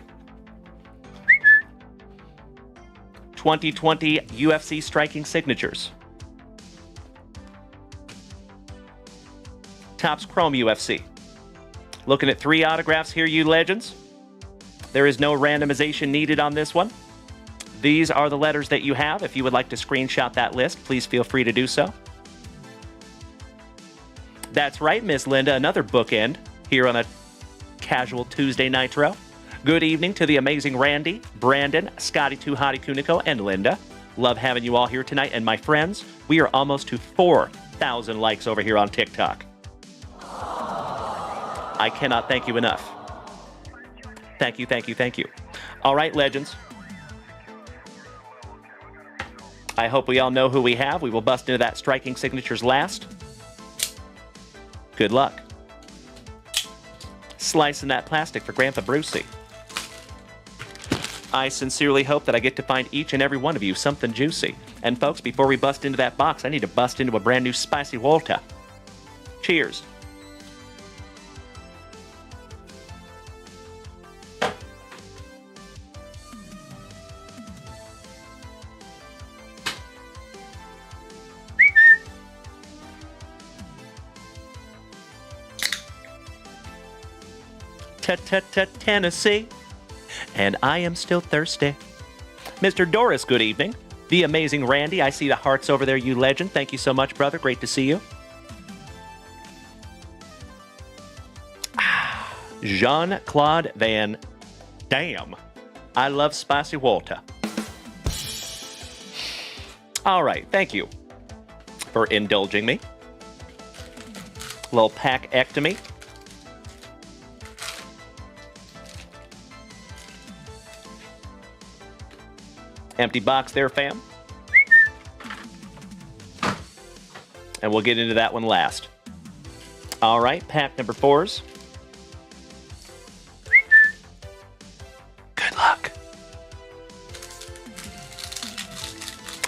Speaker 2: 2020 UFC striking signatures. Topps Chrome UFC. Looking at 3 autographs here, you legends. There is no randomization needed on this one. These are the letters that you have. If you would like to screenshot that list, please feel free to do so. That's right, Miss Linda, another bookend here on a casual Tuesday Nitro. Good evening to the amazing Randy, Brandon, Scotty 2 Hottie Kuniko, and Linda. Love having you all here tonight. And my friends, we are almost to 4,000 likes over here on TikTok. I cannot thank you enough. Thank you, thank you, thank you. All right, legends. I hope we all know who we have. We will bust into that striking signatures last. Good luck. Slicing that plastic for Grandpa Brucey. I sincerely hope that I get to find each and every one of you something juicy. And folks, before we bust into that box, I need to bust into a brand new spicy water. Cheers. Tennessee, and I am still thirsty. Mr. Doris, good evening. The amazing Randy, I see the hearts over there, you legend. Thank you so much, brother. Great to see you. Jean-Claude Van Damme. I love spicy water. All right, thank you for indulging me. Little pack-ectomy. Empty box there, fam. And we'll get into that one last. All right, pack number 4s. Good luck.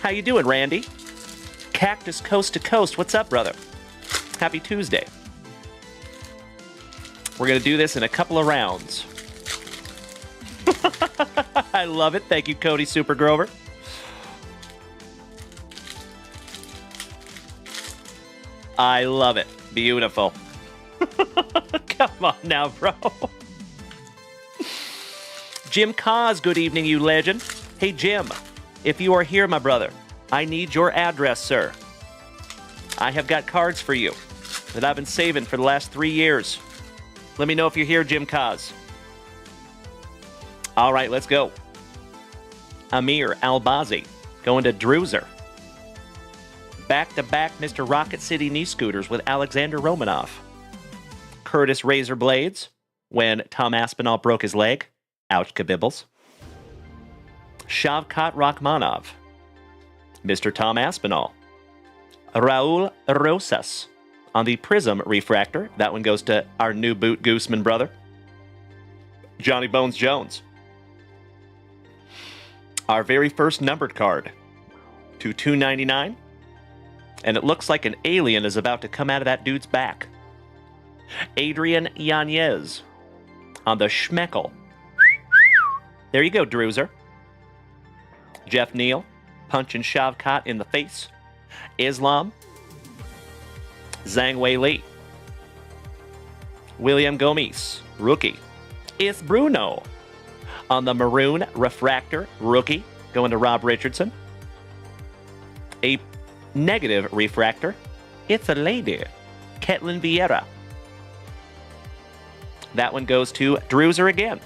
Speaker 2: How you doing, Randy? Cactus Coast to Coast. What's up, brother? Happy Tuesday. We're going to do this in a couple of rounds. I love it. Thank you, Cody Super Grover. I love it. Beautiful. Come on now, bro. Jim Cos, good evening, you legend. Hey, Jim, if you are here, my brother, I need your address, sir. I have got cards for you that I've been saving for the last 3 years. Let me know if you're here, Jim Cos. All right, let's go. Amir Albazi going to Druzer. Back-to-back Mr. Rocket City knee scooters with Alexander Romanov. Curtis Razor Blades when Tom Aspinall broke his leg. Ouch, kabibbles. Shavkat Rachmanov. Mr. Tom Aspinall. Raul Rosas on the Prism Refractor. That one goes to our new boot Gooseman brother. Johnny Bones Jones. Our very first numbered card to $2.99. And it looks like an alien is about to come out of that dude's back. Adrian Yanez on the Schmeckel. There you go, Druzer. Jeff Neal, punching Shavkat in the face. Islam. Zhang Wei Li. William Gomes, rookie. It's Bruno on the Maroon Refractor, rookie, going to Rob Richardson. A negative refractor. It's a lady. Ketlin Vieira. That one goes to Druzer again.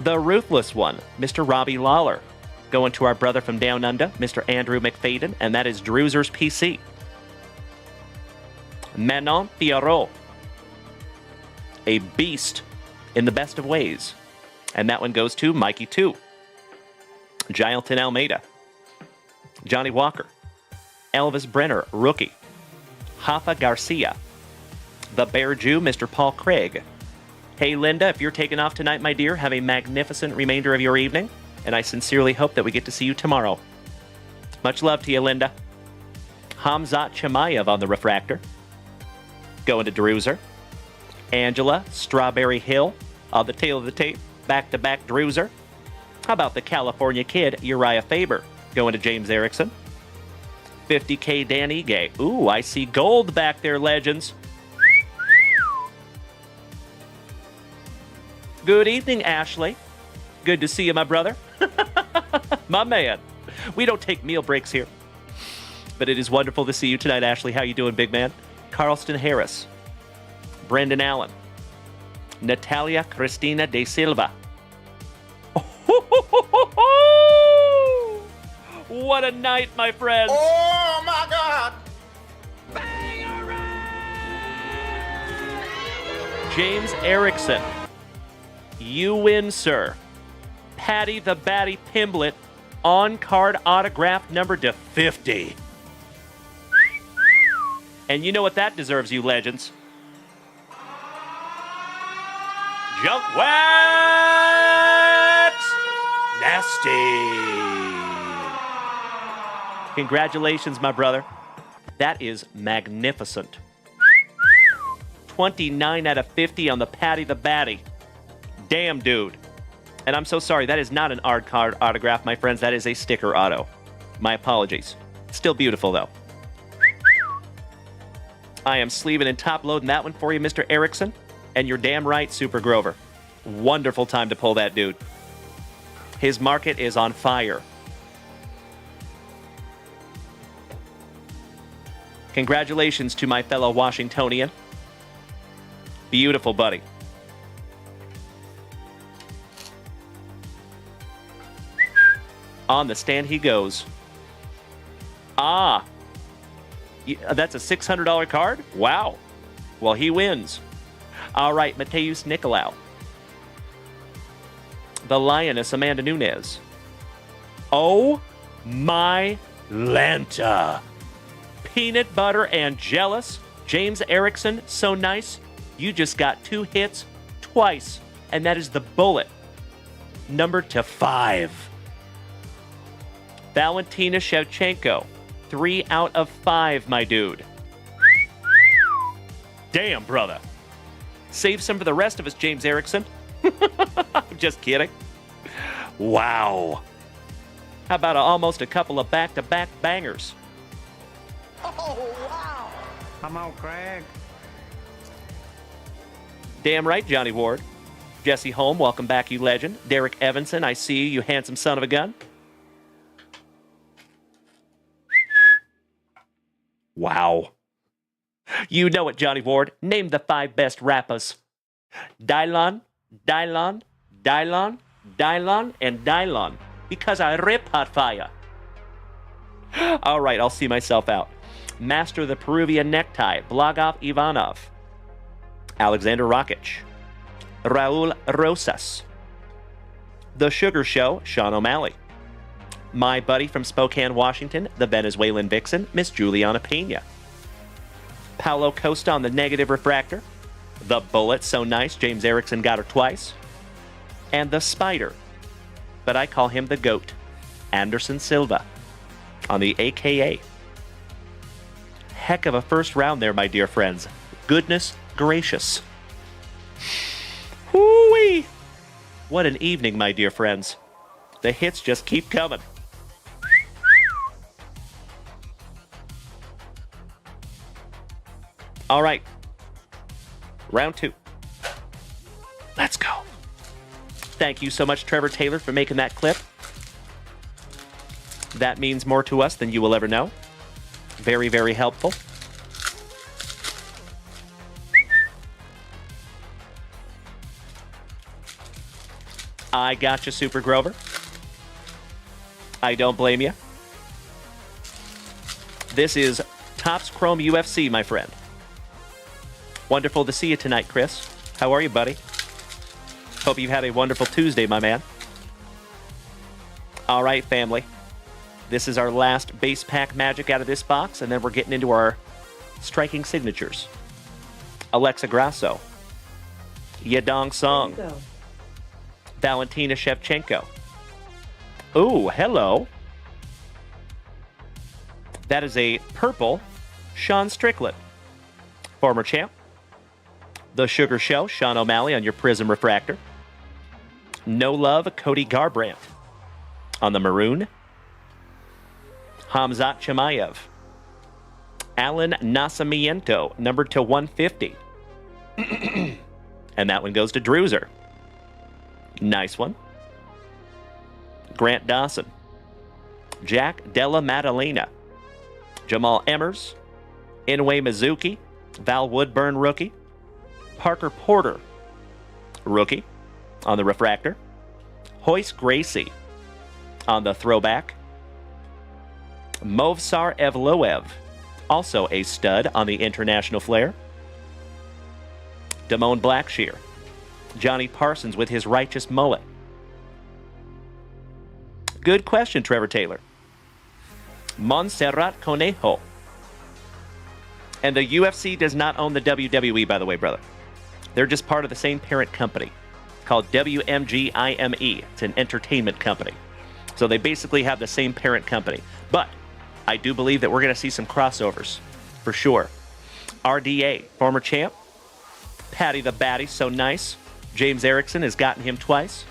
Speaker 2: The Ruthless one, Mr. Robbie Lawler. Going to our brother from Down Under, Mr. Andrew McFadden, and that is Druzer's PC. Manon Fiorot. A beast in the best of ways. And that one goes to Mikey 2. Gilton Almeida. Johnny Walker, Elvis Brenner, rookie, Hoffa Garcia, the Bear Jew, Mr. Paul Craig. Hey, Linda, if you're taking off tonight, my dear, have a magnificent remainder of your evening, and I sincerely hope that we get to see you tomorrow. Much love to you, Linda. Hamzat Chemayev on the refractor. Going to Druser. Angela Strawberry Hill on the tail of the tape. Back-to-back Druser. How about the California kid, Uriah Faber, going to James Erickson? 50K Dan Ige. Ooh, I see gold back there, legends. Good evening, Ashley. Good to see you, my brother. My man. We don't take meal breaks here. But it is wonderful to see you tonight, Ashley. How you doing, big man? Carlston Harris. Brendan Allen. Natalia Cristina de Silva. What a night, my friends.
Speaker 10: Oh my God!
Speaker 2: James Erickson. You win, sir. Patty the Batty Pimblett, on-card autograph number to 50. And you know what that deserves, you legends. Junk Wax Nasty. Congratulations, my brother. That is magnificent. 29 out of 50 on the Patty the Batty. Damn, dude. And I'm so sorry, that is not an art card autograph, my friends. That is a sticker auto. My apologies. Still beautiful, though. I am sleeving and top-loading that one for you, Mr. Erickson. And you're damn right, Super Grover. Wonderful time to pull that dude. His market is on fire. Congratulations to my fellow Washingtonian. Beautiful, buddy. On the stand he goes. Ah. That's a $600 card? Wow. Well, he wins. All right, Mateus Nicolau. The Lioness, Amanda Nunes. Oh, my Lanta. Peanut Butter and Jealous. James Erickson, so nice. You just got 2 hits twice, and that is the bullet. Number to 5. Valentina Shevchenko. 3 out of 5, my dude. Damn, brother. Save some for the rest of us, James Erickson. I'm just kidding. Wow. How about almost a couple of back-to-back bangers?
Speaker 6: Oh, wow. Come on, Craig.
Speaker 2: Damn right, Johnny Ward. Jesse Holm, welcome back, you legend. Derek Evanson, I see you, you handsome son of a gun. Wow. You know it, Johnny Ward. Name the 5 best rappers. Dylon, Dylon, Dylon, Dylon, and Dylon. Because I rip hot fire. All right, I'll see myself out. Master of the Peruvian Necktie, Blagov Ivanov. Alexander Rakic. Raul Rosas. The Sugar Show, Sean O'Malley. My buddy from Spokane, Washington, the Venezuelan vixen, Miss Juliana Pena. Paulo Costa on the negative refractor. The Bullet, so nice, James Erickson got her twice. And the Spider, but I call him the GOAT, Anderson Silva, on the AKA. Heck of a first round there, my dear friends. Goodness gracious. Whoo-wee! What an evening, my dear friends. The hits just keep coming. All right. Round 2. Let's go. Thank you so much, Trevor Taylor, for making that clip. That means more to us than you will ever know. Very, very helpful. I got you, Super Grover. I don't blame you. This is Topps Chrome UFC, my friend. Wonderful to see you tonight, Chris. How are you, buddy? Hope you've had a wonderful Tuesday, my man. All right, family. This is our last base pack magic out of this box, and then we're getting into our striking signatures. Alexa Grasso. Yedong Song. Valentina Shevchenko. Ooh, hello. That is a purple Sean Strickland. Former champ. The Sugar Show, Sean O'Malley on your Prism Refractor. No Love, Cody Garbrandt on the maroon. Hamzat Chimaev. Alan Nascimento, numbered to 150. And that one goes to Druser. Nice one. Grant Dawson. Jack Della Maddalena. Jamal Emmers. Inoue Mizuki. Val Woodburn, rookie. Parker Porter, rookie, on the refractor. Hoist Gracie on the throwback. Movsar Evloev, also a stud on the international flair. Damone Blackshear. Johnny Parsons with his righteous mullet. Good question, Trevor Taylor. Montserrat Conejo. And the UFC does not own the WWE, by the way, brother. They're just part of the same parent company called WMGIME. It's an entertainment company. So they basically have the same parent company. But I do believe that we're going to see some crossovers, for sure. RDA, former champ. Patty the Batty, so nice. James Erickson has gotten him twice.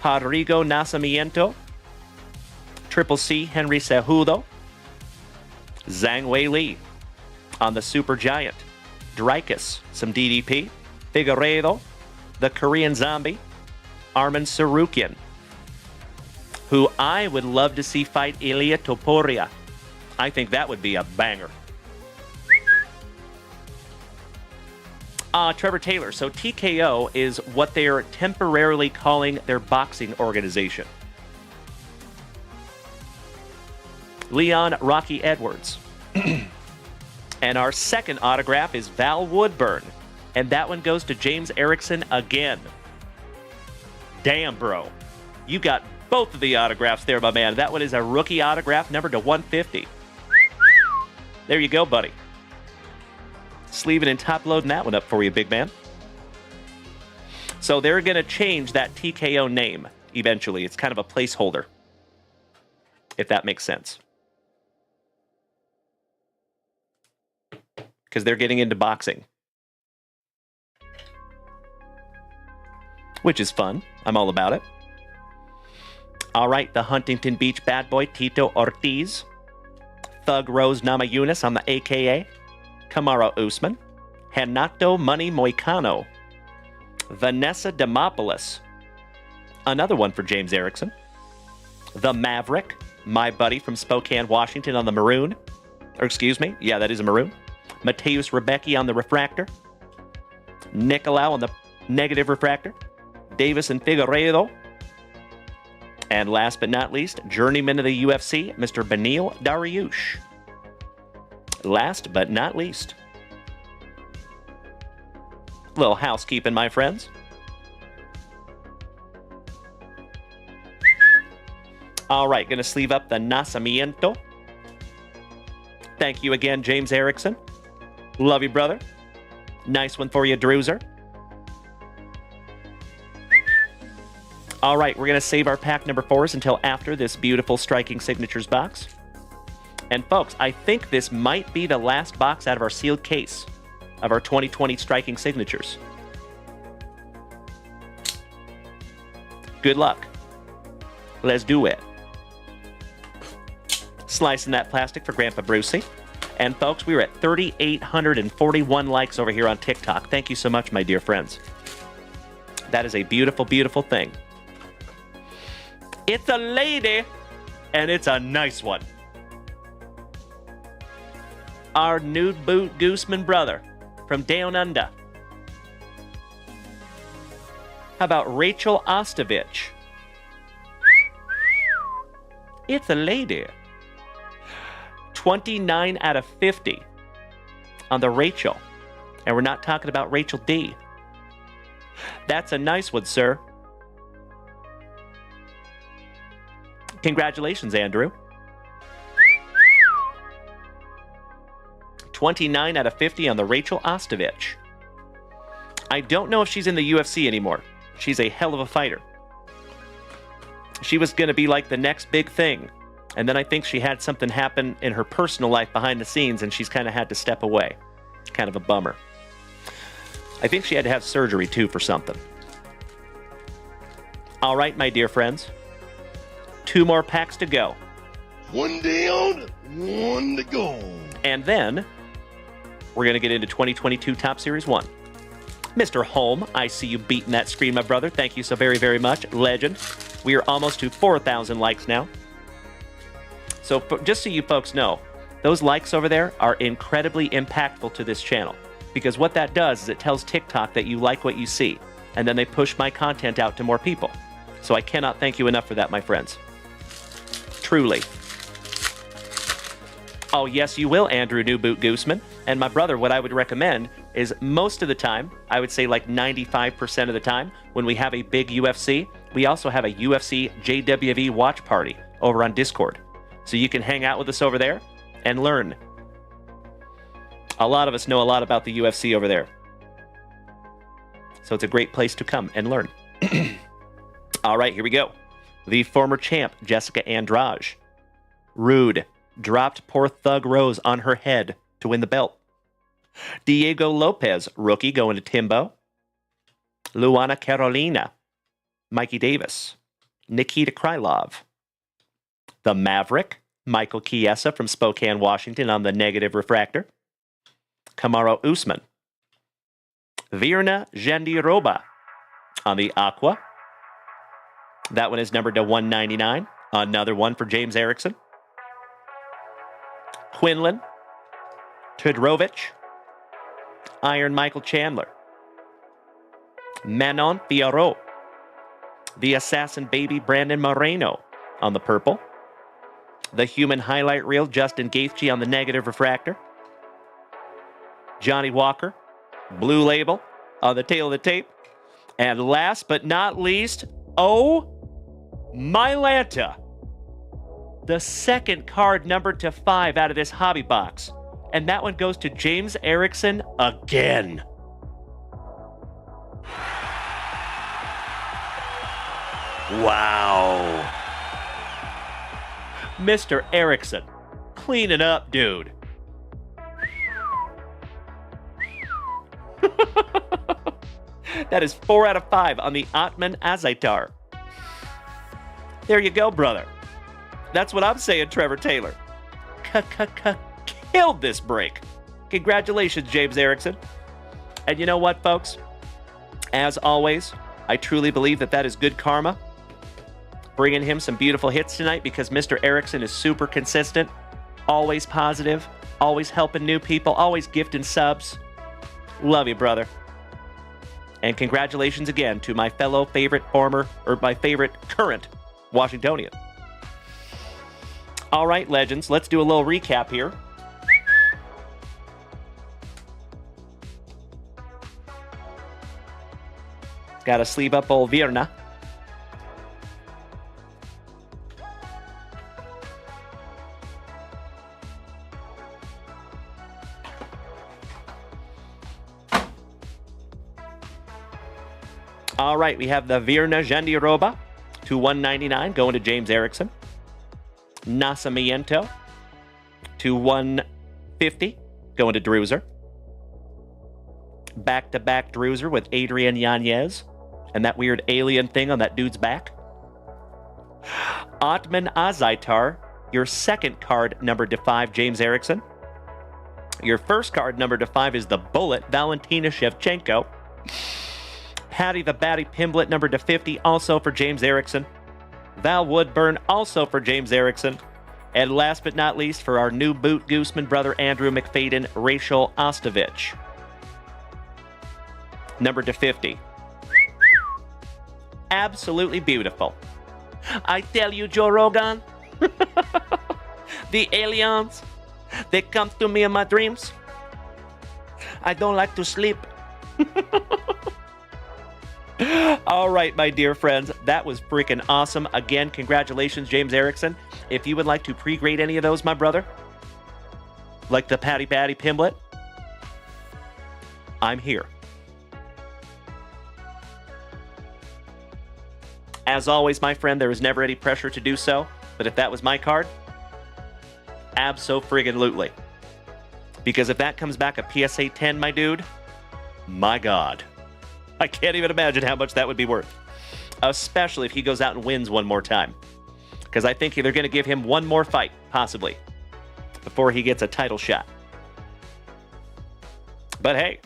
Speaker 2: Rodrigo Nacimiento. Triple C, Henry Cejudo. Zhang Wei Li on the Super Giant. Dreykus, some DDP. Figueiredo, the Korean Zombie. Armin Sarukian, who I would love to see fight Ilia Topuria. I think that would be a banger. Trevor Taylor. So TKO is what they're temporarily calling their boxing organization. Leon Rocky Edwards. And our second autograph is Val Woodburn. And that one goes to James Erickson again. Damn, bro. You got both of the autographs there, my man. That one is a rookie autograph, numbered to 150. There you go, buddy. Sleeving and top-loading that one up for you, big man. So they're going to change that TKO name eventually. It's kind of a placeholder, if that makes sense. Because they're getting into boxing. Which is fun. I'm all about it. All right, the Huntington Beach bad boy, Tito Ortiz. Thug Rose Namajunas on the AKA. Kamaru Usman. Renato Money Moicano. Vanessa Demopoulos. Another one for James Erickson. The Maverick, my buddy from Spokane, Washington on the maroon. Or excuse me, yeah, that is a maroon. Mateus Rebecki on the refractor. Nicolau on the negative refractor. Davis and Figueiredo. And last but not least, journeyman of the UFC, Mr. Beneil Dariush. Last but not least. Little housekeeping, my friends. All right, going to sleeve up the Nacimiento. Thank you again, James Erickson. Love you, brother. Nice one for you, Druser. All right, we're going to save our pack number 4s until after this beautiful Striking Signatures box. And folks, I think this might be the last box out of our sealed case of our 2020 Striking Signatures. Good luck. Let's do it. Slicing that plastic for Grandpa Brucey. And folks, we were at 3,841 likes over here on TikTok. Thank you so much, my dear friends. That is a beautiful, beautiful thing. It's a lady, and it's a nice one. Our nude boot gooseman brother from Down Under. How about Rachel Ostovich? It's a lady. 29 out of 50 on the Rachel. And we're not talking about Rachel D. That's a nice one, sir. Congratulations, Andrew. 29 out of 50 on the Rachel Ostovich. I don't know if she's in the UFC anymore. She's a hell of a fighter. She was going to be like the next big thing. And then I think she had something happen in her personal life behind the scenes, and she's kind of had to step away. Kind of a bummer. I think she had to have surgery, too, for something. All right, my dear friends. 2 more packs to go.
Speaker 4: One down, one to go.
Speaker 2: And then we're going to get into 2022 Top Series 1. Mr. Holm, I see you beating that screen, my brother. Thank you so very, very much. Legend. We are almost to 4,000 likes now. So just so you folks know, those likes over there are incredibly impactful to this channel. Because what that does is it tells TikTok that you like what you see. And then they push my content out to more people. So I cannot thank you enough for that, my friends. Truly. Oh, yes, you will, Andrew New Boot Gooseman. And my brother, what I would recommend is most of the time, I would say like 95% of the time, when we have a big UFC, we also have a UFC JWV watch party over on Discord. So you can hang out with us over there and learn. A lot of us know a lot about the UFC over there. So it's a great place to come and learn. All right, here we go. The former champ, Jessica Andrade. Rude. Dropped poor Thug Rose on her head to win the belt. Diego Lopez, rookie, going to Timbo. Luana Carolina. Mikey Davis. Nikita Krylov. The Maverick, Michael Chiesa from Spokane, Washington on the negative refractor. Kamaru Usman. Virna Jandiroba on the Aqua. That one is numbered to 199. Another one for James Erickson. Quinlan. Tudrovich. Iron Michael Chandler. Manon Fiorot. The Assassin Baby Brandon Moreno on the purple. The Human Highlight Reel Justin Gaethje on the negative refractor. Johnny Walker. Blue Label on the tail of the tape. And last but not least, Mylanta. The second card numbered to 5 out of this hobby box. And that one goes to James Erickson again. Wow. Mr. Erickson, clean it up, dude. That is 4 out of 5 on the Atman Azaitar. There you go, brother. That's what I'm saying, Trevor Taylor. Killed this break. Congratulations, James Erickson. And you know what, folks? As always, I truly believe that is good karma. Bringing him some beautiful hits tonight because Mr. Erickson is super consistent, always positive, always helping new people, always gifting subs. Love you, brother. And congratulations again to my fellow my favorite current Washingtonian. All right, legends, let's do a little recap here. Got to sleeve up old Virna. All right, we have the Virna Jandiroba to 199 going to James Erickson. Nascimento to 150 going to Druser. Back-to-back Druser with Adrian Yanez and that weird alien thing on that dude's back. Atman Azaitar, your second card numbered to 5, James Erickson. Your first card numbered to 5 is the Bullet, Valentina Shevchenko. Patty the Batty Pimblett, numbered to 50, also for James Erickson. Val Woodburn, also for James Erickson. And last but not least, for our new boot gooseman brother Andrew McFadden, Rachel Ostovich. Numbered to 50. Absolutely beautiful. I tell you, Joe Rogan, the aliens, they come to me in my dreams. I don't like to sleep. All right, my dear friends, that was freaking awesome. Again, congratulations, James Erickson. If you would like to pre-grade any of those, my brother, like the Patty Patty Pimlet, I'm here. As always, my friend, there is never any pressure to do so, but if that was my card, abso-friggin-lutely. Because if that comes back a PSA 10, my dude, my God. I can't even imagine how much that would be worth. Especially if he goes out and wins one more time. Because I think they're going to give him one more fight, possibly, before he gets a title shot. But hey,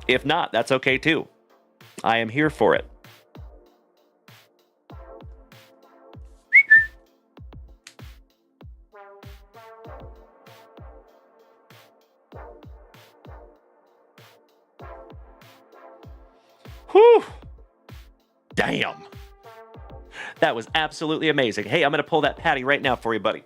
Speaker 2: if not, that's okay too. I am here for it. Whew. Damn. That was absolutely amazing. Hey, I'm going to pull that patty right now for you, buddy.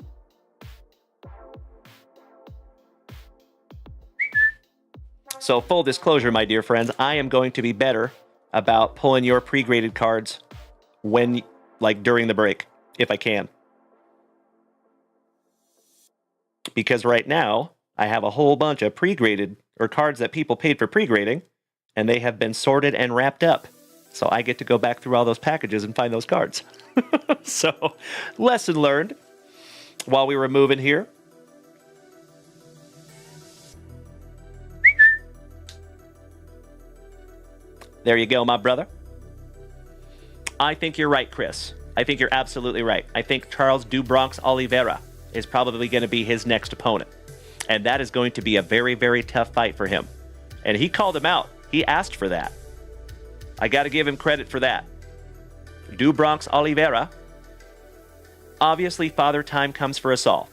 Speaker 2: So, full disclosure, my dear friends, I am going to be better about pulling your pre-graded cards when, like, during the break, if I can. Because right now, I have a whole bunch of pre-graded, or cards that people paid for pre-grading, and they have been sorted and wrapped up. So I get to go back through all those packages and find those cards. So, lesson learned while we were moving here. There you go, my brother. I think you're right, Chris. I think you're absolutely right. I think Charles do Bronx Oliveira is probably going to be his next opponent. And that is going to be a very, very tough fight for him. And he called him out. He asked for that. I got to give him credit for that. Do Bronx Oliveira. Obviously, Father Time comes for us all.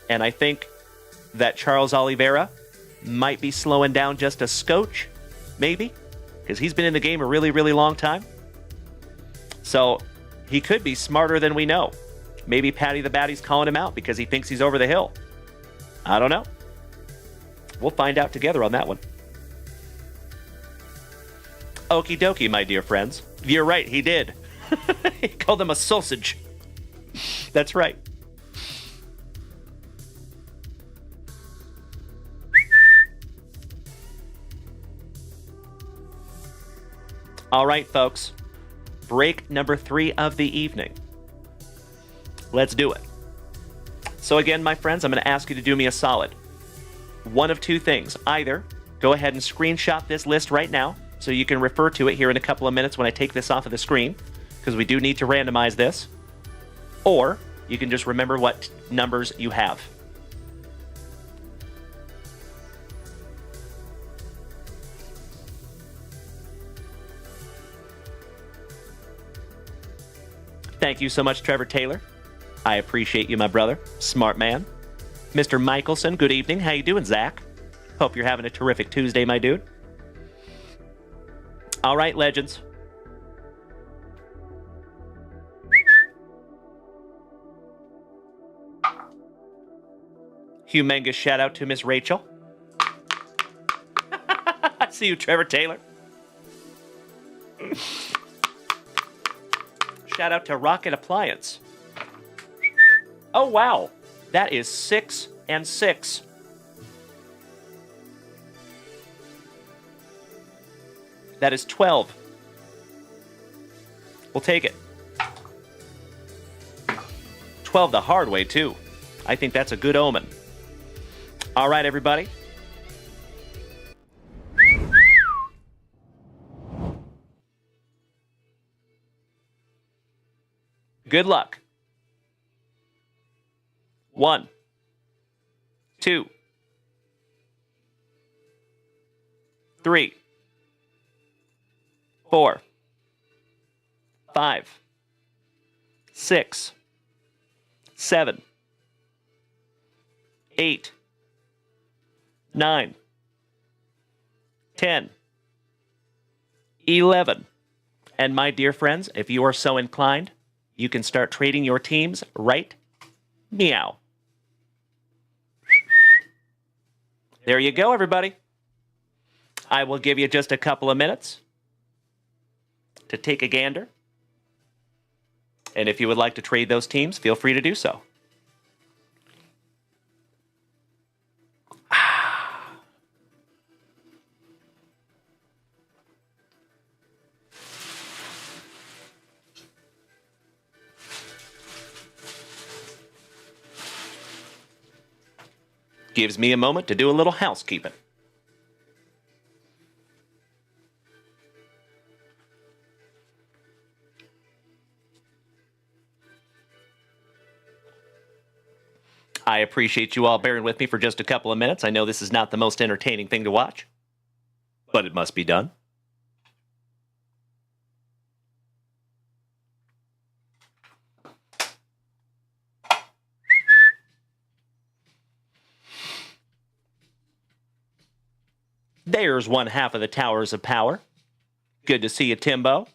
Speaker 2: And I think that Charles Oliveira might be slowing down just a scotch, maybe, because he's been in the game a really, really long time. So he could be smarter than we know. Maybe Patty the Batty's calling him out because he thinks he's over the hill. I don't know. We'll find out together on that one. Okie dokie, my dear friends. You're right, he did. He called him a sausage. That's right. All right, folks. Break number 3 of the evening. Let's do it. So again, my friends, I'm going to ask you to do me a solid. One of two things. Either go ahead and screenshot this list right now so you can refer to it here in a couple of minutes when I take this off of the screen, because we do need to randomize this. Or you can just remember what numbers you have. Thank you so much, Trevor Taylor. I appreciate you, my brother. Smart man. Mr. Michelson, good evening. How you doing, Zach? Hope you're having a terrific Tuesday, my dude. All right, legends. Humongous shout out to Miss Rachel. I see you, Trevor Taylor. Shout out to Rocket Appliance. Oh, wow. That is 6 and 6. That is 12. We'll take it. 12 the hard way, too. I think that's a good omen. All right, everybody. Good luck. 1, 2, 3, 4, 5, 6, 7, 8, 9, 10, 11. And my dear friends, if you are so inclined, you can start trading your teams right meow. There you go, everybody. I will give you just a couple of minutes to take a gander. And if you would like to trade those teams, feel free to do so. Gives me a moment to do a little housekeeping. I appreciate you all bearing with me for just a couple of minutes. I know this is not the most entertaining thing to watch, but it must be done. There's one half of the Towers of Power. Good to see you, Timbo.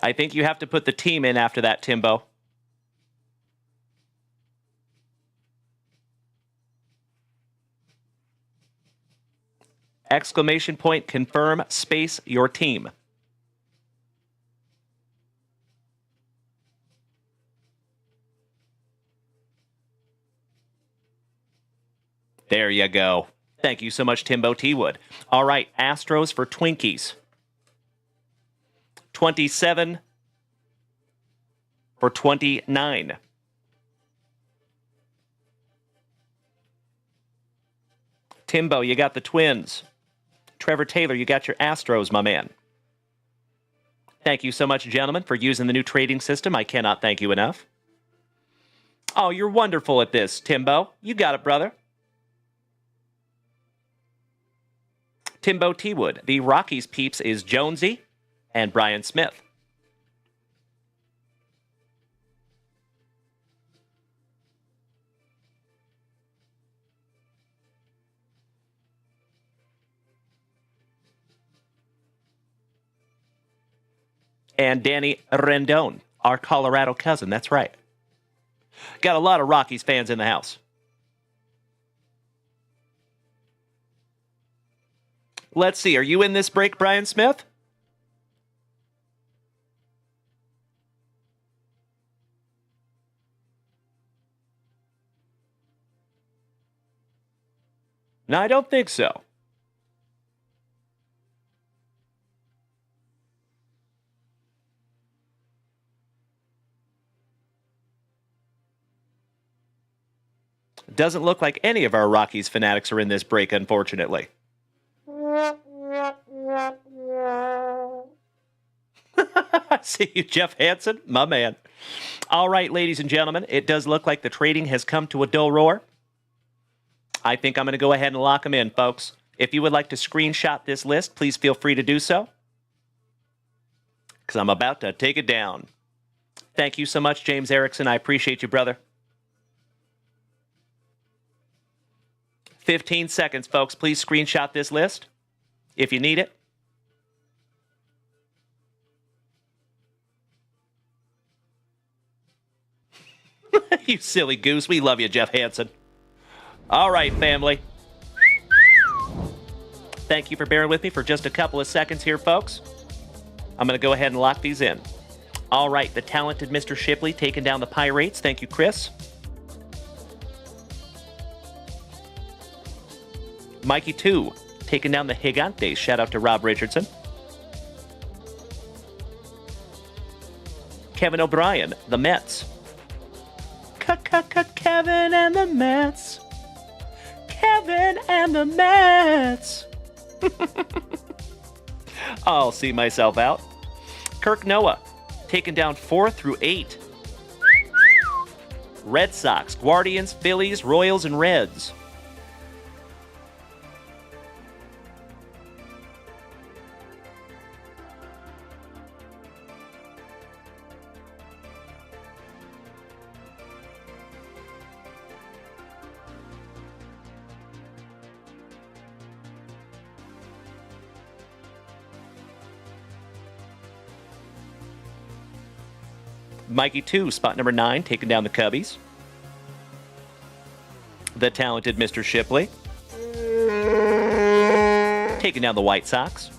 Speaker 2: I think you have to put the team in after that, Timbo. Exclamation point, confirm, space, your team. There you go. Thank you so much, Timbo T. Wood. All right, Astros for Twinkies. 27 for 29. Timbo, you got the Twins. Trevor Taylor, you got your Astros, my man. Thank you so much, gentlemen, for using the new trading system. I cannot thank you enough. Oh, you're wonderful at this, Timbo. You got it, brother. Timbo T. Wood. The Rockies peeps is Jonesy and Brian Smith. And Danny Rendon, our Colorado cousin. That's right. Got a lot of Rockies fans in the house. Let's see. Are you in this break, Brian Smith? No, I don't think so. Doesn't look like any of our Rockies fanatics are in this break, unfortunately. See you, Jeff Hansen, my man. All right, ladies and gentlemen, it does look like the trading has come to a dull roar. I think I'm going to go ahead and lock them in, folks. If you would like to screenshot this list, please feel free to do so, because I'm about to take it down. Thank you so much, James Erickson. I appreciate you, brother. 15 seconds, folks. Please screenshot this list if you need it. You silly goose. We love you, Jeff Hansen. All right, family. Thank you for bearing with me for just a couple of seconds here, folks. I'm going to go ahead and lock these in. All right, the talented Mr. Shipley taking down the Pirates. Thank you, Chris. Mikey 2 taking down the Gigantes. Shout out to Rob Richardson. Kevin O'Brien, the Mets. Kevin and the Mets. Kevin and the Mets. I'll see myself out. Kirk Noah taking down 4 through 8. Red Sox, Guardians, Phillies, Royals, and Reds. Mikey 2, spot number 9, taking down the Cubbies. The talented Mr. Shipley taking down the White Sox.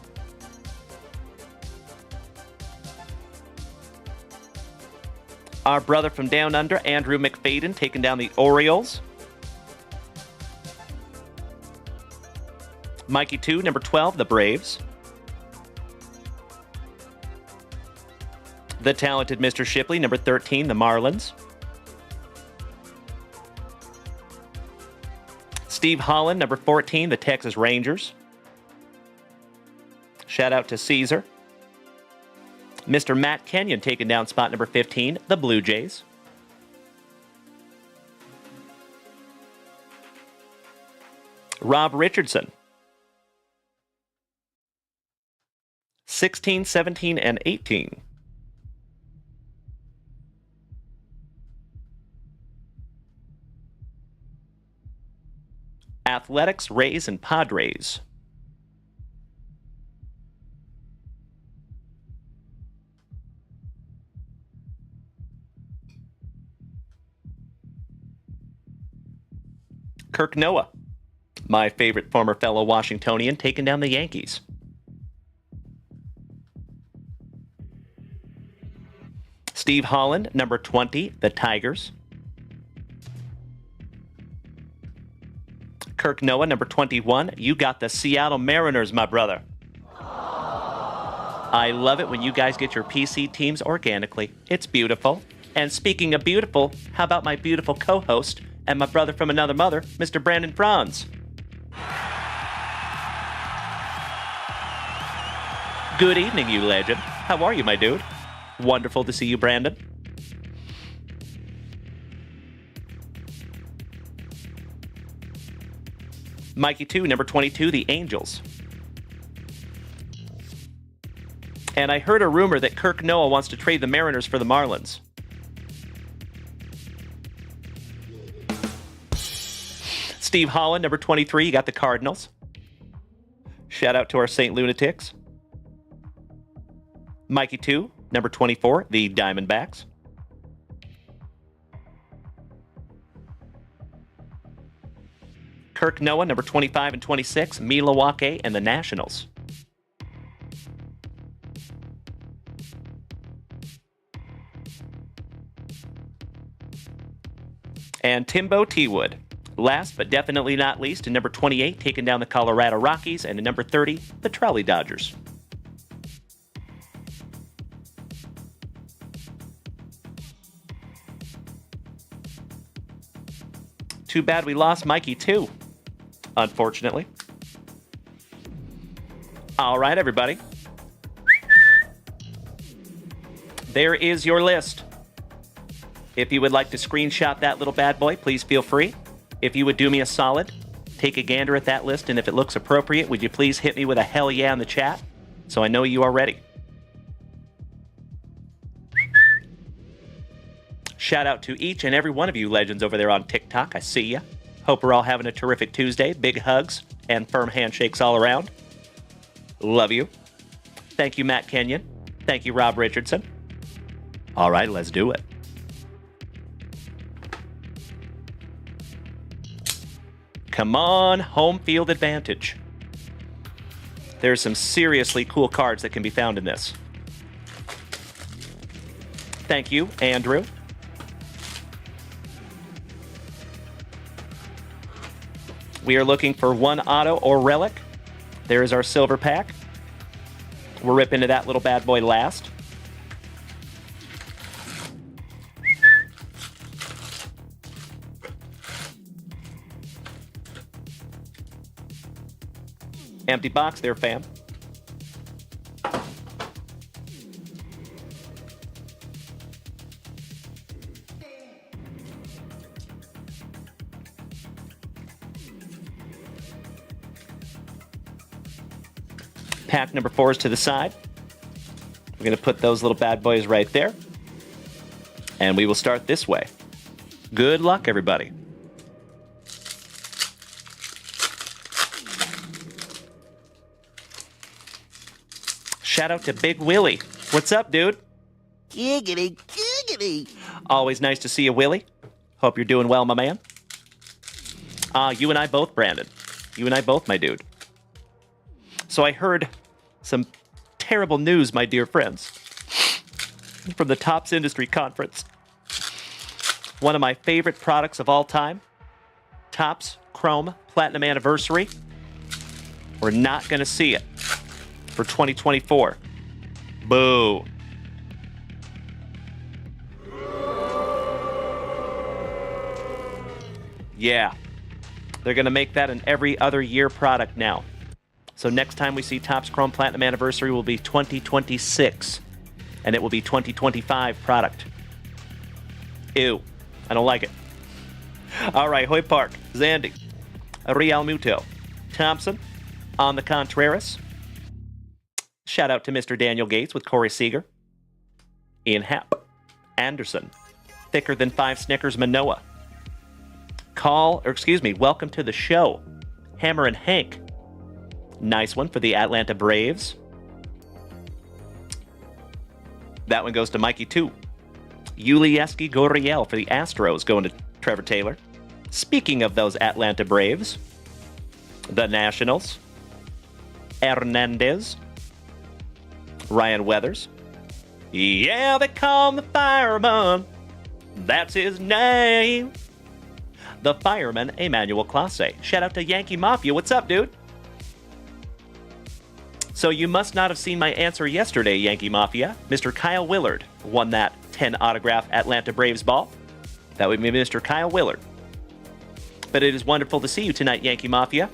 Speaker 2: Our brother from down under, Andrew McFadden, taking down the Orioles. Mikey 2, number 12, the Braves. The talented Mr. Shipley, number 13, the Marlins. Steve Holland, number 14, the Texas Rangers. Shout out to Caesar. Mr. Matt Kenyon taking down spot number 15, the Blue Jays. Rob Richardson. 16, 17, and 18. Athletics, Rays, and Padres. Kirk Noah, my favorite former fellow Washingtonian, taking down the Yankees. Steve Holland, number 20, the Tigers. Kirk Noah, number 21, you got the Seattle Mariners, my brother. I love it when you guys get your PC teams organically. It's beautiful. And speaking of beautiful, how about my beautiful co-host and my brother from another mother, Mr. Brandon Franz? Good evening, you legend. How are you, my dude? Wonderful to see you, Brandon. Mikey 2, number 22, the Angels. And I heard a rumor that Kirk Noah wants to trade the Mariners for the Marlins. Steve Holland, number 23, you got the Cardinals. Shout out to our St. Lunatics. Mikey 2, number 24, the Diamondbacks. Kirk Noah, number 25 and 26, Milwaukee and the Nationals. And Timbo T-Wood. Last but definitely not least, in number 28, taking down the Colorado Rockies, and in number 30, the Trolley Dodgers. Too bad we lost Mikey 2, unfortunately. All right, everybody. There is your list. If you would like to screenshot that little bad boy, please feel free. If you would do me a solid, take a gander at that list, and if it looks appropriate, would you please hit me with a hell yeah in the chat so I know you are ready. Shout out to each and every one of you legends over there on TikTok. I see ya. Hope we're all having a terrific Tuesday. Big hugs and firm handshakes all around. Love you. Thank you, Matt Kenyon. Thank you, Rob Richardson. All right, let's do it. Come on, home field advantage. There's some seriously cool cards that can be found in this. Thank you, Andrew. We are looking for one auto or relic. There is our silver pack. We'll rip into that little bad boy last. Empty box there, fam. Pack number 4 is to the side. We're going to put those little bad boys right there. And we will start this way. Good luck, everybody. Shout out to Big Willie. What's up, dude?
Speaker 11: Giggity, giggity. giggity.
Speaker 2: Always nice to see you, Willie. Hope you're doing well, my man. You and I both, Brandon. You and I both, my dude. So I heard some terrible news, my dear friends, from the Topps Industry Conference. One of my favorite products of all time, Topps Chrome Platinum Anniversary. We're not going to see it for 2024. Boo. Yeah. They're going to make that an every other year product now. So next time we see Topps Chrome Platinum Anniversary will be 2026. And it will be 2025 product. Ew. I don't like it. All right, Hoy Park, Zandy, Real Muto, Thompson, On the Contreras. Shout out to Mr. Daniel Gates with Corey Seager. Ian Happ, Anderson, Thicker Than Five Snickers, Manoa. Welcome to the show, Hammer and Hank. Nice one for the Atlanta Braves. That one goes to Mikey 2. Yulieski Goriel for the Astros, going to Trevor Taylor. Speaking of those Atlanta Braves, the Nationals, Hernandez, Ryan Weathers. Yeah, they call him the fireman. That's his name. The fireman, Emmanuel Clase. Shout out to Yankee Mafia. What's up, dude? So you must not have seen my answer yesterday, Yankee Mafia. Mr. Kyle Willard won that 10 autograph Atlanta Braves ball. That would be Mr. Kyle Willard. But it is wonderful to see you tonight, Yankee Mafia.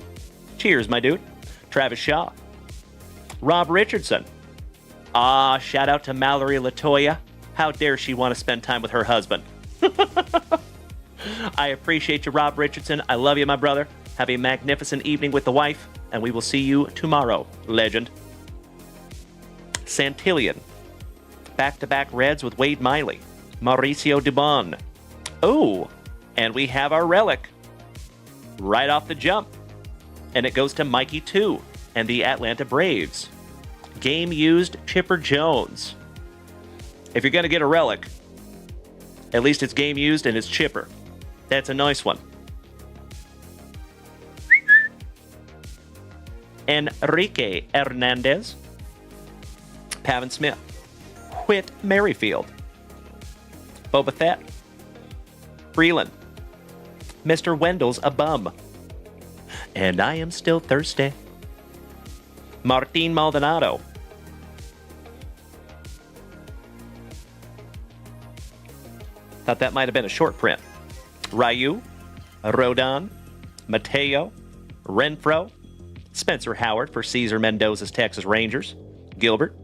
Speaker 2: Cheers, my dude. Travis Shaw. Rob Richardson. Shout out to Mallory Latoya. How dare she want to spend time with her husband? I appreciate you, Rob Richardson. I love you, my brother. Have a magnificent evening with the wife, and we will see you tomorrow, legend. Santillion. Back-to-back Reds with Wade Miley. Mauricio Dubon. Oh, and we have our relic. Right off the jump. And it goes to Mikey 2 and the Atlanta Braves. Game-used Chipper Jones. If you're going to get a relic, at least it's game-used and it's Chipper. That's a nice one. Enrique Hernandez. Pavin Smith. Whit Merrifield. Boba Fett. Freeland. Mr. Wendell's a bum. And I am still thirsty. Martin Maldonado. Thought that might have been a short print. Ryu. Rodon. Mateo. Renfro. Spencer Howard for Cesar Mendoza's Texas Rangers. Gilbert.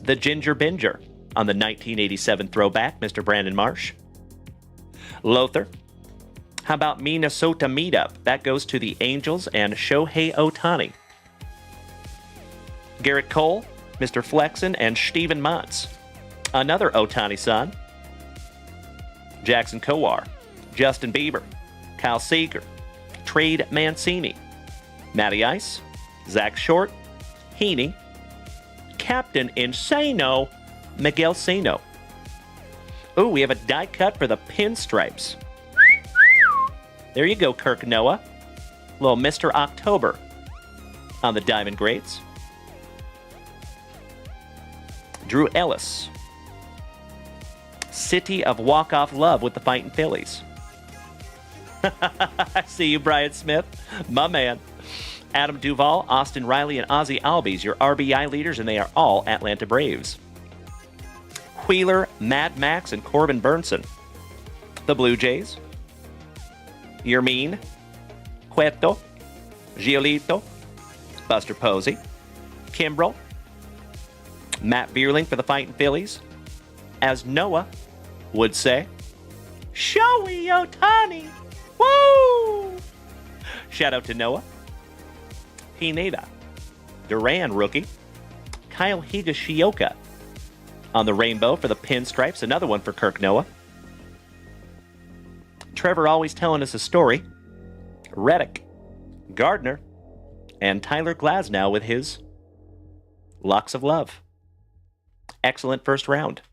Speaker 2: The Ginger Binger on the 1987 throwback, Mr. Brandon Marsh. Lothar. How about Minnesota Meetup? That goes to the Angels and Shohei Ohtani. Garrett Cole, Mr. Flexen, and Steven Matz. Another Ohtani son. Jackson Kowar. Justin Bieber. Kyle Seager. Trade Mancini. Matty Ice. Zach Short. Heaney. Captain Insano. Miguel Sano. Ooh, we have a die cut for the pinstripes. There you go, Kirk Noah. Little Mr. October on the Diamond Greats. Drew Ellis. City of Walk-Off Love with the Fightin' Phillies. I see you, Brian Smith. My man. Adam Duvall, Austin Riley, and Ozzie Albies, your RBI leaders, and they are all Atlanta Braves. Wheeler, Mad Max, and Corbin Burnson. The Blue Jays. Yermin, Cueto, Giolito, Buster Posey, Kimbrel, Matt Bierling for the Fightin' Phillies. As Noah would say, Shohei Ohtani! Woo! Shout out to Noah. Pineda, Duran rookie, Kyle Higashioka on the rainbow for the pinstripes. Another one for Kirk Noah. Trevor always telling us a story. Reddick, Gardner, and Tyler Glasnow with his Locks of Love. Excellent first round.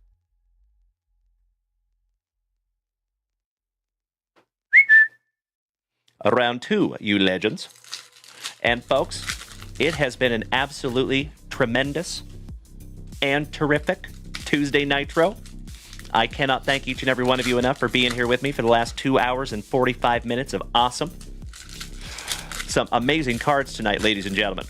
Speaker 2: Round 2, you legends. And folks, it has been an absolutely tremendous and terrific Tuesday Nitro. I cannot thank each and every one of you enough for being here with me for the last 2 hours and 45 minutes of awesome. Some amazing cards tonight, ladies and gentlemen.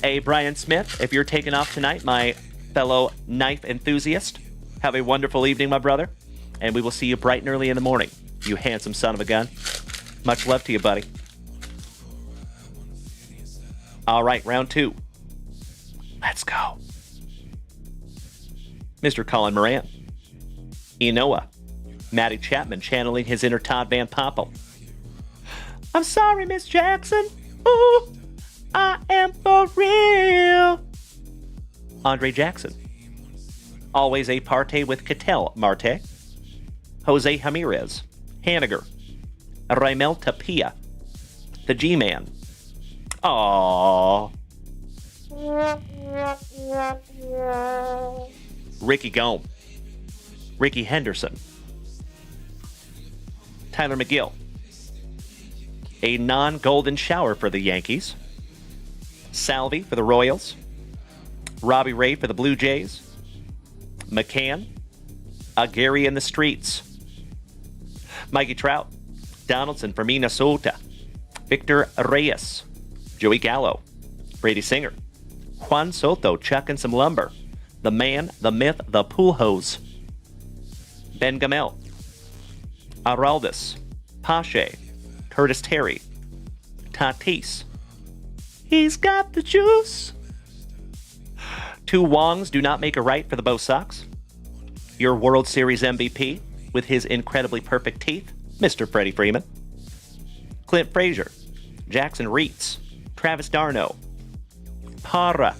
Speaker 2: Hey, Brian Smith, if you're taking off tonight, my fellow knife enthusiast, have a wonderful evening, my brother. And we will see you bright and early in the morning, you handsome son of a gun. Much love to you, buddy. All right, round 2. Let's go. Mr. Colin Moran. Enoa. Matty Chapman channeling his inner Todd Van Poppel. I'm sorry, Miss Jackson. Ooh, I am for real. Andre Jackson. Always a parte with Cattell Marte. Jose Ramirez. Haniger. Raimel Tapia. The G-Man. Aww. Ricky Gome. Ricky Henderson. Tyler McGill. A non-golden shower for the Yankees. Salvi for the Royals. Robbie Ray for the Blue Jays. McCann. A Gary in the streets. Mikey Trout. Donaldson for Minnesota. Victor Reyes. Joey Gallo. Brady Singer. Juan Soto chucking some lumber. The man, the myth, the pool hose. Ben Gamel. Araldis. Pache. Curtis Terry. Tatis. He's got the juice. 2 Wongs do not make a right for the Bo Sox. Your World Series MVP, with his incredibly perfect teeth, Mr. Freddie Freeman. Clint Frazier. Jackson Reitz. Travis d'Arnaud. Parra.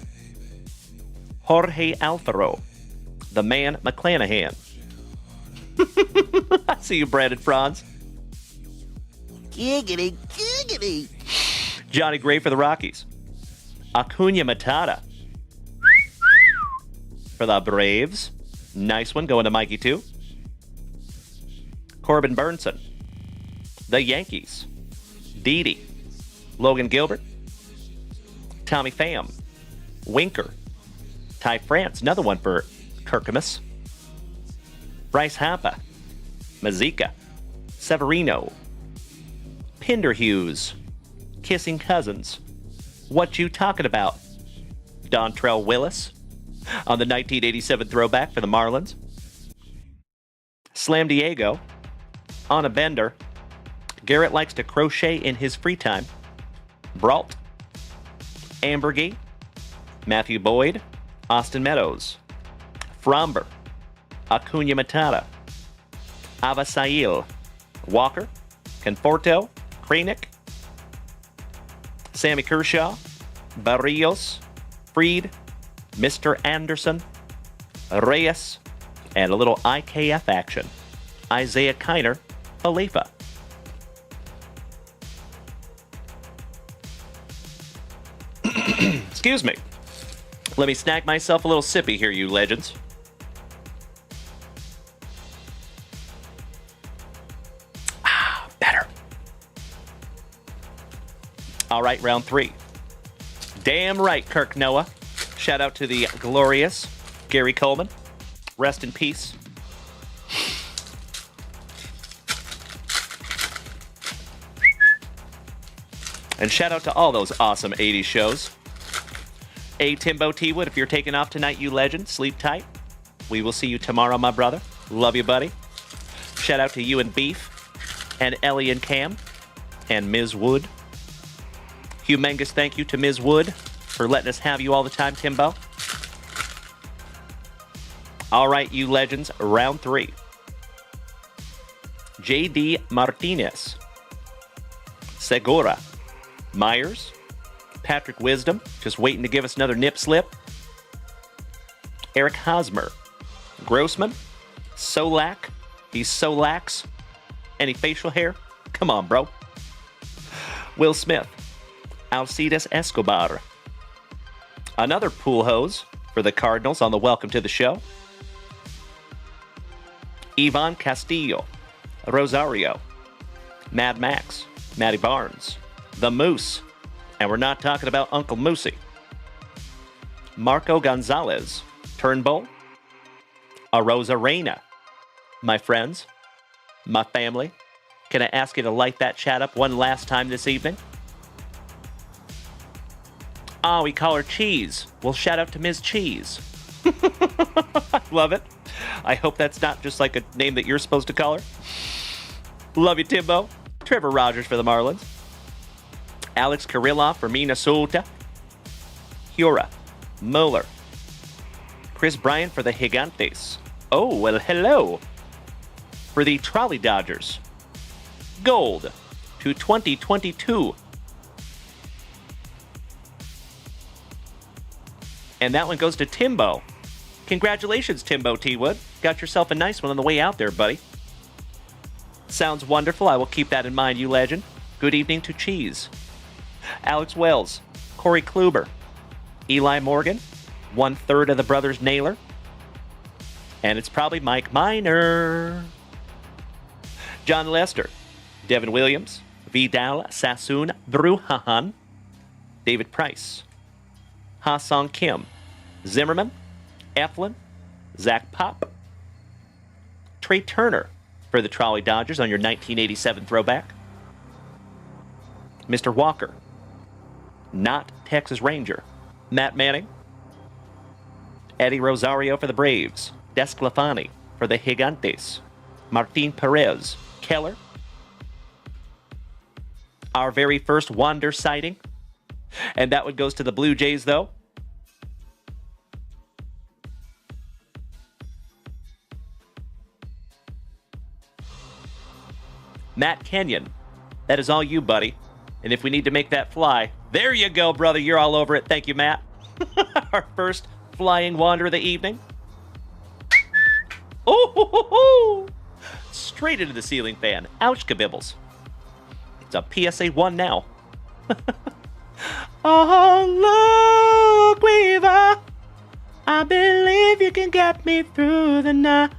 Speaker 2: Jorge Alfaro. The man McClanahan. I see you, Brandon Franz.
Speaker 11: Giggity, giggity.
Speaker 2: Johnny Gray for the Rockies. Acuna Matata for the Braves. Nice one going to Mikey, too. Corbin Burnson. The Yankees. Didi. Logan Gilbert. Tommy Pham. Winker. Ty France. Another one for Kirkamus. Bryce Harper. Mazika. Severino. Pinder Hughes. Kissing Cousins. What you talking about? Dontrell Willis on the 1987 throwback for the Marlins. Slam Diego. Anna Bender. Garrett likes to crochet in his free time. Brault. Ambergy. Matthew Boyd. Austin Meadows. Fromber. Acuna Matata. Avasail. Walker. Conforto. Krenick. Sammy Kershaw. Barrios. Freed. Mr. Anderson. Reyes. And a little IKF action. Isaiah Kiner. Khalifa. Excuse me. Let me snack myself a little sippy here, you legends. Better. All right, round 3. Damn right, Kirk Noah. Shout out to the glorious Gary Coleman. Rest in peace. And shout out to all those awesome 80s shows. Hey, Timbo T-Wood, if you're taking off tonight, you legend, sleep tight. We will see you tomorrow, my brother. Love you, buddy. Shout out to you and Beef, and Ellie and Cam, and Ms. Wood. Humongous thank you to Ms. Wood for letting us have you all the time, Timbo. All right, you legends, round 3. J.D. Martinez. Segura. Myers. Patrick Wisdom, just waiting to give us another nip slip. Eric Hosmer. Grossman. Solak. He's so lax. Any facial hair? Come on, bro. Will Smith. Alcides Escobar. Another pool hose for the Cardinals on the welcome to the show. Yvonne Castillo, Rosario, Mad Max, Matty Barnes, The Moose, and we're not talking about Uncle Moosey. Marco Gonzalez, Turnbull, Arosa Reina. My friends, my family, can I ask you to light that chat up one last time this evening? Oh, we call her Cheese. Well, shout out to Ms. Cheese. I love it. I hope that's not just like a name that you're supposed to call her. Love you, Timbo. Trevor Rogers for the Marlins. Alex Kirillov for Minnesota. Hura. Mueller. Chris Bryant for the Gigantes. Oh, well, hello. For the Trolley Dodgers. Gold to 2022. And that one goes to Timbo. Congratulations, Timbo T-Wood. Got yourself a nice one on the way out there, buddy. Sounds wonderful. I will keep that in mind, you legend. Good evening to Cheese. Alex Wells. Corey Kluber. Eli Morgan. 1/3 of the Brothers Naylor. And it's probably Mike Miner. John Lester. Devin Williams. Vidal Sassoon Brujahan. David Price. Ha-Sung Kim. Zimmerman. Eflin. Zach Pop. Trey Turner for the Trolley Dodgers on your 1987 throwback. Mr. Walker. Not Texas Ranger. Matt Manning. Eddie Rosario for the Braves. Desclafani for the Gigantes. Martin Perez. Keller. Our very first Wander sighting. And that one goes to the Blue Jays, though. Matt Kenyon. That is all you, buddy. And if we need to make that fly, there you go, brother. You're all over it. Thank you, Matt. Our first flying wander of the evening. Oh, straight into the ceiling fan. Ouch, kabibbles. It's a PSA 1 now. Oh, look, Weaver. I believe you can get me through the night.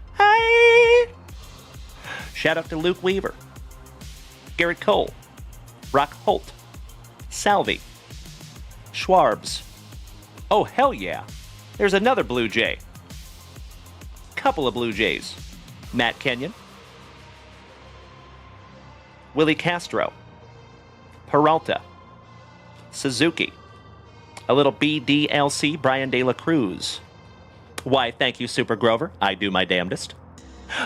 Speaker 2: Shout out to Luke Weaver. Garrett Cole. Brock Holt. Salvi. Schwarbs. Oh, hell yeah. There's another Blue Jay. Couple of Blue Jays. Matt Kenyon. Willie Castro. Peralta. Suzuki. A little BDLC, Brian De La Cruz. Why, thank you, Super Grover. I do my damnedest.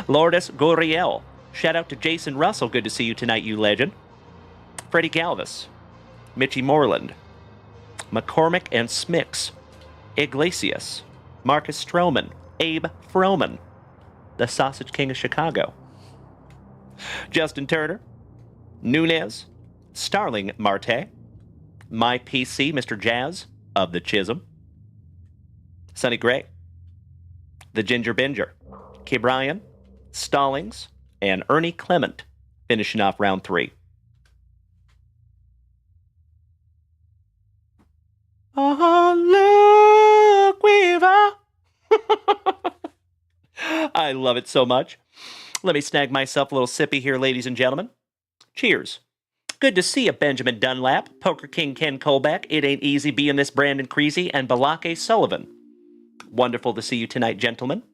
Speaker 2: Lourdes Gurriel. Shout out to Jason Russell. Good to see you tonight, you legend. Freddie Galvis. Mitchie Moreland. McCormick and Smix. Iglesias. Marcus Stroman. Abe Froman. The Sausage King of Chicago. Justin Turner. Nunez. Starling Marte. My PC, Mr. Jazz of the Chisholm. Sonny Gray. The Ginger Binger. K. Bryan. Stallings. And Ernie Clement finishing off round 3. Oh, look, Weaver. I love it so much. Let me snag myself a little sippy here, ladies and gentlemen. Cheers. Good to see you, Benjamin Dunlap, Poker King Ken Colback, It Ain't Easy Being This Brandon Creasy, and Balake Sullivan. Wonderful to see you tonight, gentlemen.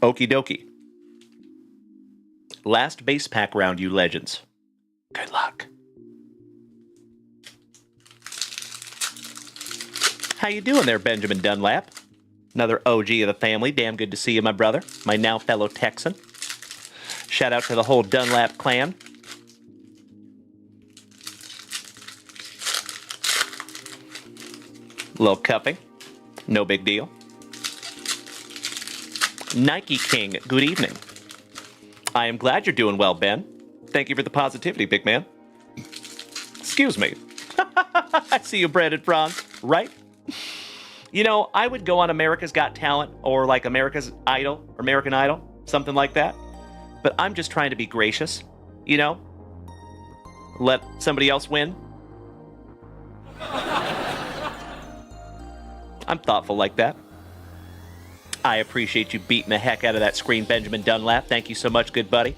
Speaker 2: Okie dokie. Last base pack round, you legends. Good luck. How you doing there, Benjamin Dunlap? Another OG of the family. Damn good to see you, my brother. My now fellow Texan. Shout out to the whole Dunlap clan. Little cupping. No big deal. Nike King, good evening. I am glad you're doing well, Ben. Thank you for the positivity, big man. Excuse me. I see you, Brandon Franz, right? You know, I would go on America's Got Talent or like America's Idol or American Idol, something like that. But I'm just trying to be gracious, you know? Let somebody else win. I'm thoughtful like that. I appreciate you beating the heck out of that screen, Benjamin Dunlap. Thank you so much, good buddy.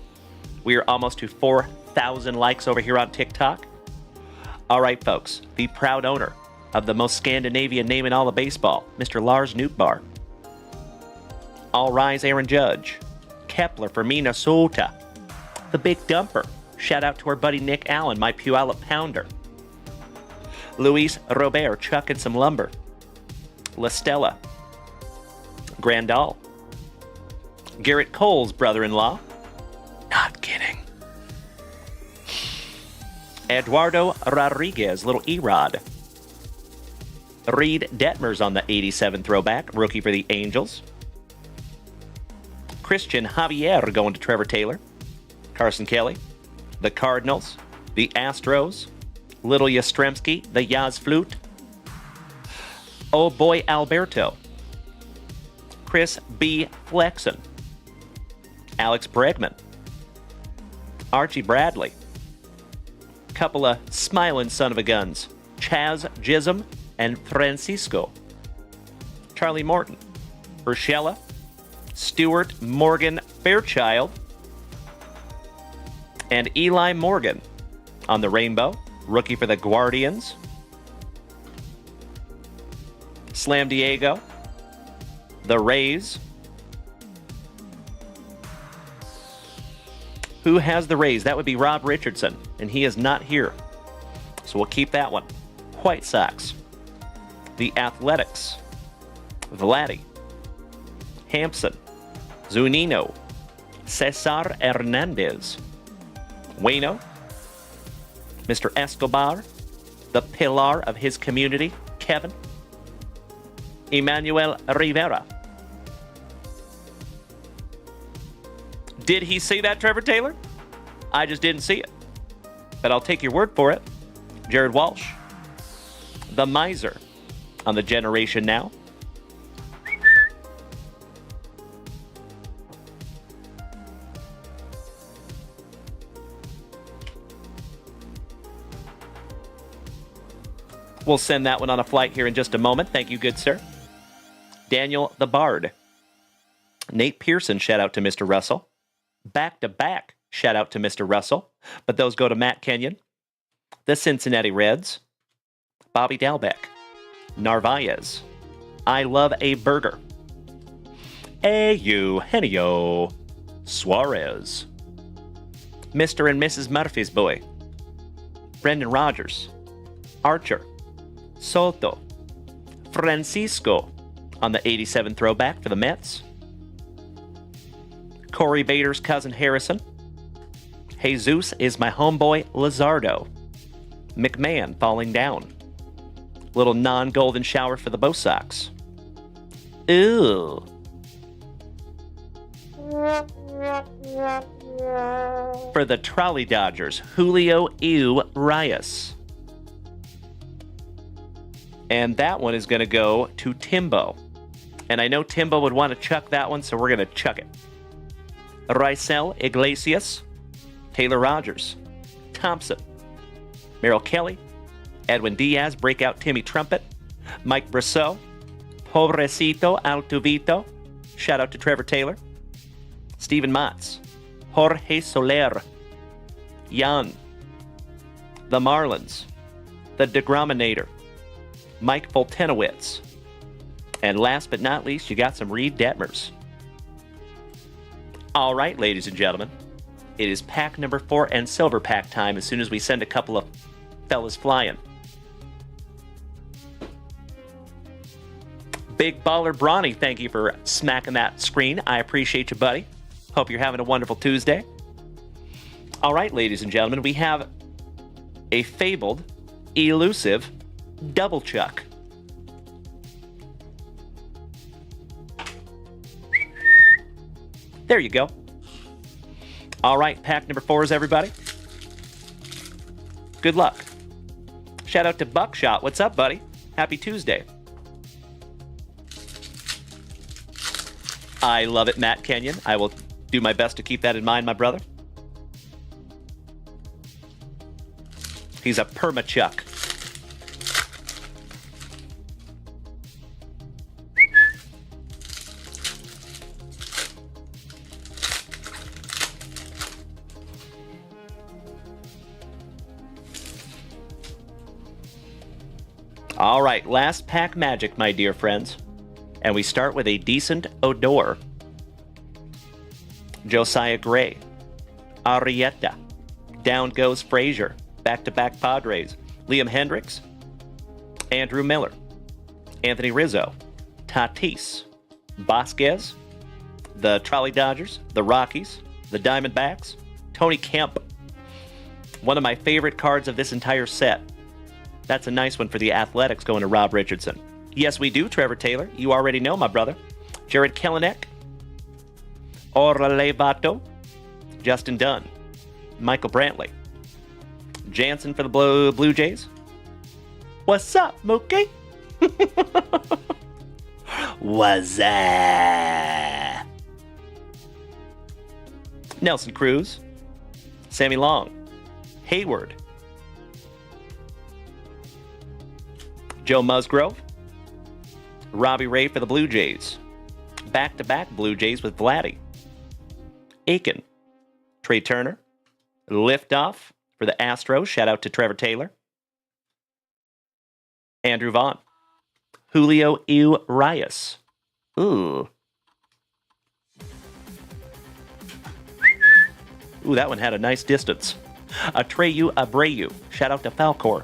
Speaker 2: We are almost to 4,000 likes over here on TikTok. All right, folks. The proud owner of the most Scandinavian name in all of baseball, Mr. Lars Nootbaar. All rise, Aaron Judge. Kepler for Minnesota. The Big Dumper. Shout out to our buddy Nick Allen, my Puyallup Pounder. Luis Robert chucking some lumber. La Stella. Grandal. Garrett Cole's brother-in-law. Not kidding. Eduardo Rodriguez, little Erod. Reed Detmers on the 87 throwback, rookie for the Angels. Christian Javier going to Trevor Taylor. Carson Kelly. The Cardinals. The Astros. Little Yastrzemski, the Yaz Flute. Oh boy, Alberto. Chris B. Flexen. Alex Bregman. Archie Bradley. Couple of smiling son of a guns. Chaz Jism and Francisco. Charlie Morton. Urshela. Stuart Morgan Fairchild. And Eli Morgan on the rainbow. Rookie for the Guardians. Slam Diego. The Rays. Who has the Rays? That would be Rob Richardson, and he is not here. So we'll keep that one. White Sox. The Athletics. Vladdy. Hampson. Zunino. Cesar Hernandez. Waino. Mr. Escobar. The pillar of his community, Kevin. Emmanuel Rivera. Did he see that, Trevor Taylor? I just didn't see it. But I'll take your word for it. Jared Walsh. The Miser on the Generation Now. We'll send that one on a flight here in just a moment. Thank you, good sir. Daniel the Bard. Nate Pearson, shout out to Mr. Russell. Back-to-back, shout out to Mr. Russell. But those go to Matt Kenyon. The Cincinnati Reds. Bobby Dalbeck. Narvaez. I love a burger. Eugenio Suarez. Mr. and Mrs. Murphy's boy. Brendan Rodgers. Archer. Soto. Francisco on the 87 throwback for the Mets. Corey Bader's cousin Harrison. Jesus is my homeboy Lizardo. McMahon falling down. Little non-golden shower for the Bo Sox. Ew. For the Trolley Dodgers, Julio Urias. And that one is going to go to Timbo. And I know Timbo would want to chuck that one, so we're going to chuck it. Raisel Iglesias, Taylor Rogers, Thompson, Merrill Kelly, Edwin Diaz, breakout Timmy Trumpet, Mike Brasseau, Pobrecito Altuvito, shout out to Trevor Taylor, Steven Matz, Jorge Soler, Jan, the Marlins, the Degrominator, Mike Voltenowitz, and last but not least, you got some Reed Detmers. All right, ladies and gentlemen, it is pack number 4 and silver pack time as soon as we send a couple of fellas flying. Big Baller Brawny, thank you for smacking that screen. I appreciate you, buddy. Hope you're having a wonderful Tuesday. All right, ladies and gentlemen, we have a fabled, elusive double chuck. There you go. All right, pack number 4 is everybody. Good luck. Shout out to Buckshot. What's up, buddy? Happy Tuesday. I love it, Matt Kenyon. I will do my best to keep that in mind, my brother. He's a perma-chuck. All right, last pack magic, my dear friends. And we start with a decent Odor. Josiah Gray. Arrieta. Down goes Frazier. Back-to-back Padres. Liam Hendricks. Andrew Miller. Anthony Rizzo. Tatis. Vasquez. The Trolley Dodgers. The Rockies. The Diamondbacks. Tony Kemp. One of my favorite cards of this entire set. That's a nice one for the Athletics going to Rob Richardson. Yes, we do, Trevor Taylor. You already know, my brother. Jared Kelenic. Orale Vato. Justin Dunn. Michael Brantley. Jansen for the Blue Jays. What's up, Mookie? What's up? Nelson Cruz. Sammy Long. Hayward. Joe Musgrove. Robbie Ray for the Blue Jays. Back-to-back Blue Jays with Vladdy. Aiken. Trey Turner. Liftoff for the Astros. Shout out to Trevor Taylor. Andrew Vaughn. Julio Urias. Ooh, that one had a nice distance. Atreyu Abreu. Shout out to Falcor.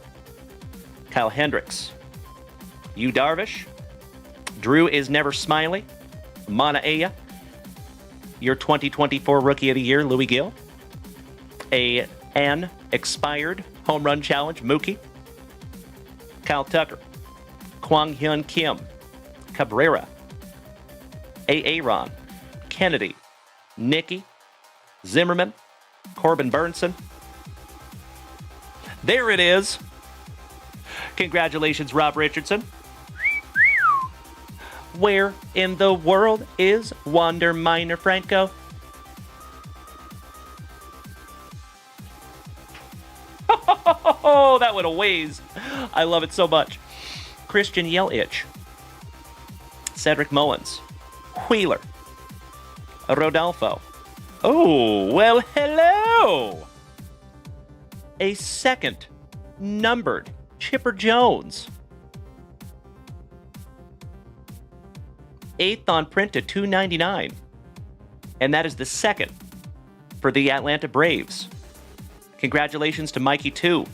Speaker 2: Kyle Hendricks. Yu Darvish. Drew is never smiley. Manaea. Your 2024 Rookie of the Year, Louis Gill. An expired home run challenge, Mookie. Kyle Tucker. Kwang Hyun Kim. Cabrera. Aaron. Kennedy. Nicky. Zimmerman. Corbin Burnson. There it is. Congratulations, Rob Richardson. Where in the world is Wander Minor Franco? Oh, that went a ways. I love it so much. Christian Yelich. Cedric Mullins. Wheeler. Rodolfo. Oh, well, hello. A second numbered Chipper Jones. 8th on print to 299. And that is the second for the Atlanta Braves. Congratulations to Mikey 2.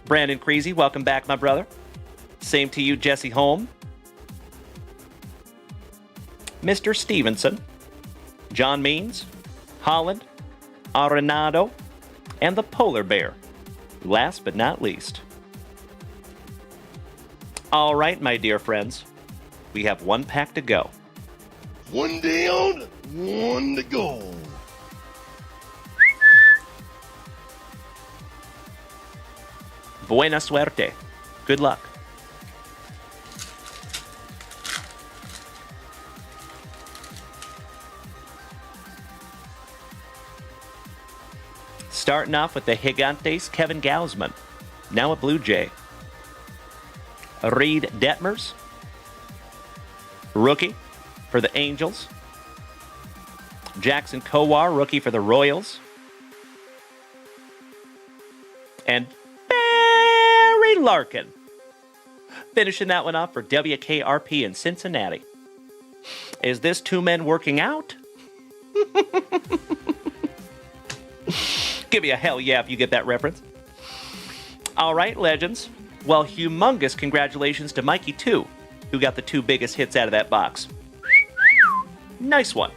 Speaker 2: Brandon Creasy, welcome back, my brother. Same to you, Jesse Holm. Mr. Stevenson. John Means. Holland. Arenado. And the Polar Bear. Last but not least. All right, my dear friends. We have one pack to go.
Speaker 4: One down, one to go.
Speaker 2: Buena suerte. Good luck. Starting off with the Gigantes, Kevin Gausman, now a Blue Jay. Reed Detmers, rookie for the Angels. Jackson Kowar, rookie for the Royals. And Barry Larkin, finishing that one off for WKRP in Cincinnati. Is this two men working out? Give me a hell yeah if you get that reference. All right, legends. Well, humongous congratulations to Mikey 2, who got the two biggest hits out of that box. Nice one.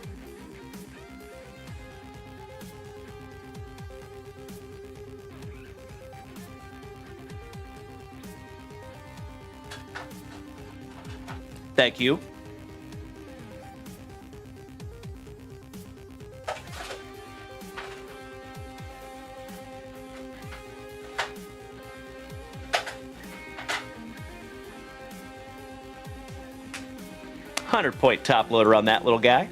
Speaker 2: Thank you. $100-point top loader on that little guy.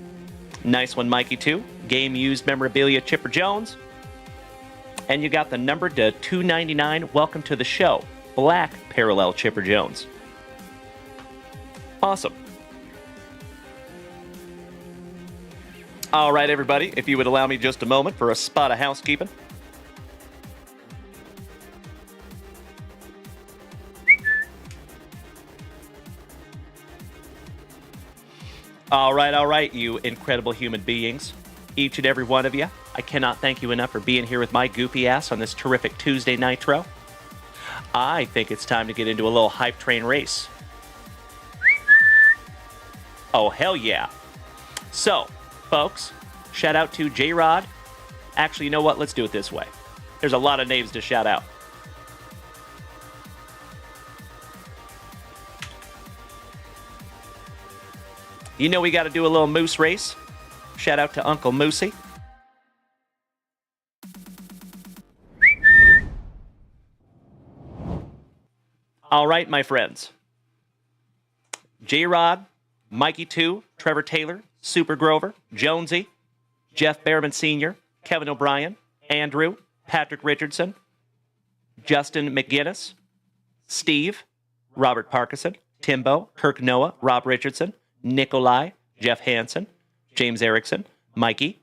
Speaker 2: Nice one, Mikey 2. Game used memorabilia Chipper Jones. And you got the number to 299. Welcome to the show. Black parallel Chipper Jones. Awesome. All right, everybody, if you would allow me just a moment for a spot of housekeeping. All right, you incredible human beings. Each and every one of you. I cannot thank you enough for being here with my goofy ass on this terrific Tuesday Nitro. I think it's time to get into a little hype train race. Oh, hell yeah. So, folks, shout out to J-Rod. Actually, you know what? Let's do it this way. There's a lot of names to shout out. You know we got to do a little moose race. Shout out to Uncle Moosey. All right, my friends. J-Rod, Mikey 2, Trevor Taylor, Super Grover, Jonesy, Jeff Behrman Sr., Kevin O'Brien, Andrew, Patrick Richardson, Justin McGinnis, Steve, Robert Parkinson, Timbo, Kirk Noah, Rob Richardson, Nikolai, Jeff Hansen, James Erickson, Mikey,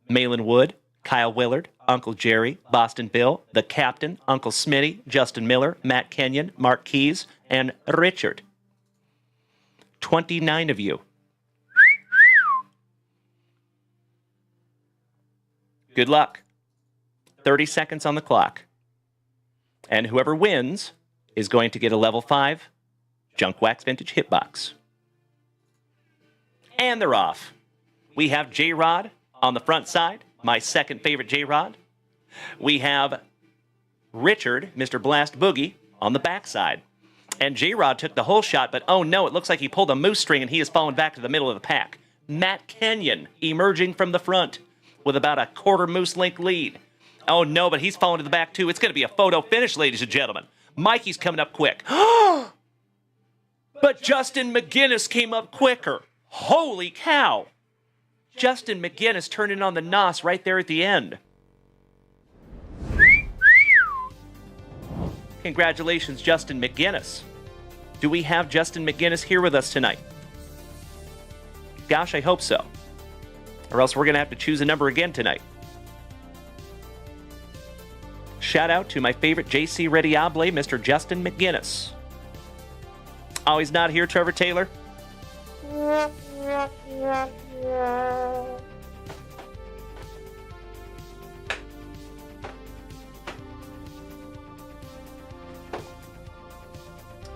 Speaker 2: Malin Wood, Kyle Willard, Uncle Jerry, Boston Bill, The Captain, Uncle Smitty, Justin Miller, Matt Kenyon, Mark Keys, and Richard. 29 of you. Good luck. 30 seconds on the clock. And whoever wins is going to get a level 5 Junk Wax Vintage Hitbox. And they're off. We have J-Rod on the front side, my second favorite J-Rod. We have Richard, Mr. Blast Boogie, on the back side. And J-Rod took the whole shot, but oh no, it looks like he pulled a moose string and he has fallen back to the middle of the pack. Matt Kenyon emerging from the front with about a quarter moose length lead. Oh no, but he's fallen to the back too. It's going to be a photo finish, ladies and gentlemen. Mikey's coming up quick. But Justin McGinnis came up quicker. Holy cow. Justin McGinnis turning on the NOS right there at the end. Congratulations, Justin McGinnis. Do we have Justin McGinnis here with us tonight? Gosh, I hope so. Or else we're going to have to choose a number again tonight. Shout out to my favorite JC Rediable, Mr. Justin McGinnis. Oh, he's not here, Trevor Taylor?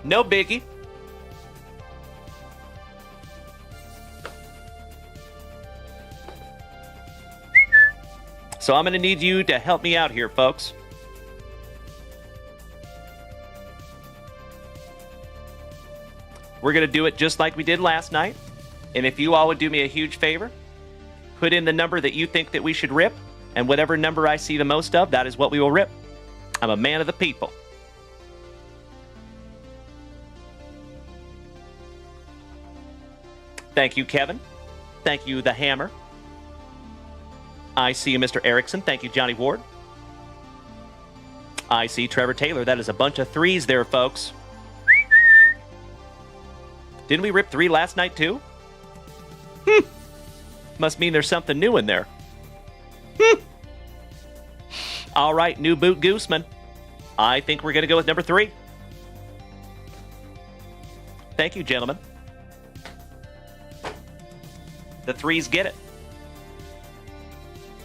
Speaker 2: No biggie. So I'm going to need you to help me out here, folks. We're going to do it just like we did last night. And if you all would do me a huge favor, put in the number that you think that we should rip, and whatever number I see the most of, that is what we will rip. I'm a man of the people. Thank you, Kevin. Thank you, The Hammer. I see you, Mr. Erickson. Thank you, Johnny Ward. I see Trevor Taylor. That is a bunch of threes there, folks. Didn't we rip 3 last night, too? Must mean there's something new in there. All right, New Boot Gooseman. I think we're going to go with number 3. Thank you, gentlemen. The 3s get it.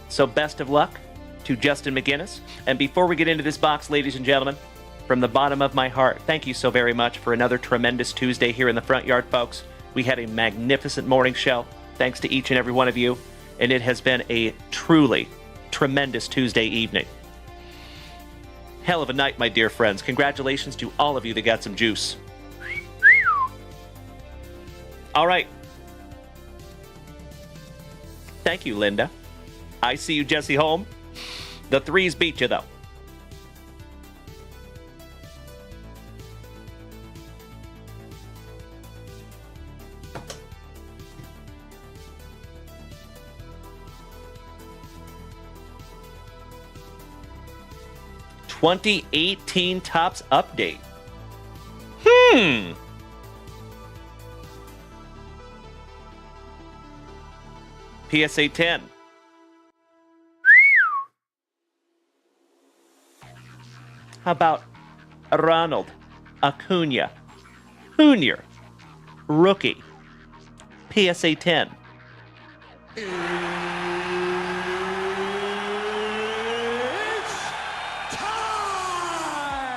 Speaker 2: So best of luck to Justin McGinnis. And before we get into this box, ladies and gentlemen, from the bottom of my heart, thank you so very much for another tremendous Tuesday here in the front yard, folks. We had a magnificent morning show, thanks to each and every one of you, and it has been a truly tremendous Tuesday evening. Hell of a night, my dear friends. Congratulations to all of you that got some juice. All right. Thank you, Linda. I see you, Jesse Holm. The 3s beat you, though. '18 Topps update. PSA 10. How about Ronald Acuna Jr., rookie, PSA 10.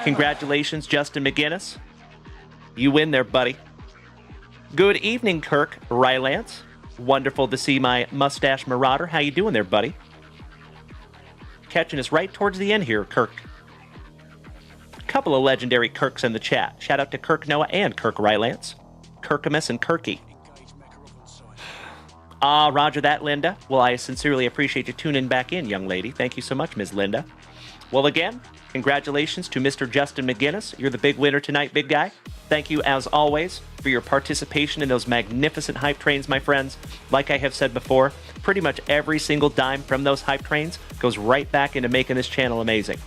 Speaker 2: Congratulations, Justin McGinnis. You win there, buddy. Good evening, Kirk Rylance. Wonderful to see my mustache marauder. How you doing there, buddy? Catching us right towards the end here, Kirk. A couple of legendary Kirks in the chat. Shout out to Kirk Noah and Kirk Rylance. Kirkamus and Kirky. Roger that, Linda. Well, I sincerely appreciate you tuning back in, young lady. Thank you so much, Ms. Linda. Well, again, congratulations to Mr. Justin McGinnis. You're the big winner tonight, big guy. Thank you, as always, for your participation in those magnificent hype trains, my friends. Like I have said before, pretty much every single dime from those hype trains goes right back into making this channel amazing.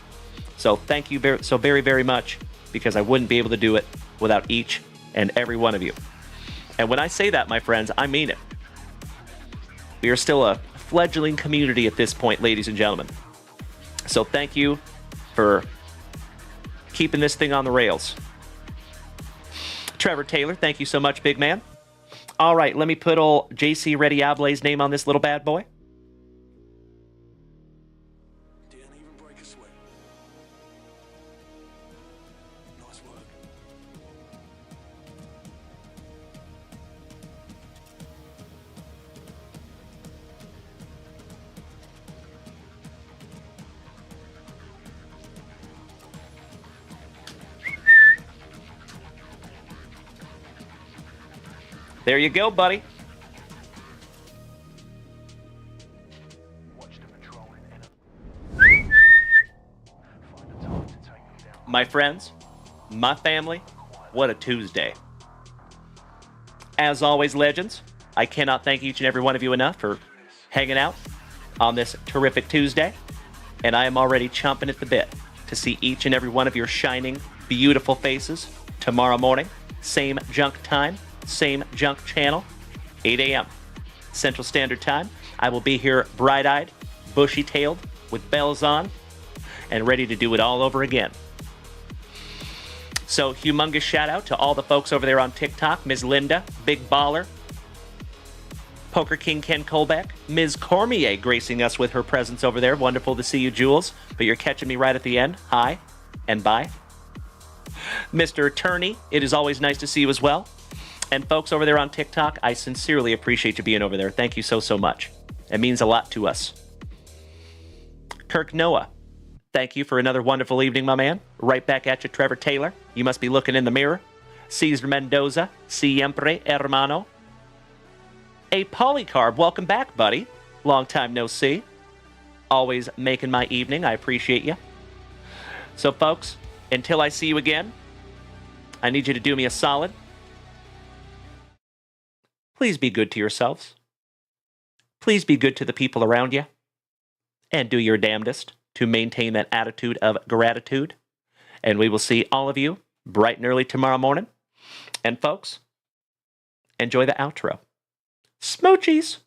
Speaker 2: So thank you very, very much, because I wouldn't be able to do it without each and every one of you. And when I say that, my friends, I mean it. We are still a fledgling community at this point, ladies and gentlemen. So thank you for keeping this thing on the rails. Trevor Taylor, thank you so much, big man. All right, let me put old JC Rediable's name on this little bad boy. There you go, buddy. My friends, my family, what a Tuesday. As always, legends, I cannot thank each and every one of you enough for hanging out on this terrific Tuesday, and I am already chomping at the bit to see each and every one of your shining, beautiful faces tomorrow morning, same junk time, same junk channel, 8 a.m. Central Standard Time. I will be here bright-eyed, bushy-tailed, with bells on, and ready to do it all over again. So, humongous shout-out to all the folks over there on TikTok, Ms. Linda, Big Baller, Poker King Ken Colbeck, Ms. Cormier gracing us with her presence over there. Wonderful to see you, Jules, but you're catching me right at the end. Hi, and bye. Mr. Turney, it is always nice to see you as well. And folks over there on TikTok, I sincerely appreciate you being over there. Thank you so, so much. It means a lot to us. Kirk Noah, thank you for another wonderful evening, my man. Right back at you, Trevor Taylor. You must be looking in the mirror. Cesar Mendoza, siempre hermano. A Polycarb, welcome back, buddy. Long time no see. Always making my evening. I appreciate you. So, folks, until I see you again, I need you to do me a solid. Please be good to yourselves. Please be good to the people around you. And do your damnedest to maintain that attitude of gratitude. And we will see all of you bright and early tomorrow morning. And folks, enjoy the outro. Smoochies!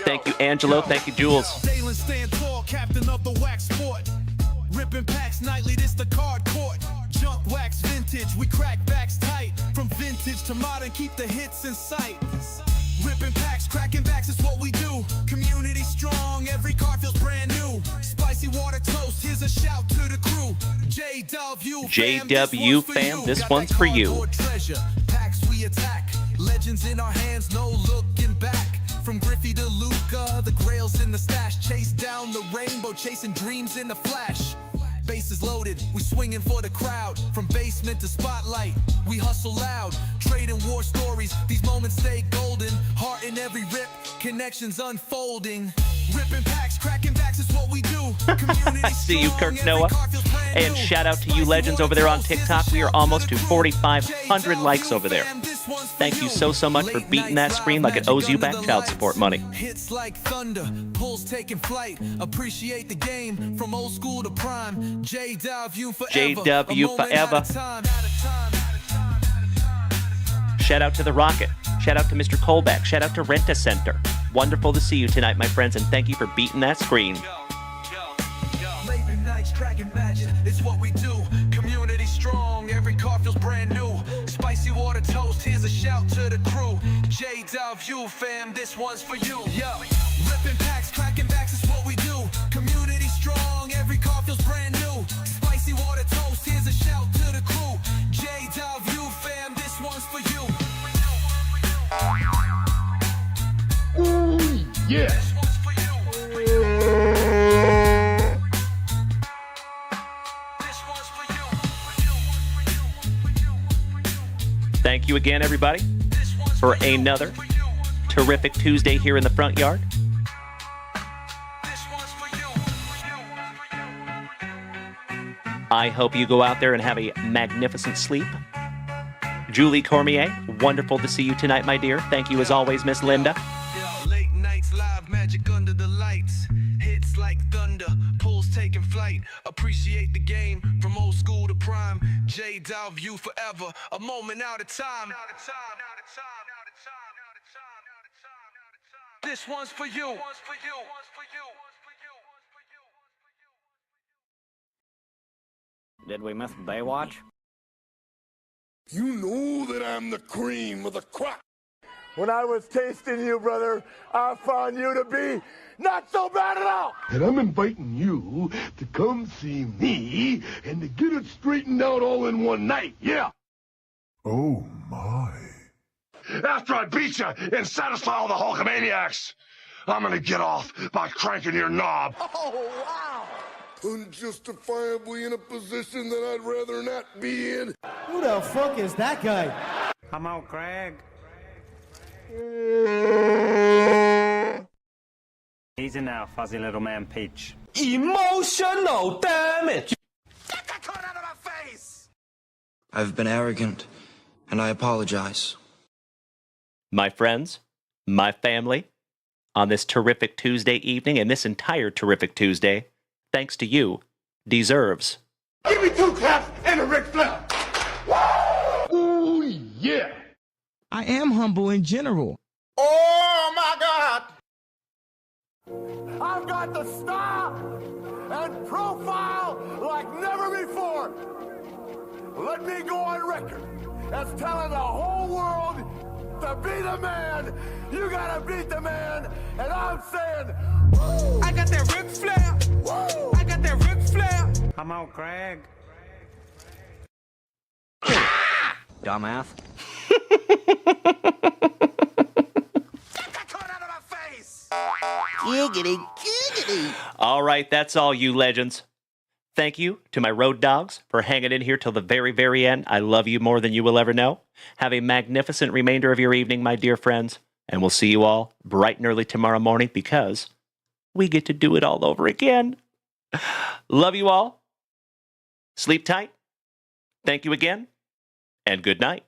Speaker 2: Thank you, Angelo. Thank you, Jules.
Speaker 9: Dalen stand tall, captain of the wax sport. Ripping packs nightly, this the card court. Junk wax vintage, we crack backs tight. From vintage to modern, keep the hits in sight. Ripping packs, cracking backs is what we do. Community strong, every car feels brand new. Spicy water toast, here's a shout to the crew.
Speaker 2: JW fam, this one's for you.
Speaker 9: Packs we attack, legends in our hands, no looking back. From Griffey to Luca, the grails in the stash. Chase down the rainbow, chasing dreams in the flash. Bases loaded, we swinging for the crowd. From basement to spotlight, we hustle loud. Trading war stories, these moments stay golden. Heart in every rip, connections unfolding. Ripping packs, cracking backs is what we do.
Speaker 2: I see you, Kirk Noah. And shout out to you legends over there on TikTok. We are almost to 4,500 likes over there. Thank you so, so much for beating that screen like it owes you back child support money.
Speaker 9: Hits like thunder, pulls taking flight. Appreciate the game from old school to prime. JW forever.
Speaker 2: JW forever. Shout out to The Rocket. Shout out to Mr. Colback. Shout out to Rent-A-Center. Wonderful to see you tonight, my friends, and thank you for beating that screen.
Speaker 9: Late nights, Dragon Magic, it's what we do. Community strong, every car feels brand new. Spicy water toast, here's a shout to the crew. J-Dub, fam, this one's for you. Yo, ripping packs, cracking backs, it's what we do. Community strong, every car feels brand new. Spicy water toast, here's a shout to the crew. J-Dub, fam, this one's for you.
Speaker 4: Ooh, yeah.
Speaker 9: This one's for you. This one's for you.
Speaker 2: Thank you again, everybody, for another terrific Tuesday here in the front yard. I hope you go out there and have a magnificent sleep. Julie Cormier, wonderful to see you tonight, my dear. Thank you as always, Miss Linda.
Speaker 9: Late nights, live magic under the lights. Hits like thunder, pulls taking flight. Appreciate the game from old school to prime. J-Dub, forever, a moment out of time. This one's for you.
Speaker 7: Did we miss Baywatch?
Speaker 4: You know that I'm the cream of the crop.
Speaker 1: When I was tasting you, brother, I found you to be not so bad at all.
Speaker 4: And I'm inviting you to come see me and to get it straightened out all in one night, yeah. Oh, my. After I beat you and satisfy all the Hulkamaniacs, I'm gonna get off by cranking your knob.
Speaker 1: Oh, wow.
Speaker 4: Unjustifiably in a position that I'd rather not be in.
Speaker 8: Who the fuck is that guy?
Speaker 6: Come on, Craig. Easy now, fuzzy little man Peach.
Speaker 9: Emotional damage.
Speaker 1: Get that cut out of my face!
Speaker 5: I've been arrogant, and I apologize.
Speaker 2: My friends, my family, on this terrific Tuesday evening and this entire terrific Tuesday, thanks to you, deserves.
Speaker 4: Give me 2 claps and a Ric Flair. Ooh, yeah.
Speaker 5: I am humble in general.
Speaker 1: Oh, my God! I've got the style and profile like never before. Let me go on record as telling the whole world to be the man. You gotta beat the man, and I'm saying, woo!
Speaker 9: I got that Ric Flair.
Speaker 1: Woo!
Speaker 9: I got that Ric Flair.
Speaker 6: Come on, Craig.
Speaker 7: Dumbass.
Speaker 11: Giggity, giggity.
Speaker 2: All right, that's all, you legends. Thank you to my road dogs for hanging in here till the very, very end. I love you more than you will ever know. Have a magnificent remainder of your evening, my dear friends, and we'll see you all bright and early tomorrow morning because we get to do it all over again. Love you all. Sleep tight. Thank you again, and good night.